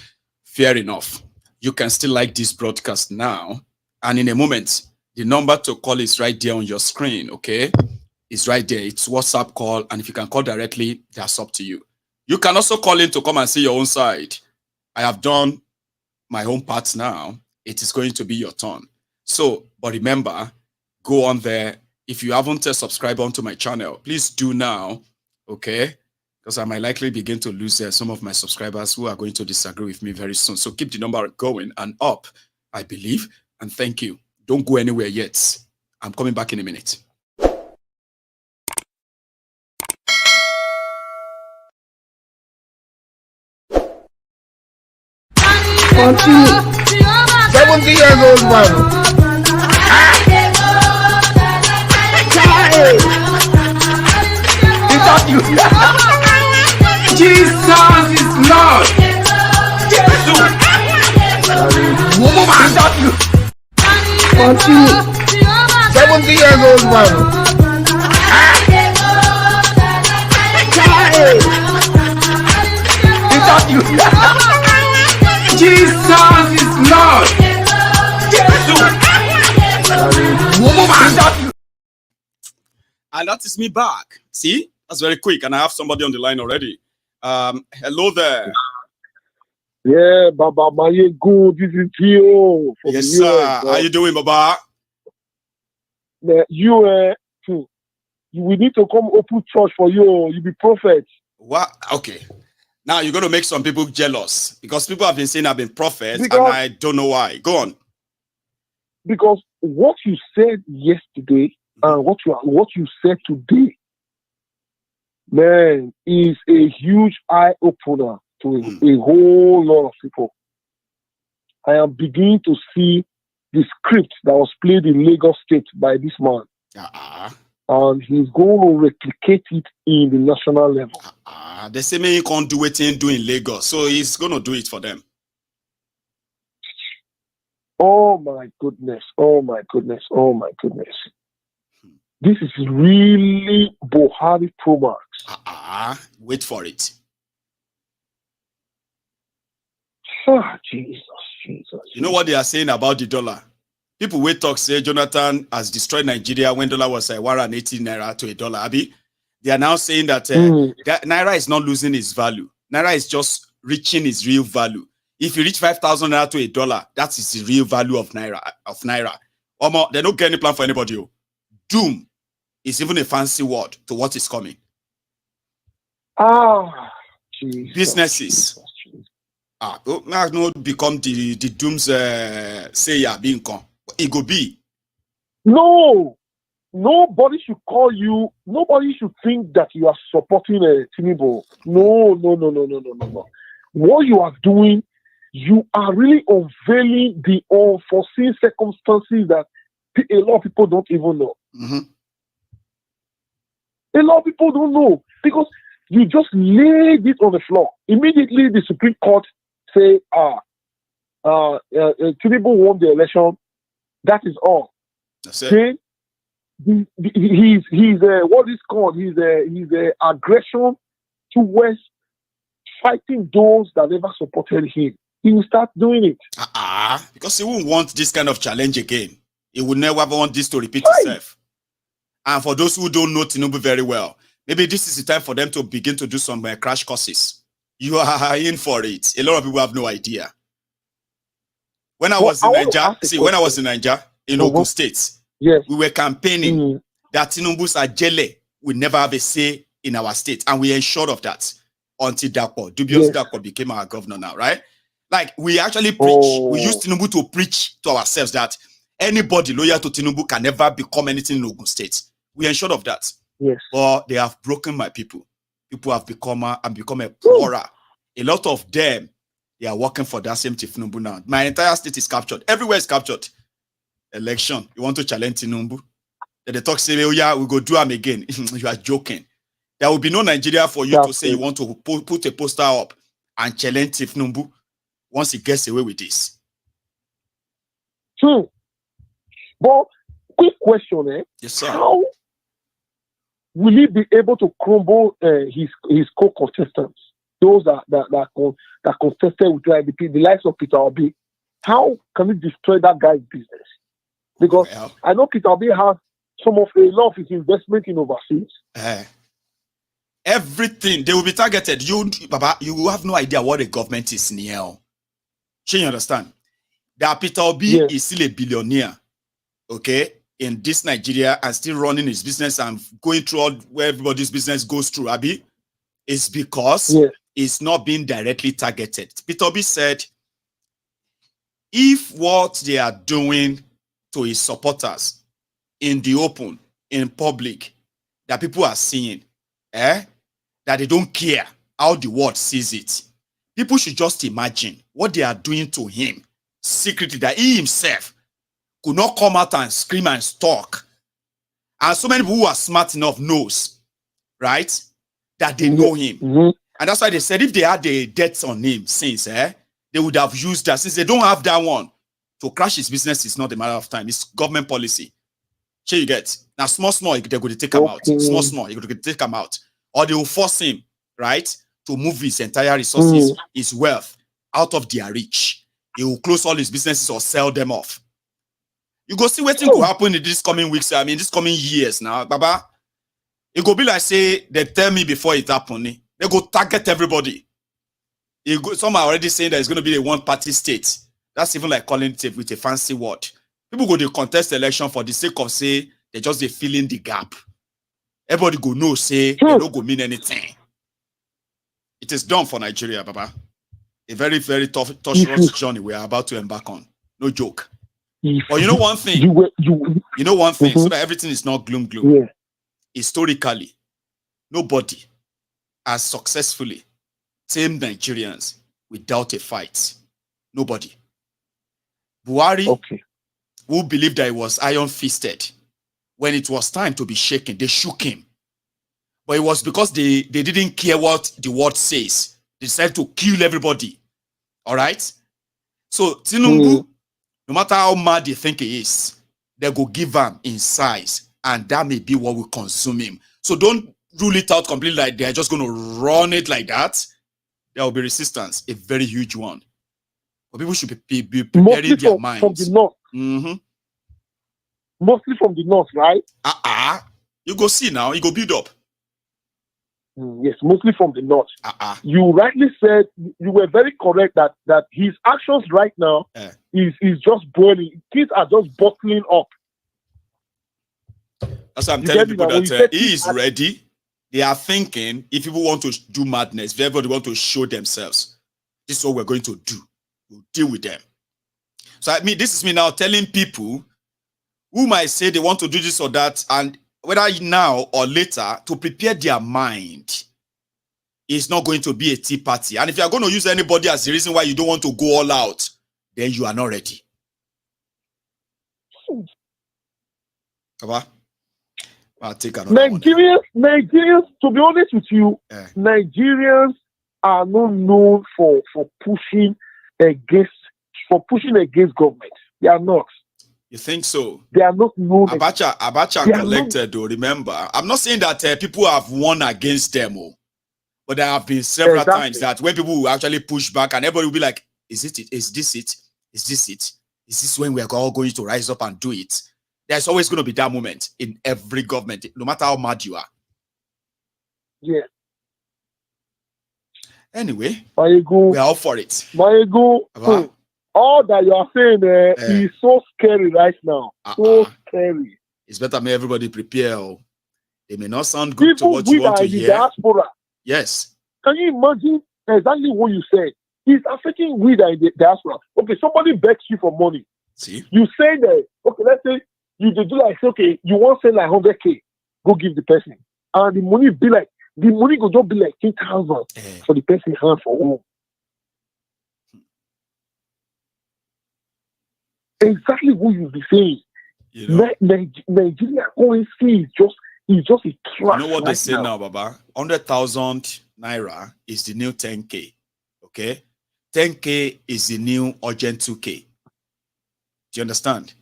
Fair enough. You can still like this broadcast now. And in a moment, the number to call is right there on your screen, okay? It's right there. It's WhatsApp call. And if you can call directly, that's up to you. You can also call in to come and see your own side. I have done my own part now. It is going to be your turn. So, but remember, go on there. If you haven't subscribed onto my channel, please do now, okay? Because I might likely begin to lose some of my subscribers who are going to disagree with me very soon. So keep the number going and up, I believe. And thank you. Don't go anywhere yet. I'm coming back in a minute. until 70 years old man. Charade. He taught you. Jesus is Lord. Jesus. Woman taught you. Until 70 years old man. Charade. He taught you. Jesus is Lord. And that is me back. See, that's very quick. And I have somebody on the line already. Hello there. Yeah, Baba Maiyegun, this is Gio. Yes, sir. How you doing, Baba? You, we need to come open church for you. You be prophet. What? Okay. Now you're going to make some people jealous because people have been saying I've been prophet and I don't know why. Go on. Because what you said yesterday and what you said today, man, is a huge eye opener to a whole lot of people. I am beginning to see the script that was played in Lagos State by this man. And he's going to replicate it in the national level. They say me he can't do it in Lagos, so he's going to do it for them. Oh my goodness. Oh my goodness. Oh my goodness. This is really Buhari Pro Max. Wait for it. Ah, Jesus. You know what they are saying about the dollar? People will talk, say Jonathan has destroyed Nigeria when dollar was 180 naira to $1, Abi. They are now saying that, that naira is not losing its value. Naira is just reaching its real value. If you reach 5,000 naira to $1, that is the real value of naira. They don't get any plan for anybody. Doom is even a fancy word to what is coming. Jesus. Businesses. Now not become the dooms sayer being come. It go be. No. Nobody should call you. Nobody should think that you are supporting a Tinubu. No. What you are doing, you are really unveiling the unforeseen circumstances that a lot of people don't even know. A lot of people don't know because you just laid it on the floor. Immediately, the Supreme Court say, Tinubu won the election. That is all. That's it. Okay? He's what is called his aggression towards fighting those that never supported him. He will start doing it. Because he won't want this kind of challenge again. He would never want this to repeat itself. And for those who don't know Tinubu very well, maybe this is the time for them to begin to do some crash courses. You are in for it. A lot of people have no idea. When I was in Nigeria, in Ogun State, yes, we were campaigning that Tinubu's Ajele will never have a say in our state. And we ensured of that until dubious Dapo became our governor now, right? Like, we actually preach, we used Tinubu to preach to ourselves that anybody loyal to Tinubu can never become anything in Ogun State. We ensured of that. Yes. But they have broken my people. People have become a poorer. A lot of them, they are working for that same Tinubu now. My entire state is captured. Everywhere is captured. Election. You want to challenge Tinubu? Then they talk, say, oh yeah, we go do them again. You are joking. There will be no Nigeria for you to say you want to put a poster up and challenge Tinubu once he gets away with this. But quick question, Yes, sir. How will he be able to crumble his co-contestants, those that contested with IDP, the likes of Peter Obi? How can he destroy that guy's business? Because I know Peter Obi has a lot of his investment in overseas. Everything, they will be targeted. Baba, you have no idea what the government is near. Should you understand? That Peter Obi is still a billionaire, okay, in this Nigeria and still running his business and going through all where everybody's business goes through, Abi, is because it's not being directly targeted. Peter Obi said, if what they are doing to his supporters in the open, in public, that people are seeing, that they don't care how the world sees it, people should just imagine what they are doing to him secretly, that he himself could not come out and scream and talk. And so many people who are smart enough knows, right, that they know him. And that's why they said if they had the debts on him since, they would have used that. Since they don't have that one, to crash his business is not a matter of time. It's government policy. Sure, you get. Now, small, they're going to take him out. Small, you're going to take him out. Or they will force him, right, to move his entire resources, his wealth, out of their reach. He will close all his businesses or sell them off. You go see what thing will happen in this coming weeks, I mean, this coming years now, Baba. It go be like, say, they tell me before it happen. They go target everybody. Some are already saying that it's going to be a one-party state. That's even like calling it with a fancy word. People go to contest election for the sake of, say, they just they fill in the gap. Everybody go know, say, they don't go mean anything. It is done for Nigeria, Baba. A very, very tough journey we are about to embark on. No joke. But you know one thing? You know one thing, so that everything is not gloom. Yeah. Historically, nobody has successfully tamed Nigerians without a fight. Nobody. Buhari, who believed that he was iron-fisted, when it was time to be shaken, they shook him. But it was because they didn't care what the word says. They decided to kill everybody. All right? So Tinubu no matter how mad you think he is, they go give him in size, and that may be what will consume him. So don't rule it out completely like they're just going to run it like that. There will be resistance, a very huge one. But people should be preparing their minds. From the north. Mostly from the north, right? You go see now, you go build up. Yes, mostly from the north. You rightly said, you were very correct that his actions right now is just boiling. Things are just bottling up. That's why I'm telling people that he is ready. They are thinking, if people want to do madness, if everybody want to show themselves, this is what we're going to do. We'll deal with them. So I mean, this is me now telling people who might say they want to do this or that, and whether now or later, to prepare their mind. It's not going to be a tea party. And if you are going to use anybody as the reason why you don't want to go all out, then you are not ready. I'll take another Nigerians, to be honest with you, Nigerians are not known for pushing against government. They are not. You think so? They are not known. Abacha collected, though, remember. I'm not saying that people have won against them, but there have been several times that when people will actually push back and everybody will be like, is it? Is this it? Is this it? Is this when we're all going to rise up and do it? There's always going to be that moment in every government, no matter how mad you are. Yeah. Anyway, Maiyegun, we're all for it. Maiyegun, all that you are saying is so scary right now. So scary. It's better may everybody prepare. They may not sound good to what you want to hear. Diaspora. Yes. Can you imagine exactly what you said? It's affecting we that in the diaspora. Okay, somebody begs you for money. See? You say that, okay, let's say you do like, okay, you want to send like 100K, go give the person. And the money go just be like 10,000 for the person hand for home. Exactly what you be saying. You know, Nigeria currency is just a trash. You know what they say now, Baba? 100,000 naira is the new 10K. Okay? 10K is the new urgent 2K. Do you understand?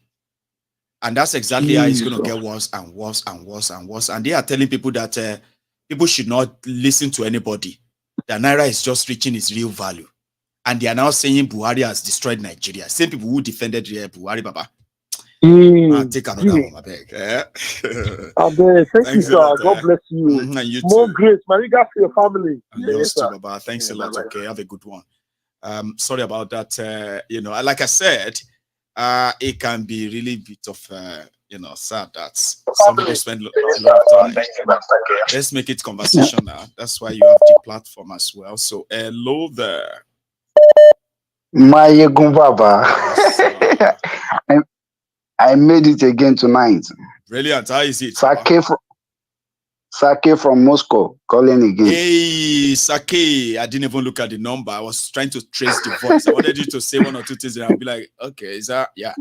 And that's exactly how it's going to get worse and worse and worse and worse. And they are telling people that people should not listen to anybody. The naira is just reaching its real value. And they are now saying Buhari has destroyed Nigeria. Same people who defended Buhari, Baba. I'll take another one, I beg. Thank you, sir. God bless you. And you More too. grace. My regards to your family. Yours too, Baba. Thanks a lot. Okay, have a good one. Sorry about that. Like I said, it can be really bit of sad that somebody spend a lot of time. Let's make it conversational. That's why you have the platform as well. So hello there. Maiyegun Baba. I made it again tonight. Brilliant. How is it? Sake from Moscow calling again. Hey, Sake. I didn't even look at the number. I was trying to trace the voice. I wanted you to say one or two things and I'll be like, okay, is that, yeah.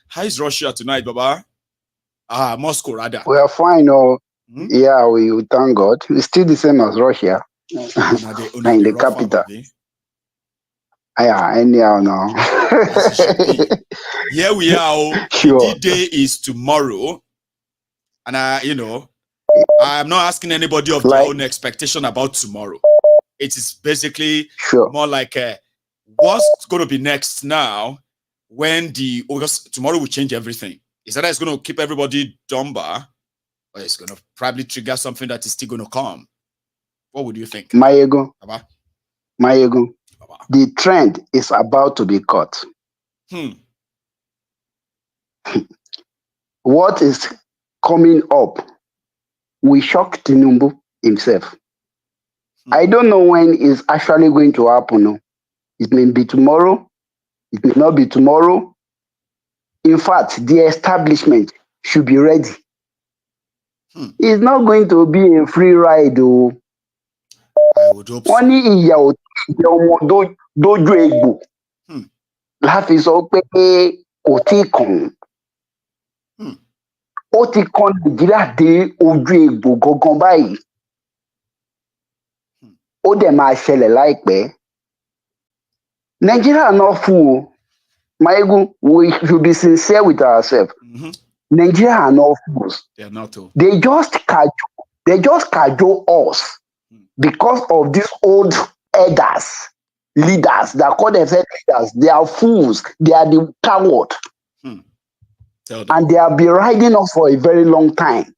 How is Russia tonight, Baba? Moscow, rather. We are fine. Yeah, we thank God. It's still the same as Russia. In the capital. Yeah, anyhow now. Here we are. Sure. The D-Day is tomorrow. And I'm not asking anybody of their own expectation about tomorrow. It is basically more like what's going to be next now when because tomorrow will change everything. Is that it's going to keep everybody dumber, or it's going to probably trigger something that is still going to come? What would you think? Maiyegun. The trend is about to be cut. What is coming up will shock Tinubu himself. I don't know when it's actually going to happen. No. It may be tomorrow. It may not be tomorrow. In fact, the establishment should be ready. It's not going to be a free ride. Though. I would hope so. Dojú egbò láti sọ pé kò tí kàn ó ti kan Nàìjíríà dé ojú egbò gangan báyìí ó dẹ̀ máa ṣẹlẹ̀ láìpẹ́. Nigeria not fool. Maiyegun, we should be sincere with ourselves. Nigeria are not fools. They are not. They just cajole us because of these old elders, leaders that call themselves leaders. They are fools. They are the coward. And they have been riding us for a very long time.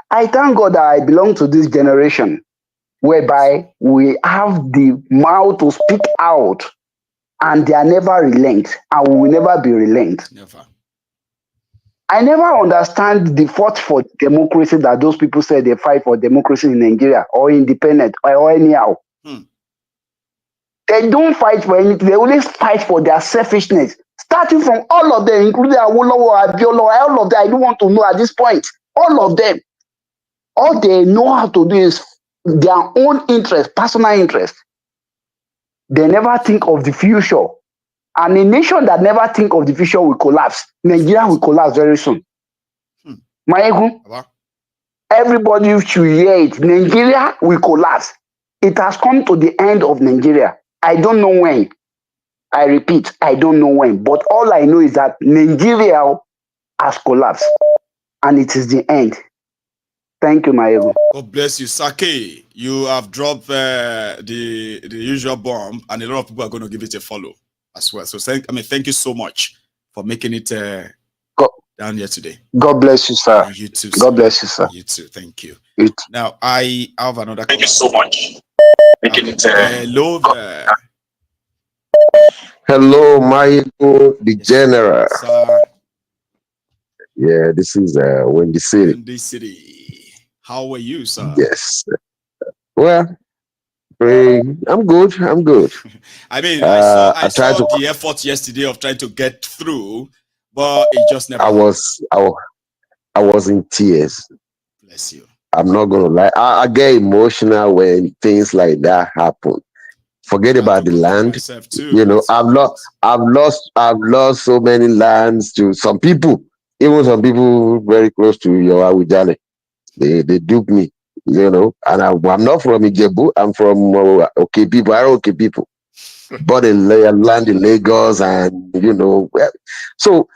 I thank God that I belong to this generation whereby we have the mouth to speak out, and they are never relent, and we will never be relent. Never. I never understand the fight for democracy that those people say they fight for democracy in Nigeria or independent or anyhow. They don't fight for anything. They always fight for their selfishness. Starting from all of them, including Awolowo, Abiola, all of them, I don't want to know at this point. All of them. All they know how to do is their own interest, personal interest. They never think of the future. And a nation that never think of the future will collapse. Nigeria will collapse very soon. Maiyegun, everybody should hear it. Nigeria will collapse. It has come to the end of Nigeria. I don't know when. I repeat, I don't know when. But all I know is that Nigeria has collapsed. And it is the end. Thank you, Maiyegun. God bless you. Sake, you have dropped the usual bomb, and a lot of people are going to give it a follow as well. So thank you so much for making it down here today. God bless you, sir. And you too, God bless you, sir. You too. Thank you. You too. Now I have another. Thank you so much. Making it. Hello there. Hello, Maiyegun, the general. Sir. Yeah, this is Windy City. Windy City. How are you, sir? Yes. Well, I'm good. I'm good. I mean, I saw the effort yesterday of trying to get through, but it just never. I was in tears. Bless you. I'm not gonna lie. I get emotional when things like that happen. Forget about the land. You know, I've lost so many lands to some people. Even some people very close to your Awujale. They dupe me, you know, and I'm not from Ijebu. I'm from okay people. I okay people, but they land in Lagos, and you know, so.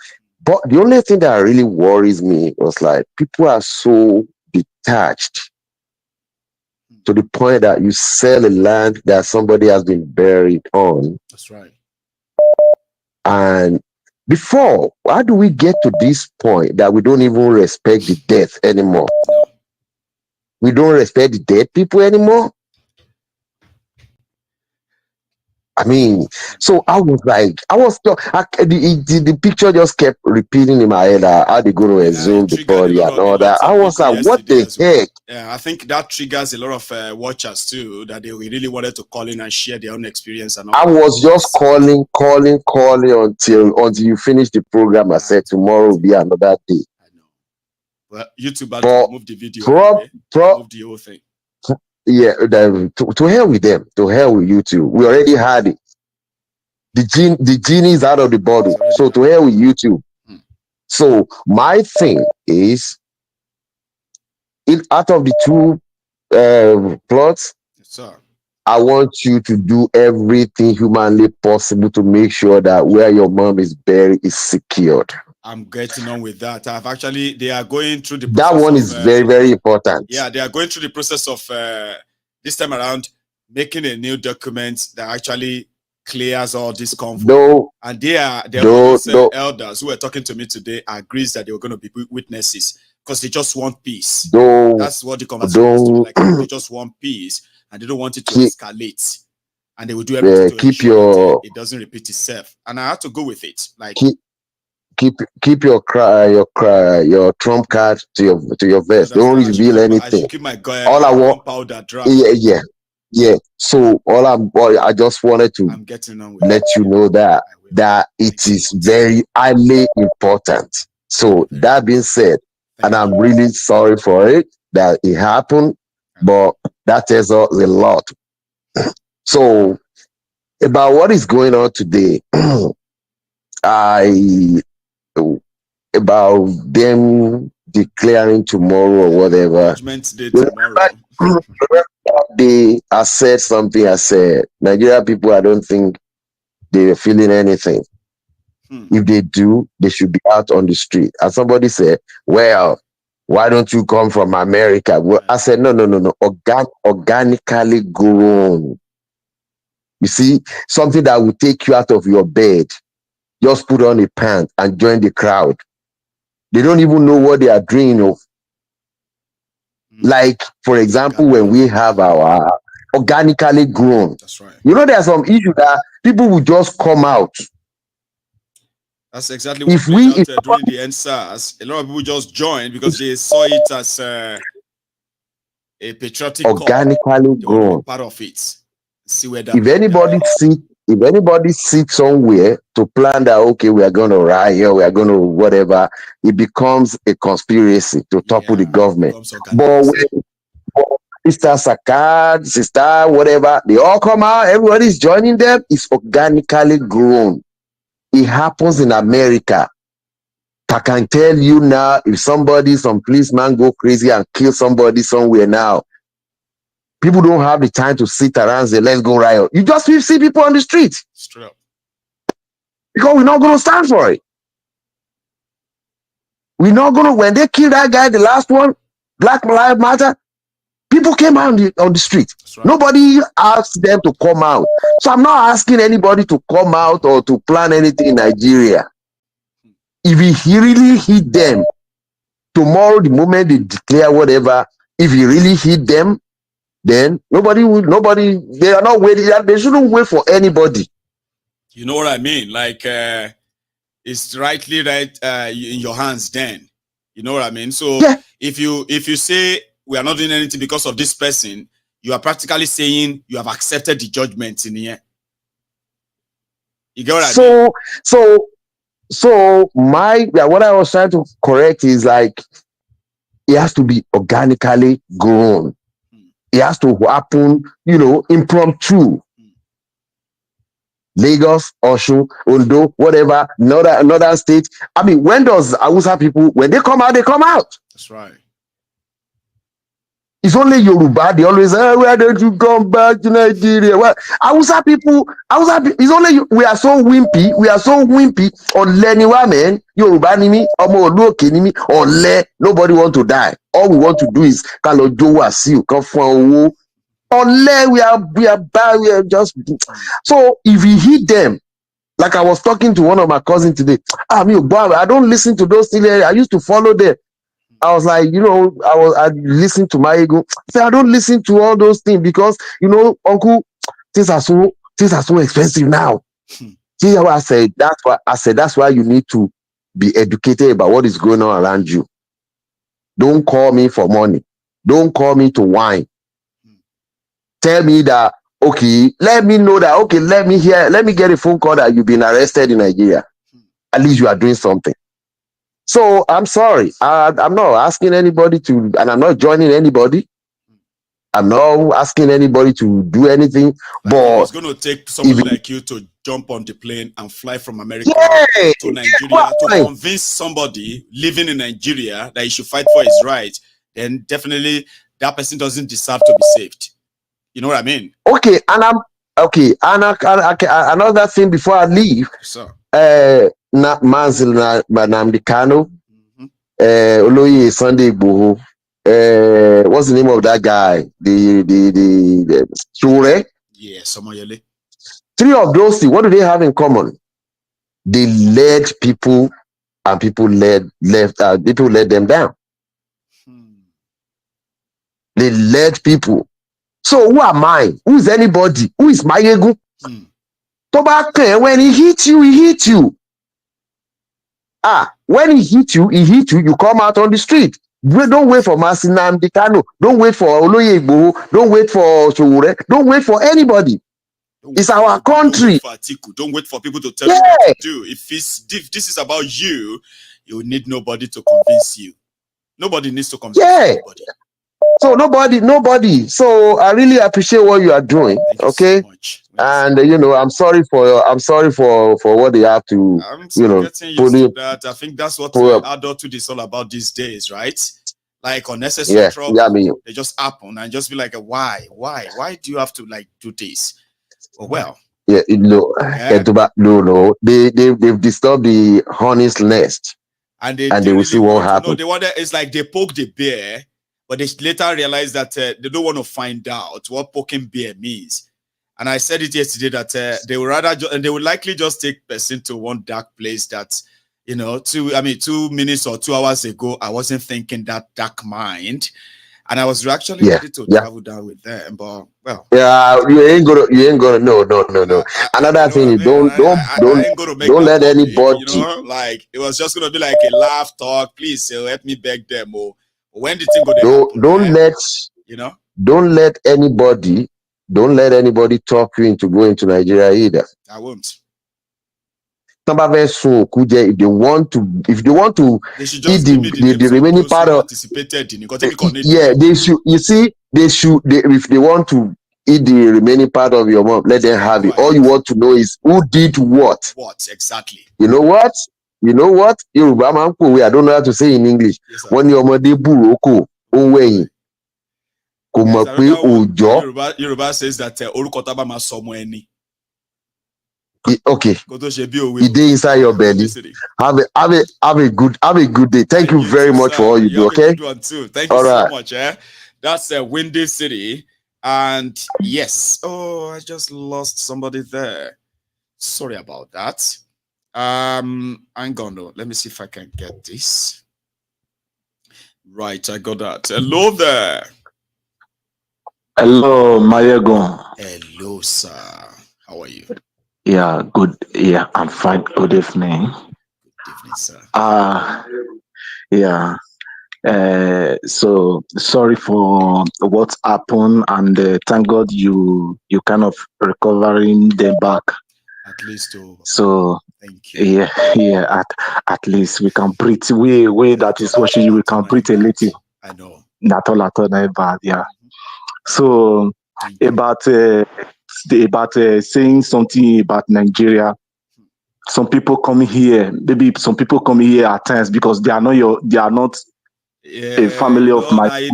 But the only thing that really worries me was like people are so detached to the point that you sell a land that somebody has been buried on. That's right. And before, how do we get to this point that we don't even respect the death anymore? We don't respect the dead people anymore. I mean, so I was like, the picture just kept repeating in my head. How they going to exhume the body and all that. I was like, what the heck? Yeah, I think that triggers a lot of watchers too, that they really wanted to call in and share their own experience. And all I was just calling until you finish the program. I said tomorrow will be another day. I know. Well, YouTube had to move the video. Move the whole thing. Yeah, to hell with them. To hell with YouTube. We already had it. The genie is out of the bottle. So to hell with YouTube. So my thing is, out of the two plots, yes, sir. I want you to do everything humanly possible to make sure that where your mom is buried is secured. I'm getting on with that. They are going through the process. That one is very, very important. Yeah, they are going through the process of this time around making a new document that actually clears all this convo. And elders who were talking to me today agrees that they were going to be witnesses because they just want peace. That's what the conversation is like. They just want peace and they don't want it to escalate. And they will do everything to ensure it doesn't repeat itself. And I have to go with it. Like keep your trump card to your vest. Don't reveal anything. Keep my all I want powder dry. Yeah. So I just wanted to let you know that it is very highly important. So that being said, and I'm really sorry for it that it happened, but that tells us a lot. So about what is going on today, about them declaring tomorrow or whatever. Judgment day tomorrow. I said something. I said, Nigeria people, I don't think they're feeling anything. If they do, they should be out on the street. And somebody said, well, why don't you come from America? Well, I said, no. Organically grown. You see, something that will take you out of your bed. Just put on a pant and join the crowd. They don't even know what they are doing. Like, for example, when we have our organically grown. That's right. You know, there's some issue that people will just come out. That's exactly what during the NSAS. A lot of people just joined because they saw it as a patriotic organically grown. Part of it. See where that. If anybody sits somewhere to plan that, okay, we are going to riot, we are going to whatever, it becomes a conspiracy to topple the government. But when Sister Sakad, Sister, whatever, they all come out, everybody's joining them, it's organically grown. It happens in America. I can tell you now, if some policeman go crazy and kill somebody somewhere now, people don't have the time to sit around and say, let's go riot. You just see people on the street. Straight up. Because we're not going to stand for it. We're not going to, when they killed that guy, the last one, Black Lives Matter, people came out on the street. Right. Nobody asked them to come out. So I'm not asking anybody to come out or to plan anything in Nigeria. If he really hit them, tomorrow, the moment they declare whatever, if he really hit them, then they are not waiting. They shouldn't wait for anybody. You know what I mean? Like, it's rightly right in your hands then. You know what I mean? So yeah. If you say we are not doing anything because of this person, you are practically saying you have accepted the judgment in the end. You get what I mean? So what I was trying to correct is like it has to be organically grown. It has to happen, impromptu. Lagos, Osun, Ondo, whatever, another state. I mean, when does Hausa people, when they come out, they come out? That's right. It's only Yoruba. They always say, why don't you come back to Nigeria? Well, Hausa people, it's only we are so wimpy. Oleniwa, man. Yoruba nimi, Omo Oluoke nimi, Ole. Nobody want to die. All we want to do is Kalo Jowa Siu, come from Ole, we are bad. We are just. So if we hit them, like I was talking to one of my cousins today, I don't listen to those things. I used to follow them. I was like, I listened to Maiyegun. I don't listen to all those things because, uncle, things are so expensive now. See how I said, that's why you need to be educated about what is going on around you. Don't call me for money. Don't call me to whine. Tell me that, okay, let me know that, okay, let me get a phone call that you've been arrested in Nigeria. At least you are doing something. So I'm sorry. I'm not asking anybody to, and I'm not joining anybody. I'm not asking anybody to do anything. But it's going to take someone like you to jump on the plane and fly from America to Nigeria to convince somebody living in Nigeria that he should fight for his right. Then definitely that person doesn't deserve to be saved. You know what I mean? Okay, and another thing before I leave. Sir. Mazil Namdekano, Oloye Sunday Igboho, what's the name of that guy? The Charade? Yeah, Somoyele. Three of those things, what do they have in common? They led people, and people led them down. They led people. So who am I? Who is anybody? Who is Maiyegun? When he hit you, he hit you. When he hit you, you come out on the street. Don't wait for Masina Namdekano. Don't wait for Oloye Igboho. Don't wait for Charade. Don't wait for anybody. It's our country. Don't wait for Atiku. Don't wait for people to tell you what to do. If this is about you, you need nobody to convince you. Nobody needs to convince anybody. So nobody. So I really appreciate what you are doing. Okay. So much. And I'm sorry for what they have to. I'm still getting used to that. I think that's what adulthood is all about these days, right? Like unnecessary trouble. Yeah, I mean, they just happen and just be like, why do you have to like do this? Well, Yeah, no, no. They've disturbed the honey's nest, and they will really see what want happens. No, they want. It's like they poke the bear, but they later realize that they don't want to find out what poking bear means. And I said it yesterday that they would rather and they would likely just take person to one dark place that, 2 minutes or 2 hours ago I wasn't thinking that dark mind, and I was actually ready to travel down with them, but well. Yeah, you ain't gonna. No. Another thing, don't let anybody. Like it was just gonna be like a laugh talk. Please help me beg them. Or when the thing go to happen, don't let anybody talk you into going to Nigeria either. I won't. If they want to they should just eat the remaining part of participated in it. They should. You see, if they want to eat the remaining part of your mom, let them have it. All you want to know is who did what. What exactly? You know what? Yoruba man, I don't know how to say in English. When your mother buroko oweyin. Yoruba says that orukotaba ma somo eni. Okay. It is inside your belly. Have a good day. Thank you very much for all you do. Okay. Good one too. Thank you so much. That's a windy city, and yes. Oh, I just lost somebody there. Sorry about that. I'm gonna let me see if I can get this. Right, I got that. Hello there. Hello, Maiyegun. Hello, sir. How are you? Yeah, good. Yeah, I'm fine. Good evening. Good evening, sir. Yeah. So sorry for what happened, and thank God you kind of recovering them back. At least, so thank you. Yeah. At least we can breathe. Way that is watching you. We can breathe a little. I know. Not all, not bad. Yeah. So about saying something about Nigeria. Some people come here. Maybe some people come here at times because they are not a family of my.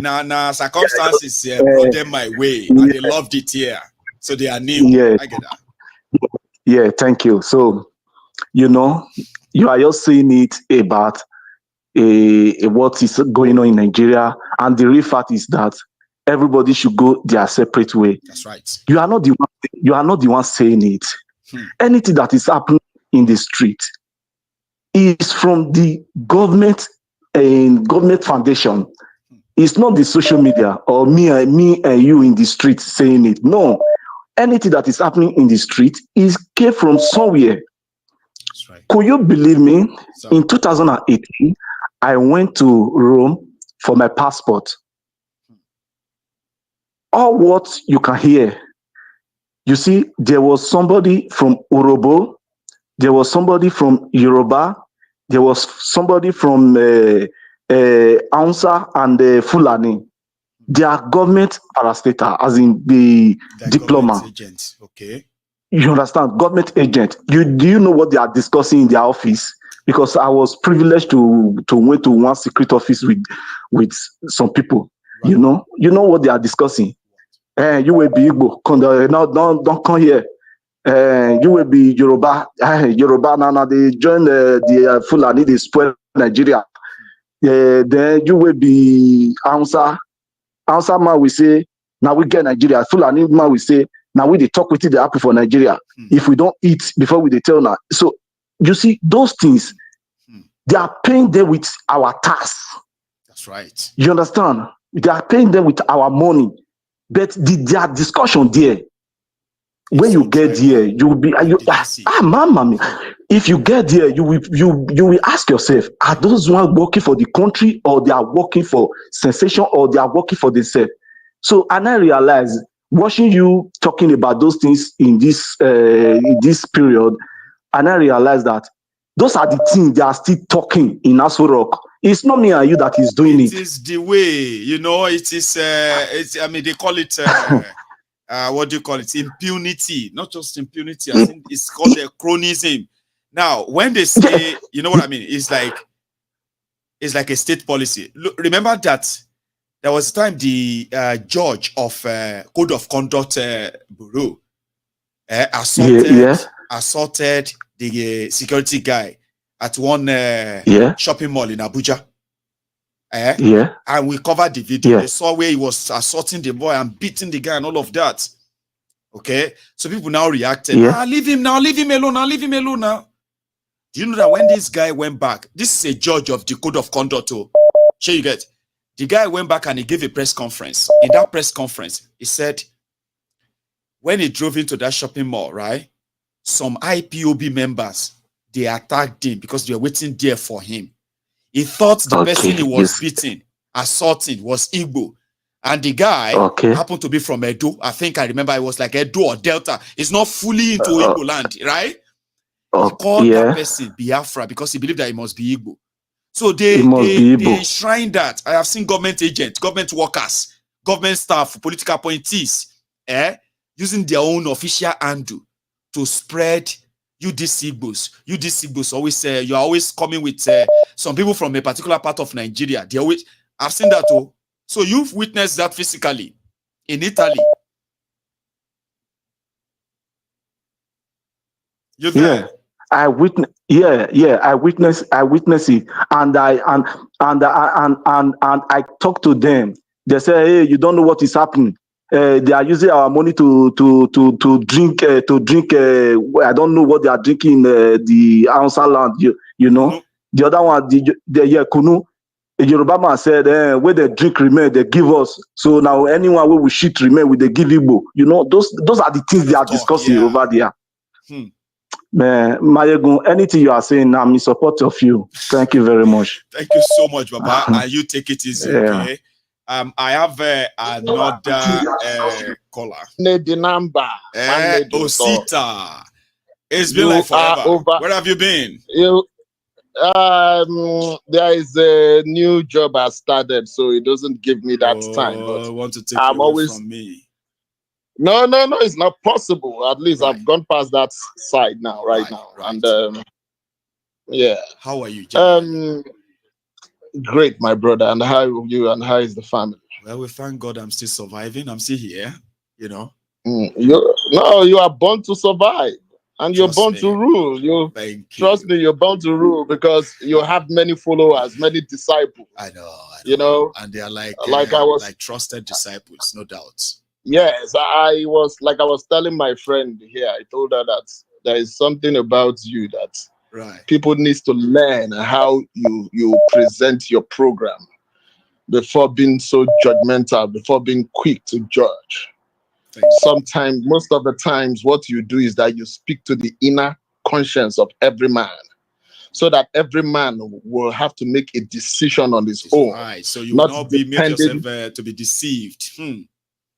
Circumstances brought them my way, and they loved it here, so they are new. Yeah, I get that. Yeah, thank you. So, you are just saying it about what is going on in Nigeria, and the real fact is that everybody should go their separate way. That's right. You are not the one. You are not the one saying it. Anything that is happening in the street is from the government and government foundation. It's not the social media or me and you in the street saying it. No, anything that is happening in the street came from somewhere. That's right. Could you believe me? In 2018, I went to Rome for my passport. All what you can hear. You see, there was somebody from Urobo, there was somebody from Yoruba, there was somebody from Hausa and Fulani. They are government parastatal, as in the diploma. Agent. Okay. You understand? Government agent. Do you know what they are discussing in their office? Because I was privileged to went to one secret office with some people. Right. You know what they are discussing. You will be Igbo. Don't come here. You will be Yoruba. Yoruba now they join the Fulani. They spoil Nigeria. Then you will be Hausa. Hausa man will say, now we get Nigeria. Fulani man will say, now we they talk with it, they happy for Nigeria. If we don't eat before we they tell now. So you see those things, they are paying them with our tax. That's right. You understand? They are paying them with our money. But their discussion there, when you get there, you will be mama. If you get there, you will ask yourself, are those ones working for the country, or they are working for sensation, or they are working for themselves? So, and I realized, watching you talking about those things in this period, and I realized that those are the things they are still talking in Aso Rock. It's not me and you that is doing it. It is the way, it is, they call it, what do you call it? Impunity. Not just impunity. I think it's called chronism. Now, when they say, you know what I mean? It's like a state policy. Look, remember that there was a time the judge of Code of Conduct Bureau assaulted the security guy at one shopping mall in Abuja. And we covered the video. They saw where he was assaulting the boy and beating the guy and all of that. Okay, so people now reacted. Leave him now, leave him alone now, leave him alone now. Do you know that when this guy went back, this is a judge of the code of conduct. Sure, you get. The guy went back and he gave a press conference. In that press conference, he said, when he drove into that shopping mall, right, some IPOB members, they attacked him because they were waiting there for him. He thought the person he was beating, assaulting, was Igbo. And the guy happened to be from Edo. I think I remember it was like Edo or Delta. It's not fully into Igbo land, right? He called that person Biafra because he believed that he must be Igbo. So they enshrine that. I have seen government agents, government workers, government staff, political appointees, using their own official handle to spread you these Igbos always say you're always coming with some people from a particular part of Nigeria. They always, I've seen that too. So you've witnessed that physically in Italy. You there? I witness. I witness it, and I talk to them. They say, "Hey, you don't know what is happening. They are using our money to drink. I don't know what they are drinking in the Hausa land. You know, the other one, the Kunu. The Yoruba man said, where the drink remain, they give us. So now anyone where we shit remain, with they give Igbo. You know, those are the things they are discussing over there. Man, Maiyegun, anything you are saying, I'm in support of you. Thank you very much. Thank you so much, Baba. And you take it easy, okay? I have another caller. The number. Osita. It's been like forever. Where have you been? There is a new job I started, so it doesn't give me that time. But I want to take it away from me. No, it's not possible. At least I've gone past that side now, right now. And how are you, John? Great, my brother. And how are you? And how is the family? Well, we thank God I'm still surviving. I'm still here, you know. You are born to survive. And you're born to rule. Trust me, you're born to rule because you have many followers, many disciples. I know. You know, and they are like trusted disciples, no doubt. Yes, I was telling my friend here. I told her that there is something about you that people need to learn how you present your program before being so judgmental, before being quick to judge. Sometimes, most of the times, what you do is that you speak to the inner conscience of every man, so that every man will have to make a decision on his own. Right. So you will not be make yourself to be deceived.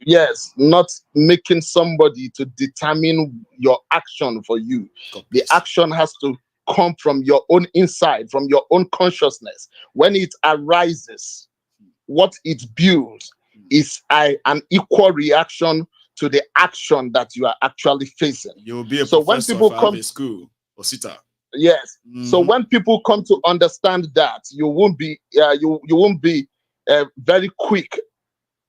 Yes, not making somebody to determine your action for you. The action has to come from your own inside, from your own consciousness. When it arises, what it builds is an equal reaction to the action that you are actually facing. You will be a professor when people come to school, Osita. Yes. So when people come to understand that, you won't be very quick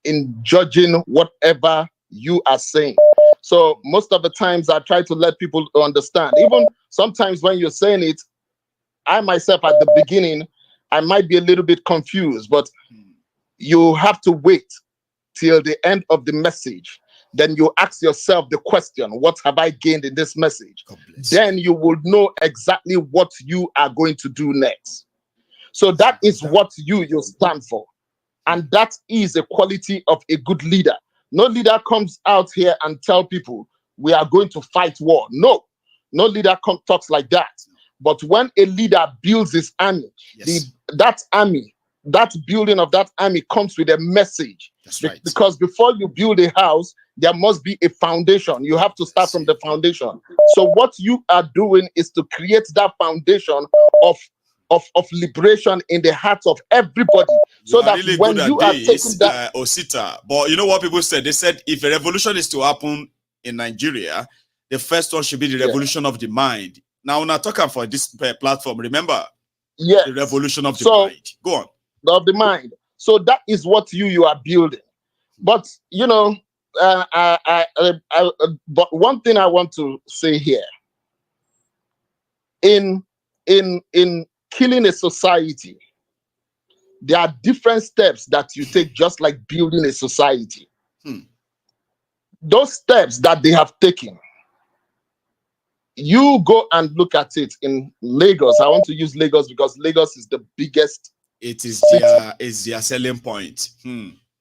in judging whatever you are saying. So most of the times I try to let people understand. Even sometimes when you're saying it, I myself at the beginning, I might be a little bit confused, but you have to wait till the end of the message. Then you ask yourself the question, what have I gained in this message? Then you will know exactly what you are going to do next. So that is what you stand for. And that is a quality of a good leader. No leader comes out here and tell people we are going to fight war. No leader talks like that. But when a leader builds his army, that building of that army comes with a message. That's right. Because before you build a house, there must be a foundation. You have to start from the foundation. So what you are doing is to create that foundation of liberation in the hearts of everybody. So that really when you are taking that Osita, but you know what people said? They said if a revolution is to happen in Nigeria, the first one should be the revolution of the mind. Now, when I talk for this platform, remember the revolution of the mind. Go on. Of the mind. So that is what you are building. But you know, but one thing I want to say here, in killing a society, there are different steps that you take, just like building a society. Those steps that they have taken, you go and look at it in Lagos. I want to use Lagos because Lagos is the biggest. It is their selling point.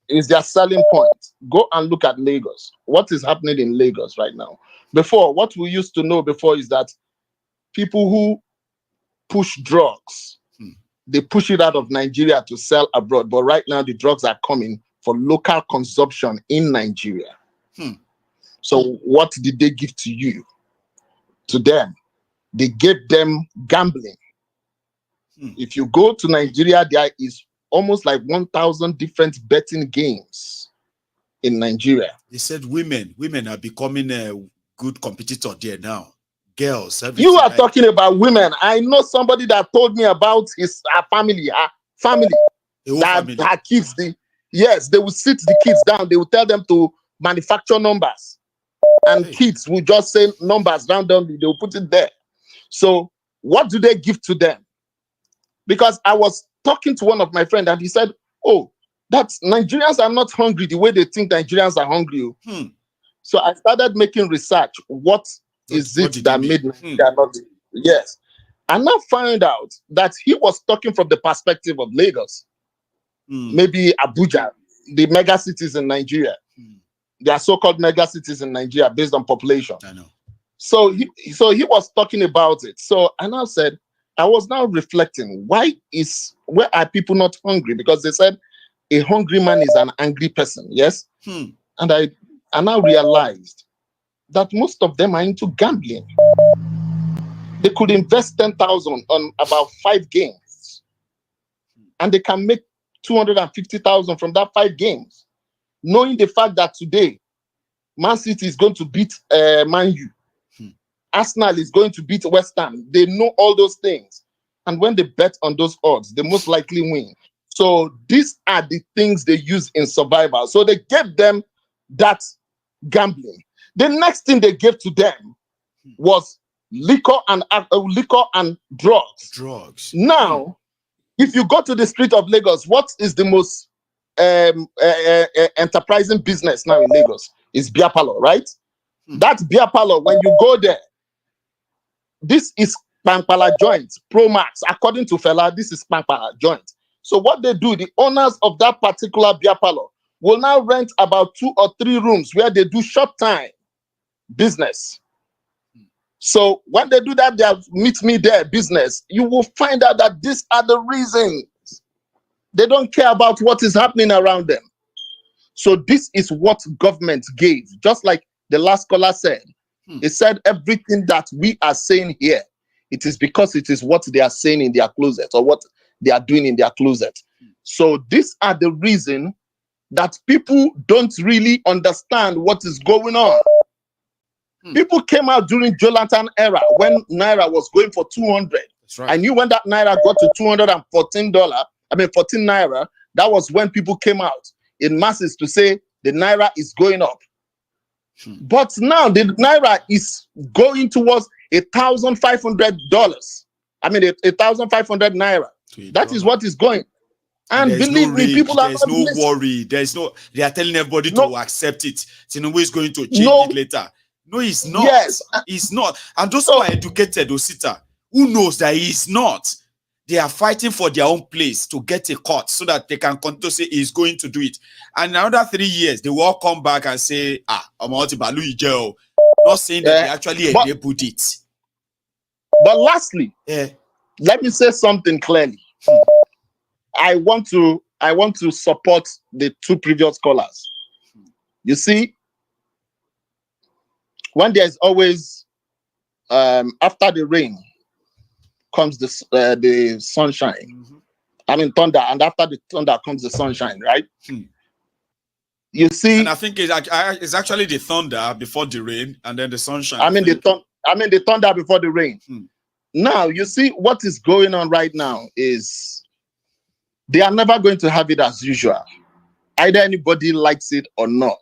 Is their selling point. Go and look at Lagos. What is happening in Lagos right now? Before, what we used to know before is that people who push drugs, they push it out of Nigeria to sell abroad. But right now, the drugs are coming for local consumption in Nigeria. So what did they give to you? To them, they gave them gambling. If you go to Nigeria, there is almost like 1,000 different betting games in Nigeria. They said women are becoming a good competitor there now. Girls. You are talking about women. I know somebody that told me about her family. Her kids. They will sit the kids down. They will tell them to manufacture numbers. And kids will just say numbers randomly. They will put it there. So what do they give to them? Because I was talking to one of my friends and he said, oh, that Nigerians are not hungry the way they think Nigerians are hungry. So I started making research. What is it that made Nigeria not? Yes. And I found out that he was talking from the perspective of Lagos, maybe Abuja, the mega cities in Nigeria. They are so-called mega cities in Nigeria based on population. I know. So he was talking about it. So and I said, I was now reflecting, where are people not hungry? Because they said a hungry man is an angry person. Yes. And I now realized that most of them are into gambling. They could invest 10,000 on about 5 games, and they can make 250,000 from that 5 games, knowing the fact that today Man City is going to beat Man U. Arsenal is going to beat West Ham. They know all those things. And when they bet on those odds, they most likely win. So these are the things they use in survival. So they gave them that gambling. The next thing they gave to them was liquor and drugs. Now, if you go to the street of Lagos, what is the most enterprising business now in Lagos? Is beer parlor, right? That beer parlor, when you go there, this is Pampala joint, Pro Max. According to Fela, this is Pampala joint. So what they do, the owners of that particular beer parlor will now rent about 2 or 3 rooms where they do short time business. So when they do that, they meet me there business. You will find out that these are the reasons. They don't care about what is happening around them. So this is what government gave. Just like the last caller said, he said everything that we are saying here, it is because it is what they are saying in their closet or what they are doing in their closet. So these are the reason that people don't really understand what is going on. People came out during Jonathan era when Naira was going for 200. That's right. I knew when that Naira got to $214, 14 Naira, that was when people came out in masses to say the Naira is going up. But now the Naira is going towards $1,500. I mean, 1,500 Naira. That is what is going. And believe me, people are there's no worry. There's no. They are telling everybody to accept it. Tinubu is going to change it later. No, he's not. Yes, he's not. And those who are educated, Osita, who knows that he's not, they are fighting for their own place to get a cut so that they can continue to say he's going to do it. And another 3 years, they will all come back and say, not saying that they actually enabled it. But lastly, let me say something clearly. I want to support the 2 previous callers. You see, when there's always after the rain comes the sunshine. I mean thunder, and after the thunder comes the sunshine, right? You see, and I think it's actually the thunder before the rain, and then the sunshine. I mean the thunder before the rain. Now you see what is going on right now is they are never going to have it as usual. Either anybody likes it or not.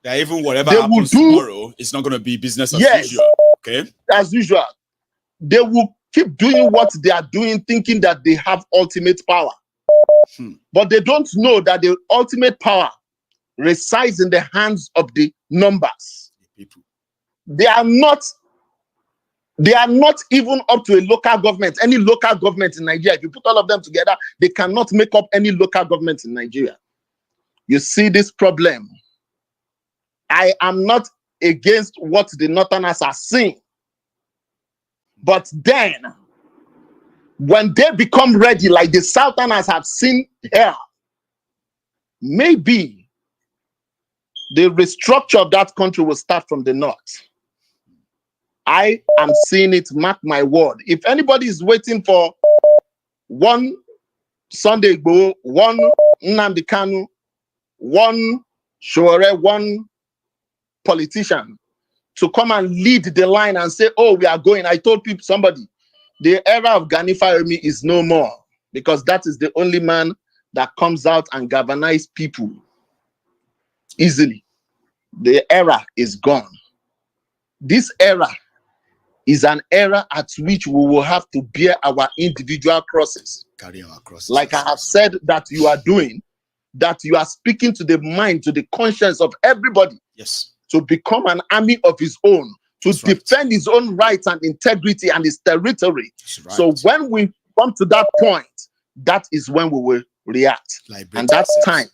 That even whatever they happens will do tomorrow, it's not going to be business as yes, usual. Okay. as usual. They will keep doing what they are doing, thinking that they have ultimate power. But they don't know that the ultimate power resides in the hands of the numbers. People. They are not even up to a local government, any local government in Nigeria. If you put all of them together, they cannot make up any local government in Nigeria. You see this problem. I am not against what the Northerners are saying. But then, when they become ready, like the Southerners have seen here, maybe the restructure of that country will start from the north. I am seeing it, mark my word. If anybody is waiting for one Sunday Igboho, one Nnamdi Kanu, one Charade, one politician to come and lead the line and say, oh, we are going. I told people, somebody, the era of Gani Fayemi is no more, because that is the only man that comes out and galvanizes people easily. The era is gone. This era is an era at which we will have to bear our individual crosses. Carry our crosses. Like I have said that you are doing, that you are speaking to the mind, to the conscience of everybody. Yes. To become an army of his own, to defend his own rights and integrity and his territory. Right. So when we come to that point, that is when we will react. And that time,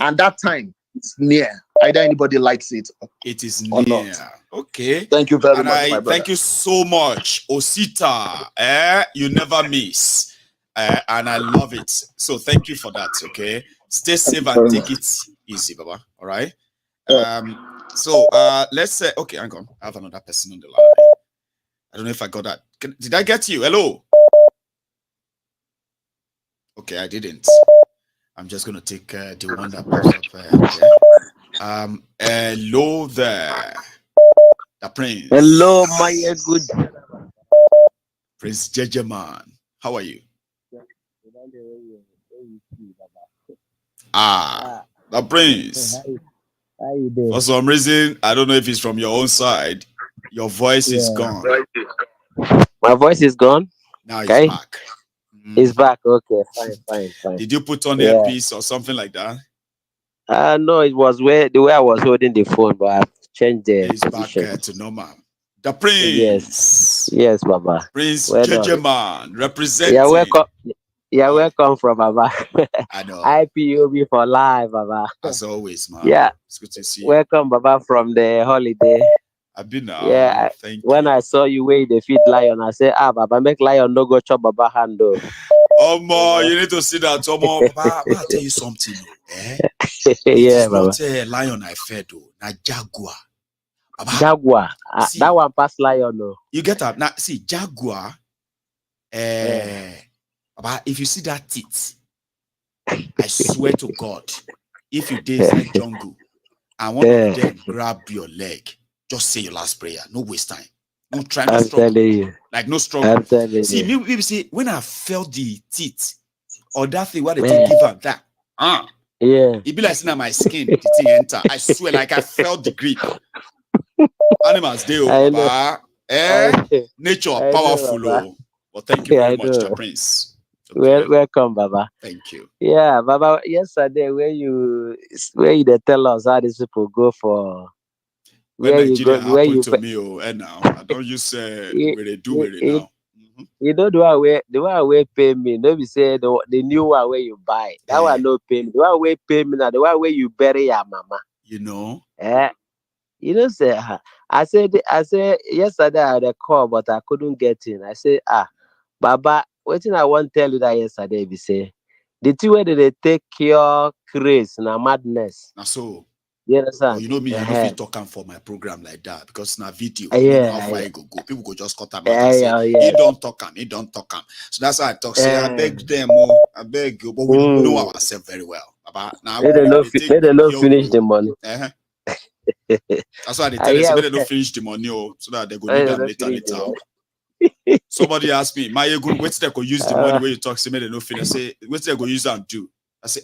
and that time is near. Either anybody likes it, it is or near. Not. Okay. Thank you very much, my brother. Thank you so much, Osita. You never miss, and I love it. So thank you for that. Okay. Stay safe and take it easy, Baba. All right. So let's say, okay, hang on. I have another person on the line. I don't know if I got that. Did I get you? Hello. Okay, I didn't. I'm just gonna take the one that pops up. Hello there, the Prince. Hello, Maiyegun. Prince Judgement. How are you? The Prince. How you doing? For some reason, I don't know if it's from your own side. Your voice is gone. My voice is gone? Now it's back. It's back. Okay, fine. Did you put on earpiece or something like that? No, it was the way I was holding the phone, but I've changed the position. Back to normal. The Prince. Yes, Baba. Prince Judgement, representing. Yeah, welcome from Baba. I know. IPOB for life, Baba. As always, man. Yeah. It's good to see you. Welcome, Baba, from the holiday. I've been now. Yeah. When I saw you where they feed lion, I said, Baba, make lion no go chop Baba hand though. You need to see that. Baba, I'll tell you something. Yeah, Baba. It's not lion I fed though. Na jaguar. Baba. Jaguar. See, that one pass lion though. You get that? Now see, jaguar. Baba, if you see that teeth, I swear to God, if you did inside jungle and one of them grab your leg, just say your last prayer. No waste time. No try to struggle. Telling you. Like no struggle. I'm telling see, you. maybe see when I felt the teeth or that thing, what they give her that. Yeah. It be like seeing my skin, the thing enter. I swear, like I felt the grip. Animals, they Baba. Nature powerful. Well, thank you very much, the Prince. Okay. Welcome, Baba. Thank you. Yeah, Baba. Yesterday, where you they tell us how these people go for where you go, where you to me, and now I don't use where they do it now. You know the one where pay me. No, be say the new one where you buy. That one no pay me. The one where pay me now. The one where you bury your mama. You know. You know, say I said yesterday I had a call, but I couldn't get in. I say, Baba, what thing I want to tell you that yesterday be say the two way they take your craze and madness. Now so you understand? Well, you know me, I don't feel talking for my program like that because now video, you know how far I go. People go just cut them out and say, he don't talk him. So that's why I talk. Say, I beg them, I beg you, but we know ourselves very well. Now they don't finish the money. That's why they tell us they don't finish the money, so that they go need them later. Somebody asked me, Maiyegun, what's they go use the money when you talk to me? They don't finish. Say, what's they go use and do? I say,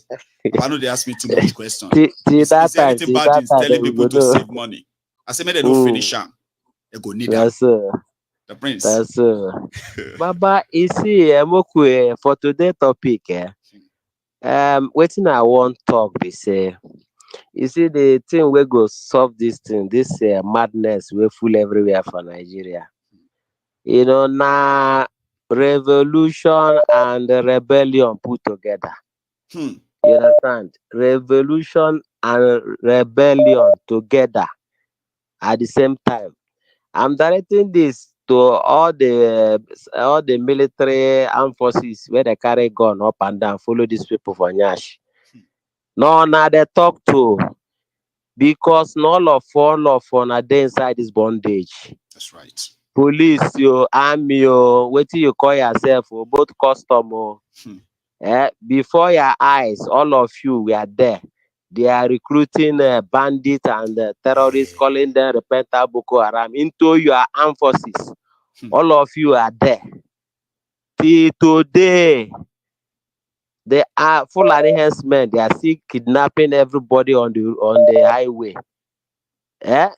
why don't they ask me too much questions? Till that time, everything bad is telling people to save money. I say, maybe they don't finish them. They go need that. The prince. That's Baba, you see, Mokwe, for today's topic, waiting I want talk, they say. You see, the thing we go solve this thing, this madness we full everywhere for Nigeria. You know, now revolution and rebellion put together. You understand? Revolution and rebellion together at the same time. I'm directing this to all the military armed forces where they carry gun up and down, follow these people for Nyash. No, now they talk to, because all of are there inside this bondage. That's right. Police, you, army, you, what you call yourself, both custom. Before your eyes, all of you were there. They are recruiting bandits and terrorists, calling them repentant Boko Haram into your armed forces. All of you are there. Till today, they are full enhancement. They are still kidnapping everybody on the highway.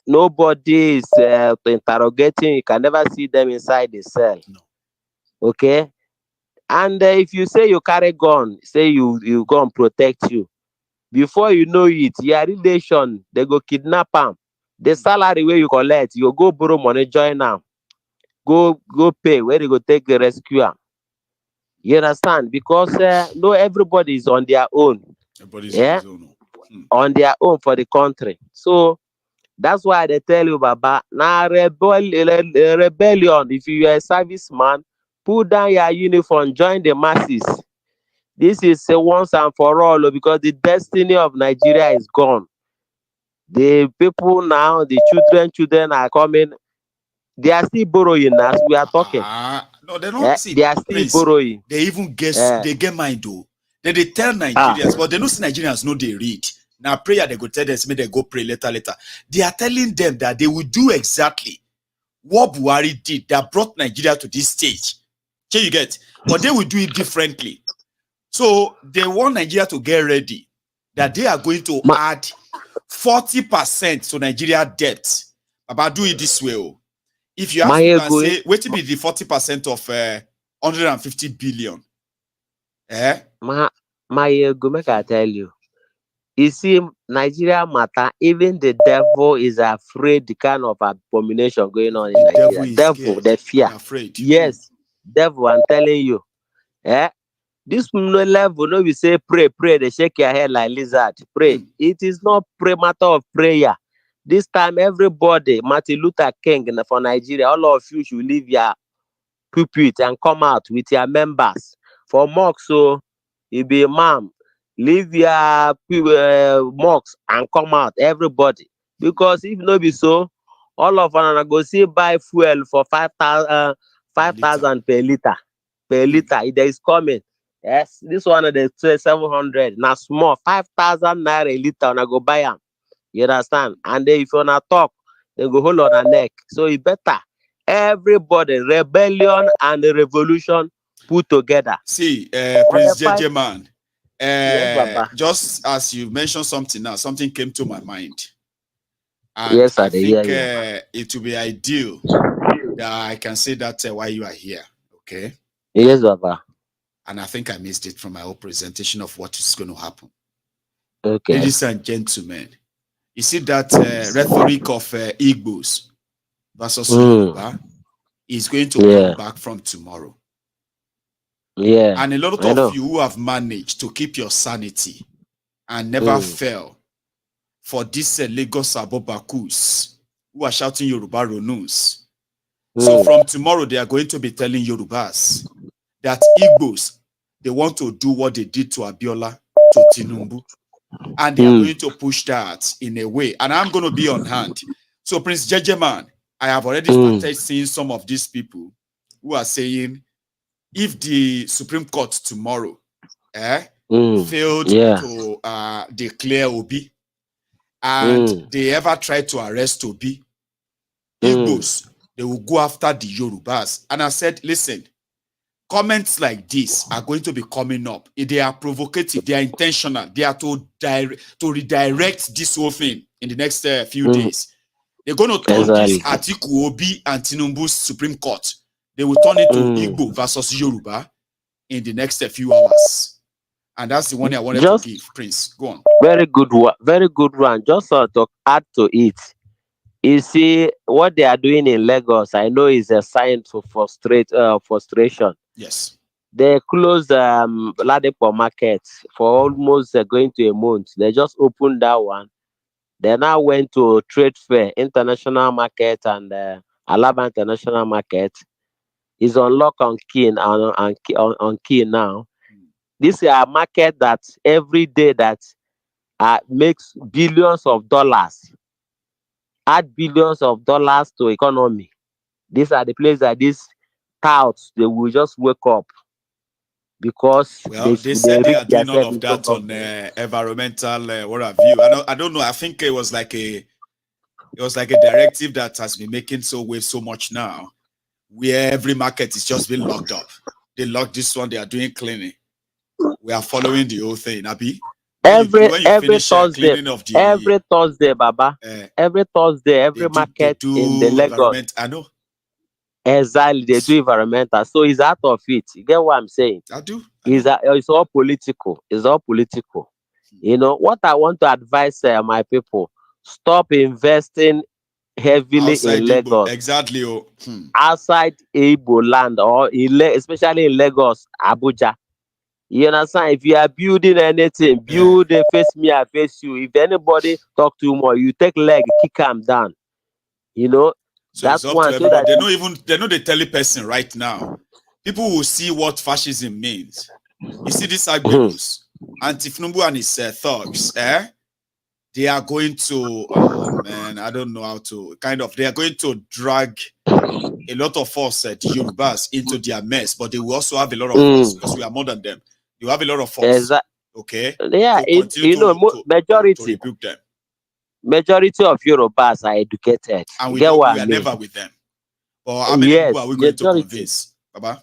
Nobody is interrogating. You can never see them inside the cell. No. Okay? And if you say you carry gun, say you go and protect you. Before you know it, your relation, they go kidnap them. The salary where you collect, you go borrow money, join them. Go pay where they go take the rescue. You understand? Because no, everybody is on their own. Everybody's on his own. On their own for the country. So that's why they tell you, Baba, now rebellion. If you are a serviceman, put down your uniform, join the masses. This is a once and for all, because the destiny of Nigeria is gone. The people now, the children are coming. They are still borrowing as we are talking. No, they don't see. They are still borrowing. They even guess. They get mind though. Then they tell Nigerians, but they don't see Nigerians know they read. Now prayer they go tell them, maybe they go pray later. They are telling them that they will do exactly what Buhari did that brought Nigeria to this stage. Can you get? But they will do it differently. So they want Nigeria to get ready that they are going to add 40% to Nigeria debt. About do it this way. If you ask me and say, wait to be the 40% of 150 billion. Maiyegun, make I tell you. You see, Nigeria matter, even the devil is afraid the kind of abomination going on in Nigeria. Devil, they fear. Afraid. Yes, devil, I'm telling you. This level, no, we say pray, they shake your head like lizard. Pray. It is not matter of prayer. This time, everybody, Martin Luther King for Nigeria, all of you should leave your pulpit and come out with your members. For mocks, so you be imam, leave your mocks and come out, everybody. Because if no be so, all of us go see buy fuel for 5,000 per liter. Per liter, it is coming. Yes, this one they say 700. Now small, 5,000 naira a liter, and I go buy them. You understand? And then if you wanna talk, they go hold on a neck. So it better everybody rebellion and the revolution put together. See, Prince Judgement, yes, just as you mentioned something now, something came to my mind. And yes, I think it will be ideal that I can say that while you are here. Okay. Yes, Baba. And I think I missed it from my whole presentation of what is going to happen. Okay. Ladies and gentlemen, you see that rhetoric of Igbos versus Yoruba is going to come back from tomorrow. Yeah. And a lot of you who have managed to keep your sanity and never fell for this Lagos Abobakus who are shouting Yoruba Ronus. So from tomorrow, they are going to be telling Yorubas that Igbos, they want to do what they did to Abiola, to Tinubu. And they are going to push that in a way. And I'm going to be on hand. So Prince Judgement, I have already started seeing some of these people who are saying, if the Supreme Court tomorrow failed to declare Obi, and they ever tried to arrest Obi, Igbos, they will go after the Yorubas. And I said, listen, comments like this are going to be coming up. They are provocative, they are intentional, they are to redirect this whole thing in the next few days. They're going to turn this Atiku, Obi, and Tinubu's Supreme Court. They will turn it to Igbo versus Yoruba in the next few hours. And that's the one I wanted to give. Prince, go on. Very good one. Very good one. Just to add to it. You see, what they are doing in Lagos, I know is a sign to frustration. Yes. They closed Ladipo market for almost going to a month. They just opened that one. They now went to trade fair, international market, and Alaba International Market. Is on lock on key on key now. This is a market that every day that makes billions of dollars. Add billions of dollars to economy. These are the places that these touts they will just wake up because they said they are doing all of that on environmental what have you. I don't know. I think it was like a directive that has been making wave so much now, where every market is just being locked up. They locked this one. They are doing cleaning. We are following the whole thing, Abi. Every Thursday, every Thursday, Baba. Every Thursday, every market in the Lagos. I know. Exactly, they do environmental. So it's out of it. You get what I'm saying? I do. It's all political. It's all political. You know what I want to advise my people: stop investing heavily outside in Lagos. Exactly. Outside Igbo land or especially in Lagos, Abuja. You understand? If you are building anything, build face me, I face you. If anybody talk too much, you take leg, kick them down. You know, so that's one. So that they know the telling person right now. People will see what fascism means. You see these Agbebus, Anti-Tinubu and his thugs, they are going to, I don't know how to, they are going to drag a lot of us, the Yorubas, into their mess, but they will also have a lot of us because we are more than them. You have a lot of force, okay? Yeah, majority. To rebuke them. Majority of Yorubas are educated. And we are never with them. But how many people are we going to convince? Baba?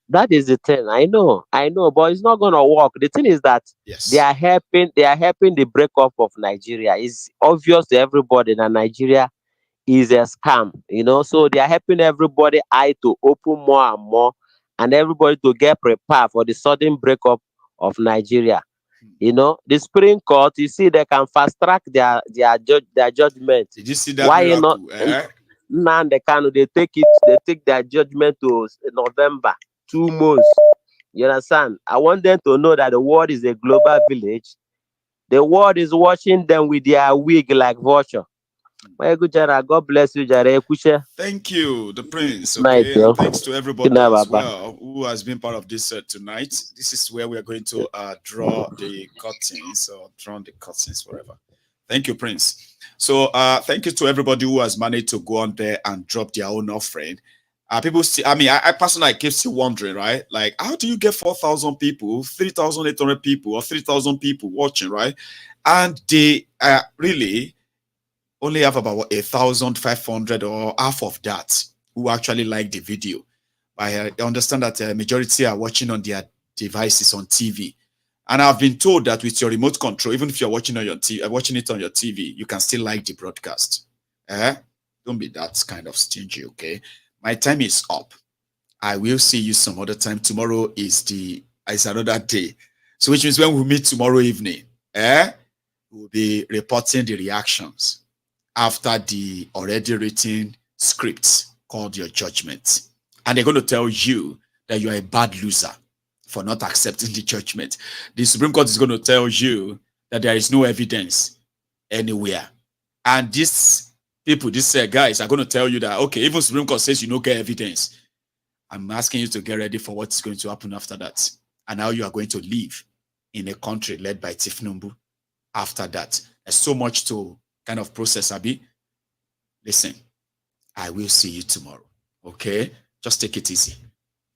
That is the thing. I know, but it's not gonna work. The thing is that they are helping the breakup of Nigeria. It's obvious to everybody that Nigeria is a scam, you know. So they are helping everybody to open more and more, and everybody to get prepared for the sudden breakup of Nigeria. You know, the Supreme Court, you see, they can fast track their judgment. Did you see that? Why miracle, not? Now they take their judgment to November, 2 months. You understand? I want them to know that the world is a global village. The world is watching them with their wig like vulture. God bless you, Jare. Thank you, the Prince. Okay, and thanks to everybody as well who has been part of this tonight. This is where we are going to draw the curtains or draw the curtains forever. Thank you, Prince. So thank you to everybody who has managed to go on there and drop their own offering. People see, I personally keep still wondering, right? Like, how do you get 4,000 people, 3,800 people, or 3,000 people watching, right? And they really only have about 1,500 or half of that who actually like the video. I understand that the majority are watching on their devices on TV. And I've been told that with your remote control, even if you're watching on your watching it on your TV, you can still like the broadcast. Don't be that kind of stingy, okay? My time is up. I will see you some other time. Tomorrow is another day. So which means when we meet tomorrow evening, we'll be reporting the reactions after the already written script called Your Judgment. And they're going to tell you that you are a bad loser for not accepting the judgment. The Supreme Court is going to tell you that there is no evidence anywhere. And these people, these guys are going to tell you that, okay, even Supreme Court says you don't get evidence. I'm asking you to get ready for what's going to happen after that. And how you are going to live in a country led by Tifnumbu after that. There's so much to kind of process, Abi. Listen, I will see you tomorrow, okay? Just take it easy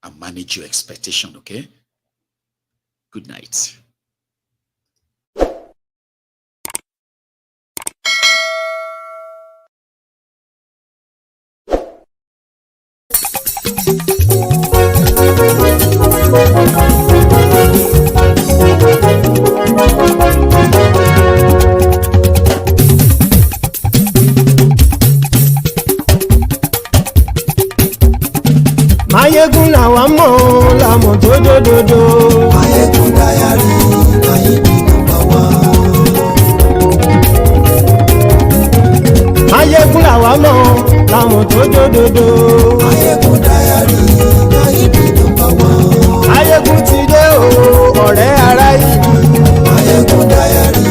and manage your expectation, okay? Good night. làwa mọ̀ làmọ̀ tó dòdòdò. Maiyegun Diary na him be number one. Maiyegun làwa mọ̀ làmọ̀ tó dòdòdò. Maiyegun Diary na him be number one. Maiyegun ti dé o ọ̀rẹ́ ará ìlú. Maiyegun Diary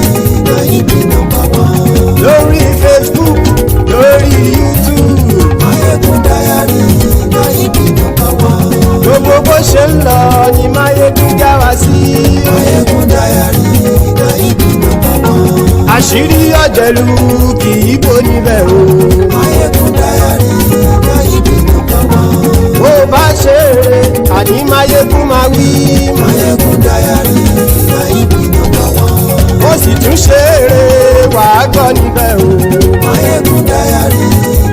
na him be number one. Lórí Facebook lórí YouTube. Maiyegun Diary na him be number one. Gbogbo bó ṣe ń lọ ni Maiyegun já wa sí. Maiyegun Diary na him be number one. Àṣírí ọ̀jẹ̀lú kì í bò níbẹ̀ o. Maiyegun Diary na him be number one. Bó bá ṣe eré àní Maiyegun máa wí. Maiyegun Diary na him be number one. Ó sì tún ṣe eré wàá gbọ́ níbẹ̀ o. Maiyegun Diary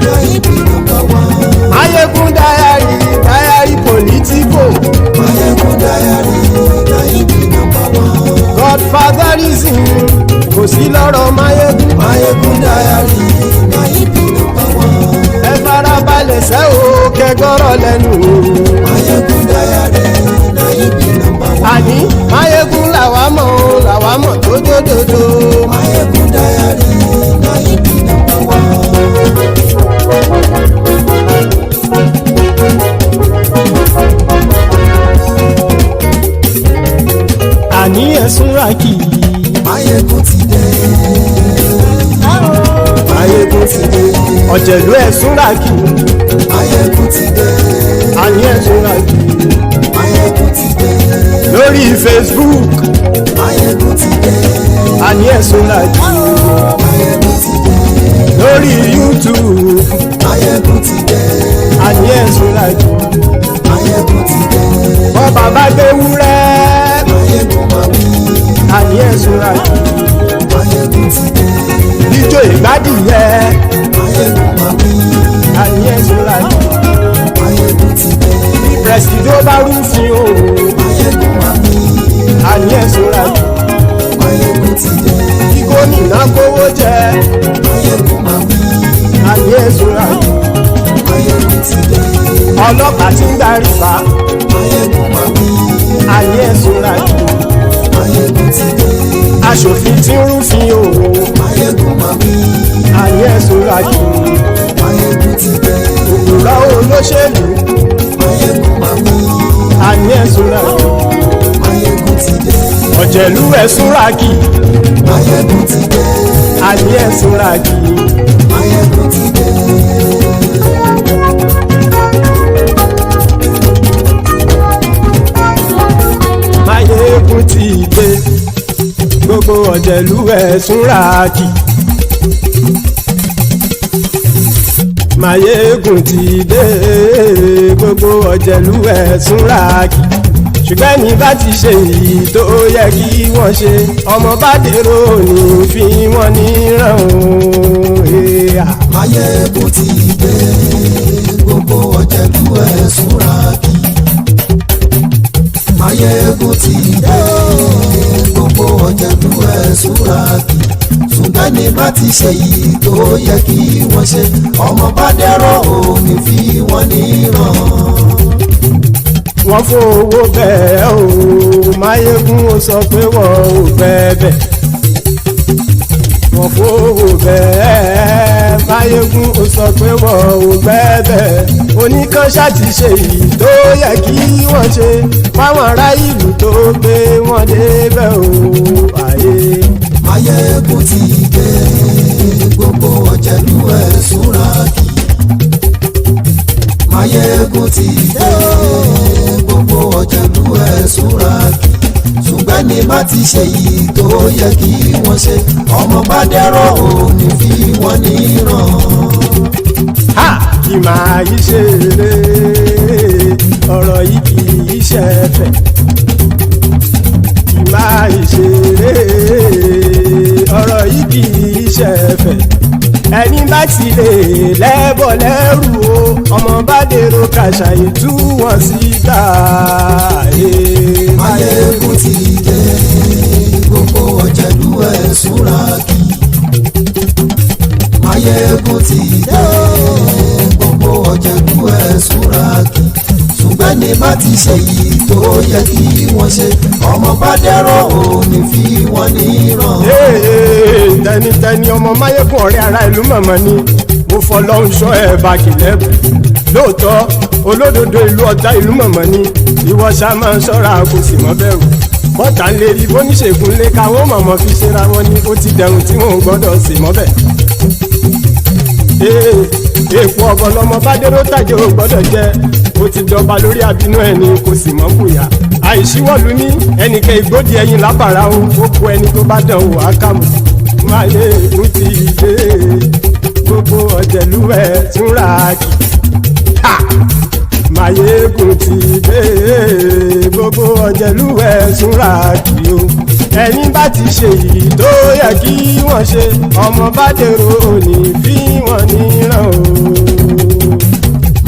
na him be number one. Maiyegun Diary Diary Politico. Maiyegun Diary na him be number one. Godfatherism kò sí lọ́rọ̀ Maiyegun. Maiyegun Diary na him be number one. Ẹ farabalẹ̀ sẹ́ o kẹgọ́rọ̀ lẹ́nu o. Maiyegun Diary na him be number one. Àní Maiyegun làwa mọ̀ tó dòdòdò. Maiyegun Diary na him be number one. Àní ẹ̀sùn ràkì. Maiyegun ti dé. Maiyegun ti dé. Ọ̀jẹ̀lú ẹ̀sùn ràkì. Maiyegun ti dé. Àní ẹ̀sùn ràkì. Maiyegun ti dé. Lórí Facebook. Maiyegun ti dé. Àní ẹ̀sùn ràkì. Maiyegun ti dé. Lórí YouTube. Maiyegun ti dé. Àní ẹ̀sùn ràkì. Maiyegun ti dé. Bọ́ bàbá gbé wúrẹ́. Maiyegun máa wí. Àní ẹ̀sùn ràkì. Maiyegun ti dé. Ijó ìgbádìyẹ. Maiyegun máa wí. Àní ẹ̀sùn ràkì. Maiyegun ti dé. Presido bá rúfin o. Maiyegun máa wí. Àní ẹ̀sùn ràkì. Maiyegun ti dé. Kí gómìnà kówó jẹ. Maiyegun máa wí. Àní ẹ̀sùn ràkì. Maiyegun ti dé. Ọlọ́pàá tí ń darí bá. Maiyegun máa wí. Àní ẹ̀sùn ràkì. Maiyegun ti dé. Aṣòfin tí ń rúfin o. Maiyegun máa wí. Àní ẹ̀sùn ràkì. Maiyegun ti dé. Òpùrọ́ olóṣèlú. Maiyegun máa wí. Àní ẹ̀sùn ràkì. Maiyegun ti dé. Ọ̀jẹ̀lú ẹ̀sùn ràkì. Maiyegun ti dé. Àní ẹ̀sùn ràkì. Maiyegun ti dé. Maiyegun ti dé. Gbogbo ọ̀jẹ̀lú ẹ̀sùn ràkì. Maiyegun ti dé. Gbogbo ọ̀jẹ̀lú ẹ̀sùn ràkì. Ṣùgbọ́n ní bá ti ṣe èyí tó yẹ kí wọ́n ṣe, ọmọ bá dèrò ní fi wọ́n níran o. Maiyegun ti dé. Gbogbo ọ̀jẹ̀lú ẹ̀sùn ràkì. Maiyegun ti dé. Gbogbo ọ̀jẹ̀lú ẹ̀sùn ràkì. Ṣùgbọ́n ní bá ti ṣe èyí tó yẹ kí wọ́n ṣe, ọmọ bá dẹ̀rọ̀ ò ní fi wọ́n níran. Wọ́n fowó bẹ́ẹ̀ o. Maiyegun ó sọ pé wọ́n ò fẹ́ bẹ̀. Wọ́n fowó bẹ́ẹ̀. Maiyegun ó sọ pé wọ́n ò fẹ́ bẹ̀. Oníkan ṣáàtì ṣe èyí tó yẹ kí wọ́n ṣe fáwọn ará ìlú tó gbé wọn débẹ̀ o. Àyè. Maiyegun ti dé. Gbogbo ọ̀jẹ̀lú ẹ̀sùn ràkì. Maiyegun ti dé. Gbogbo ọ̀jẹ̀lú ẹ̀sùn ràkì. Ṣùgbọ́n ní bá ti ṣe yìí tó yẹ kí wọ́n ṣe, ọmọ bá dẹ̀rọ̀ ò ní fi wọ́n níran. Ha! Kì máa yí ṣe eré. Ọ̀rọ̀ yìí kì í ṣe ẹ̀fẹ̀. Kì máa yí ṣe eré. Ọ̀rọ̀ yìí kì í ṣe ẹ̀fẹ̀. Ẹni bá ti lè lẹ́bọ̀ lẹ́rù o, ọmọ bá dèrò kàṣàyè tú wọn síta. Maiyegun ti dé. Gbogbo ọ̀jẹ̀lú ẹ̀sùn ràkì. Maiyegun ti dé. Gbogbo ọ̀jẹ̀lú ẹ̀sùn ràkì. Ṣùgbọ́n ṣùgbọ́n ní bá ti ṣe yìí tó yẹ kí wọ́n ṣe ọmọ bá dẹ́rọ̀ ò ní fi wọ́n níran. tẹnitẹni ọmọ Máyégún ọ̀rẹ́ ara ìlú mọ̀mọ́ ni mo fọlọ́hún sọ ẹ̀ bá kìlẹ́bù lóòótọ́ olódodo ìlú ọ̀tá ìlú mọ̀mọ́ ni ìwọ ṣá máa ń ṣọ́ra kò sì mọ́ bẹ̀rù bọ́tà ń lè rí bóníṣègùn lé káwọn mọ̀mọ́ fi ṣera wọn ni ó ti dẹrùn tí wọn ò gbọ́dọ̀ sì mọ́ bẹ̀. èèpo ọ̀gọ̀ lọmọ bá dérò tàjẹ́ ò gbọ́dọ̀ jẹ́ ó ti jọba lórí àbínú ẹni kò sì mọ́ bùyà àìsíwọ́lu ní ẹnìkẹ́ ìgbódì ẹyin lábàrá o ó kó ẹni tó bá dán o ákàmù Máyégún ti dé gbogbo ọ̀jẹ̀lú ẹ̀ túnra kì Máyégún ti dé gbogbo ọ̀jẹ̀lú ẹ̀ túnra kì o ẹni bá ti ṣe yìí tó yẹ kí wọ́n ṣe ọmọ bá dèrò òní fi wọ́n níran o.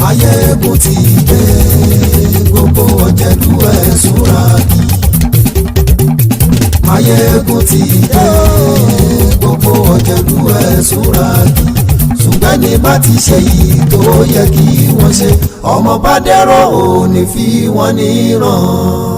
Máyégún ti dé gbogbo ọ̀jẹ̀lú ẹ̀ túnra kì Máyégún ti dé gbogbo ọ̀jẹ̀lú ẹ̀ túnra kì ṣùgbọ́n ní bá ti ṣe yìí tó yẹ kí wọ́n ṣe ọmọ bá dẹ́rọ̀ ò ní fi wọ́n níran.